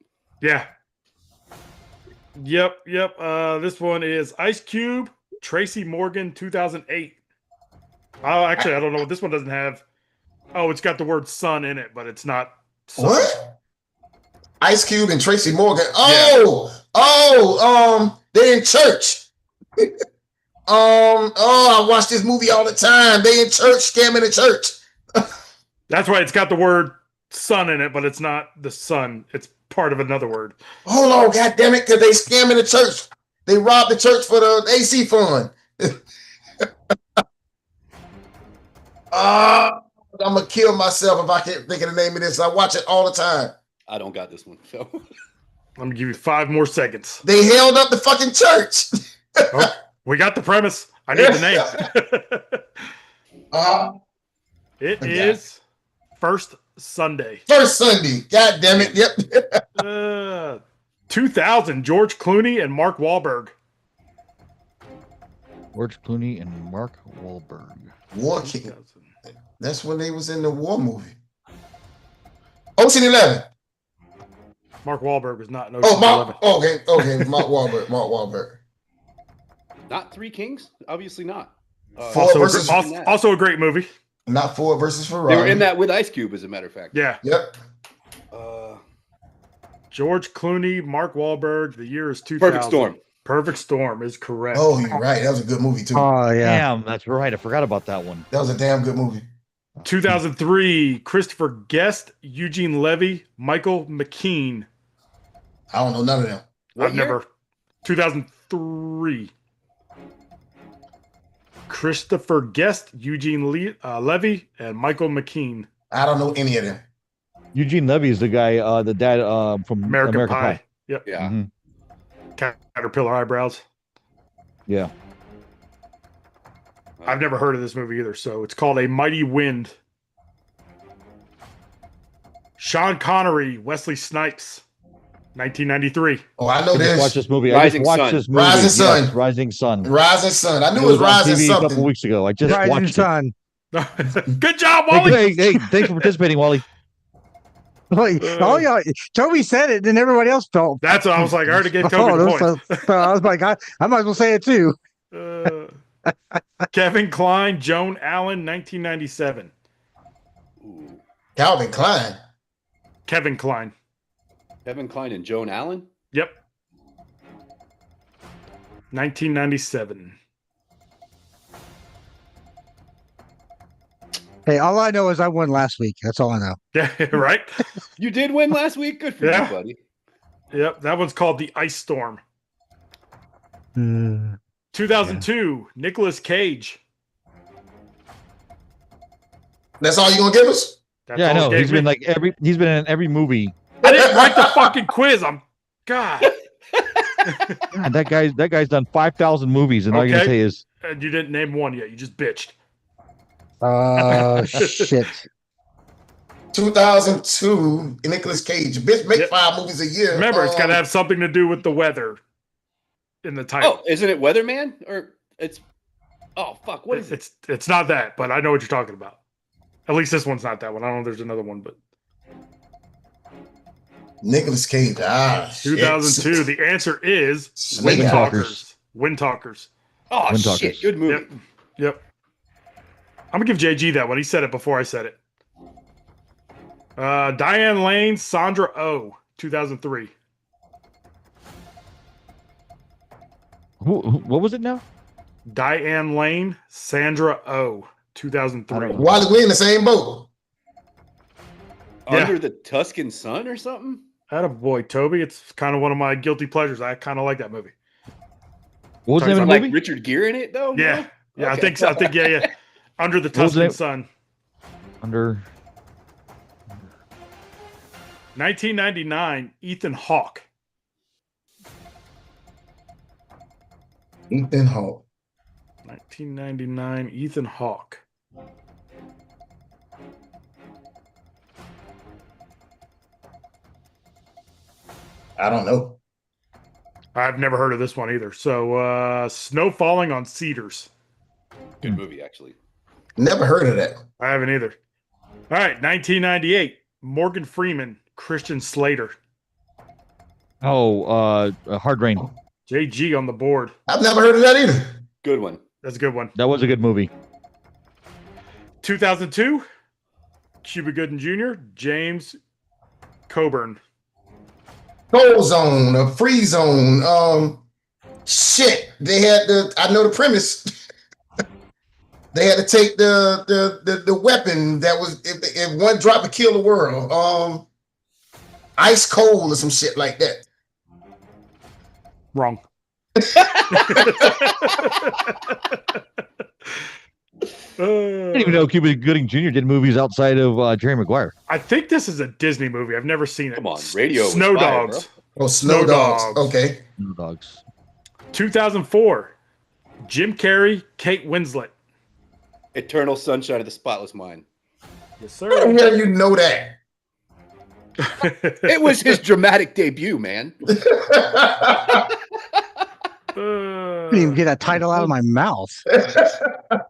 yeah. Yep. This one is Ice Cube, Tracy Morgan, 2008. Oh, actually, I don't know. This one doesn't have. Oh, it's got the word sun in it, but it's not. Sun. What? Ice Cube and Tracy Morgan. They in church. I watch this movie all the time. They in church, scamming the church. That's why it's got the word sun in it, but it's not the sun. It's part of another word. Hold on, God damn it, because they scamming the church. They robbed the church for the AC fund. I'm gonna kill myself if I can't think of the name of this. I watch it all the time. I don't got this one. So Let me give you 5 more seconds. They held up the fucking church. Oh, we got the premise. I need the name. It is First Sunday. First Sunday. God damn it. Yep. 2000, George Clooney and Mark Wahlberg. George Clooney and Mark Wahlberg. War King. That's when they was in the war movie. Ocean 11. Mark Wahlberg was not in Ocean Oh, 11. okay. Mark Wahlberg. not Three Kings? Obviously not. Ford versus Also a great movie. Not Ford versus Ferrari. They were in that with Ice Cube, as a matter of fact. Yeah. Yep. George Clooney, Mark Wahlberg. The year is 2000. Perfect Storm. Perfect Storm is correct. Oh, you're right. That was a good movie too. Oh yeah. Damn, that's right. I forgot about that one. That was a damn good movie. 2003, Christopher Guest, Eugene Levy, Michael McKean. I don't know none of them. I've never. 2003. Christopher Guest, Eugene Levy, and Michael McKean. I don't know any of them. Eugene Levy is the guy, the dad from American Pie. Yep. Yeah. Mm-hmm. Caterpillar eyebrows. Yeah. I've never heard of this movie either, so it's called A Mighty Wind. Sean Connery, Wesley Snipes, 1993. Oh, I know I just this. watched this movie. Rising I just watched Sun. this movie. Rising Sun. Yes, Rising Sun. Rising Sun. I knew It it was on Rising TV a something. couple weeks ago. I just Rising watched Sun. Good job, Wally. Hey, thanks for participating, Wally. Like, all y'all, Toby said it, and everybody else felt. That's what I was like. I already gave Toby the point. So I was like, I might as well say it too. Kevin Kline, Joan Allen, 1997. Calvin Klein. Kevin Kline. Kevin Kline and Joan Allen. Yep. 1997. Hey, all I know is I won last week. That's all I know. Yeah, right? You did win last week. Good for you, buddy. Yep, that one's called The Ice Storm. 2002, Nicolas Cage. That's all you gonna give us? That's Yeah, I all know. it gave He's me. been he's been in every movie. I didn't write the fucking quiz. God, God, that guy's done 5,000 movies, and all you're gonna say is and you didn't name one yet. You just bitched. Shit. 2002, Nicolas Cage. Bitch, make 5 movies a year. Remember, it's got to have something to do with the weather in the title. Oh, isn't it Weatherman? Or it's fuck, what is it? It's not that, but I know what you're talking about. At least this one's not that one. I don't know if there's another one, but Nicolas Cage. 2002. Shit. The answer is Snake Wind Talkers. Talkers. Wind Talkers. Oh Wind shit, Talkers. good movie. Yep. I'm gonna give JG that one. He said it before I said it. Diane Lane, Sandra Oh, 2003. what was it now? Diane Lane, Sandra Oh, 2003. Wally, we in the same boat. Under the Tuscan Sun or something? Attaboy, Toby. It's kind of one of my guilty pleasures. I kind of like that movie. What was the name of the Like movie? Richard Gere in it though? Yeah. No? Yeah, Okay. I think so. Yeah. Under the What was the Tuscan name? Sun. Under 1999, Ethan Hawke. Ethan Hawke. 1999, Ethan Hawke. I don't know. I've never heard of this one either. So, Snow Falling on Cedars. Good movie, actually. Never heard of that. I haven't either. All right, 1998, Morgan Freeman, Christian Slater. Hard Rain. JG on the board. I've never heard of that either. Good one. That's a good one. That was a good movie. 2002, Cuba Gooding Jr., James Coburn. Cold zone, a free zone. Shit. They had I know the premise. They had to take the weapon that was if one drop would kill the world. Ice cold or some shit like that. Wrong. I didn't even know Cuba Gooding Jr. did movies outside of Jerry Maguire. I think this is a Disney movie. I've never seen it. Come on, radio was Snow fire, Dogs. Oh, Snow Dogs. Okay. No Dogs. 2004, Jim Carrey, Kate Winslet. Eternal Sunshine of the Spotless Mind. Yes, How the sir. hell you know that? It was his dramatic debut, man. I didn't even get that title out of my mouth.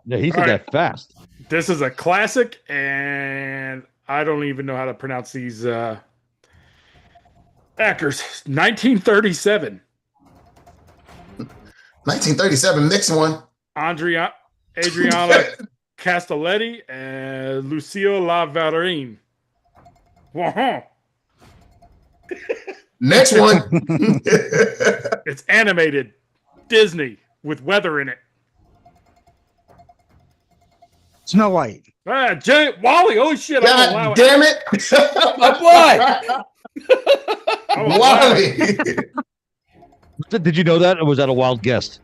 Yeah, he said All right. that fast. This is a classic, and I don't even know how to pronounce these actors. 1937, 1937, next one. Adriana Castelletti and Lucio Lavarine. Whoa. Next one. It's animated. Disney with weather in it. Snow White. Wally, holy shit. God damn it. My boy. Wally. Did you know that, or was that a wild guess?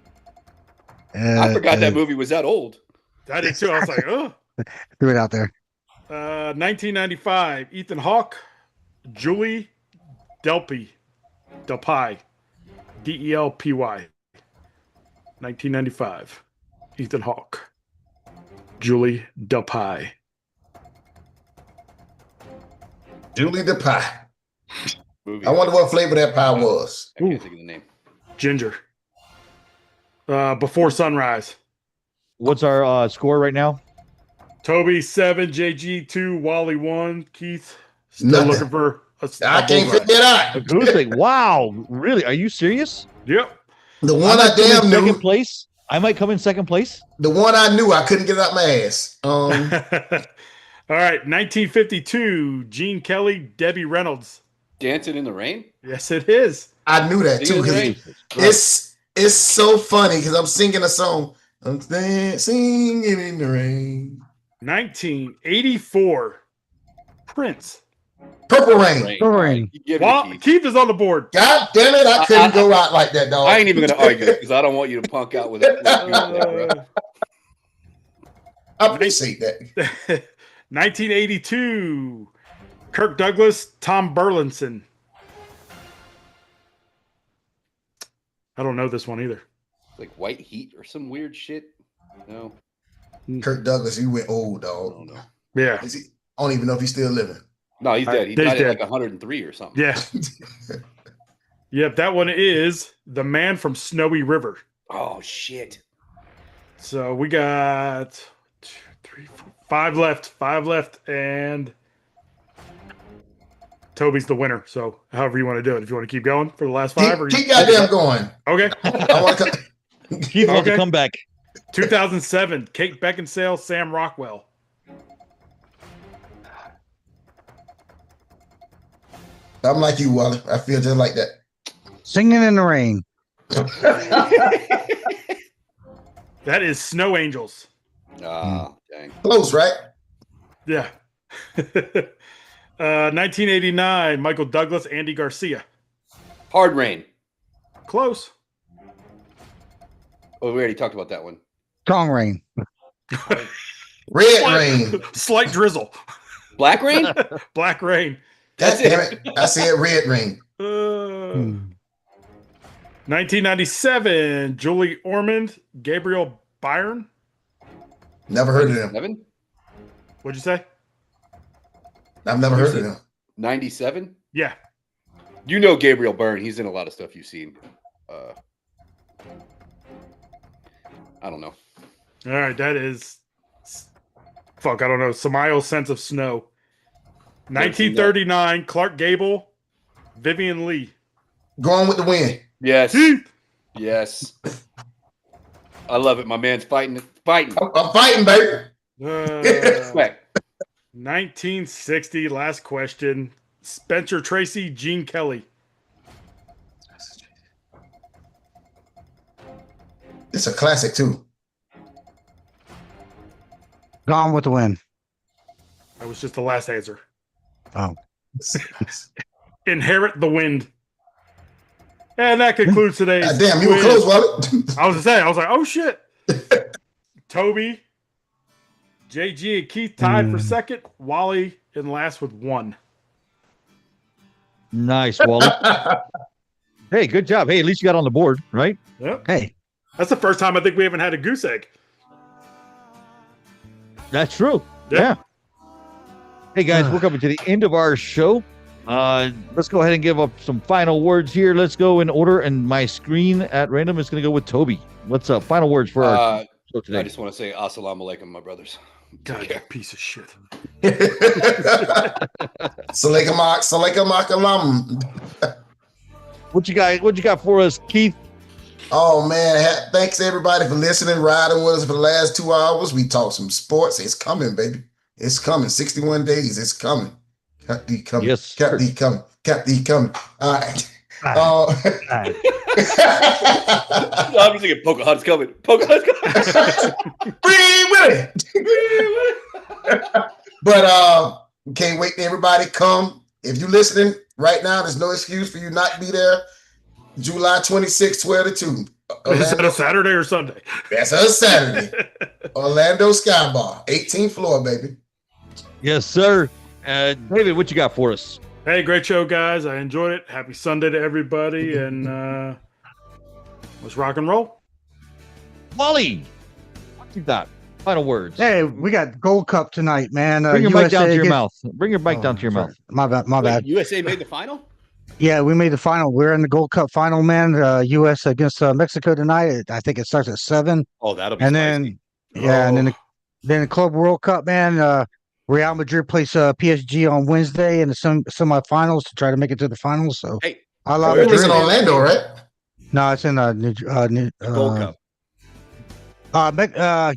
I forgot that movie was that old. I did too. I was like, oh. Threw it out there. 1995, Ethan Hawke, Julie Delpy. Delpy. 1995, Ethan Hawke, Julie Delpy. Julie the pie. Movie. I wonder what flavor that pie was. I can't think of the name. Ginger. Before Sunrise. What's our score right now? Toby 7, JG 2, Wally 1, Keith still Nothing. looking for a I can't bullseye. figure that A out. goose egg. Wow, really? Are you serious? Yep. The one might I come in damn second knew. place. I might come in second place. The one I knew, I couldn't get it out my ass. All right, 1952, Gene Kelly, Debbie Reynolds. Dancing in the Rain? Yes, it is. I knew that too. Singing in the 'Cause Rain? it's so funny because I'm singing a song. I'm singing in the rain. 1984, Prince. Purple Rain. Rain. Purple Rain. You give it to Well, Keith. Keith is on the board. God damn it! I couldn't go out like that, dog. I ain't even going to argue because I don't want you to punk out with it. I appreciate that. 1982, Kirk Douglas, Tom Burlinson. I don't know this one either. Like White Heat or some weird shit. No, Kirk Douglas, he went old, I dog. don't know. Yeah. Is he? I don't even know if he's still living. No, he's dead. He He's died dead. at like 103 or something. Yeah. Yep, that one is The Man from Snowy River. Oh, shit. So we got 2, 3, 4, 5 left. 5 left, and Toby's the winner. So however you want to do it. If you want to keep going for the last 5 or Keep goddamn going. Okay. I want to. Keith wants to Okay. come back. 2007, Kate Beckinsale, Sam Rockwell. I'm like you, Wally. I feel just like that. Singing in the Rain. That is Snow Angels. Ah, dang. Close, right? Yeah. 1989, Michael Douglas, Andy Garcia. Hard Rain. Close. Oh, we already talked about that one. Strong Rain. Red Rain. Slight drizzle. Black Rain? Black Rain. That's Damn it. it. I said Red Rain. 1997, Julie Ormond, Gabriel Byron. Never heard of them. 97? What'd you say? I've never heard of them. 97? Yeah. You know Gabriel Byrne. He's in a lot of stuff you've seen. I don't know. All right, that is fuck. I don't know. Samayo's Sense of Snow. 1939, Clark Gable, Vivian Lee. Going with the wind. Yes. Yes. I love it. My man's fighting. Fighting. I'm fighting, baby. Respect. 1960, last question. Spencer Tracy, Gene Kelly. It's a classic too. Gone with the Wind. That was just the last answer. Oh. Inherit the Wind. And that concludes today's God damn, you were quiz. close, Wally. I was like, oh shit. Toby, JG, and Keith tied for second. Wally in last with 1. Nice, Wally. Hey, good job. Hey, at least you got on the board, right? Yep. Hey. That's the first time I think we haven't had a goose egg. That's true. Yeah. Yeah. Hey, guys, we're coming to the end of our show. Let's go ahead and give up some final words here. Let's go in order, and my screen at random is going to go with Toby. What's up? Final words for our show today. I just want to say assalamu alaikum, my brothers. God, you piece of shit. Salakamak. What you got for us, Keith? Oh man, thanks everybody for listening, riding with us for the last 2 hours. We talked some sports. It's coming, baby. It's coming. 61 days. It's coming. Kept thee coming. Yes, Kept sir. thee coming. Kept thee coming. All right. I'm just thinking Pocahontas coming. Pocahontas coming. Free Willy. But can't wait to everybody come. If you're listening right now, there's no excuse for you not to be there. July 26, 12 to 2. Is that a Saturday or Sunday? That's a Saturday. Orlando Sky Bar, 18th floor, baby. Yes, sir. David, what you got for us? Hey, great show, guys. I enjoyed it. Happy Sunday to everybody, and let's rock and roll. Wally, what you got? Final words. Hey, we got Gold Cup tonight, man. Bring your mic down to your against- mouth. Bring your mic down to your sorry. mouth. My bad. My bad. USA made the final? Yeah, we made the final. We're in the Gold Cup final, man. U.S. against Mexico tonight. I think it starts at 7. Oh, that'll be And spicy. then the Club World Cup, man. Real Madrid plays PSG on Wednesday in the semifinals to try to make it to the finals. So Hey, I love It's Madrid. in Orlando, right? No, it's in Gold Cup.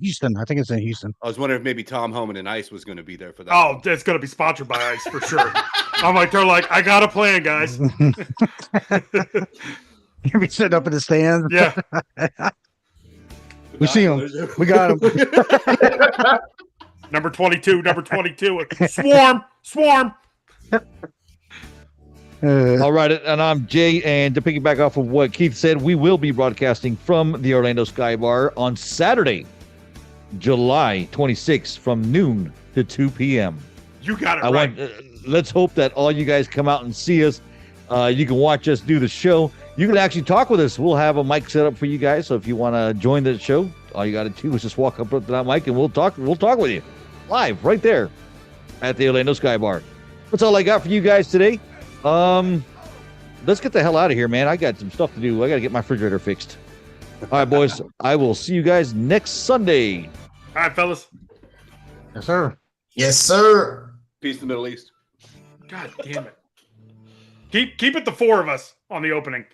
Houston. I think it's in Houston. I was wondering if maybe Tom Homan and Ice was going to be there for that. Oh, it's going to be sponsored by Ice for sure. They're like, I got a plan, guys. You'll be sitting up in the stands. Yeah. We see him. We got him. Number 22. Swarm. All right, and I'm Jay, and to piggyback off of what Keith said, we will be broadcasting from the Orlando Sky Bar on Saturday, July 26th from noon to 2 p.m. You got it right. Let's hope that all you guys come out and see us. You can watch us do the show. You can actually talk with us. We'll have a mic set up for you guys, so if you want to join the show, all you got to do is just walk up to that mic, and we'll talk with you live right there at the Orlando Sky Bar. That's all I got for you guys today. Let's get the hell out of here, man. I got some stuff to do. I got to get my refrigerator fixed. All right, boys. I will see you guys next Sunday. All right, fellas. Yes, sir. Yes, sir. Peace to the Middle East. God damn it. Keep it the 4 of us on the opening.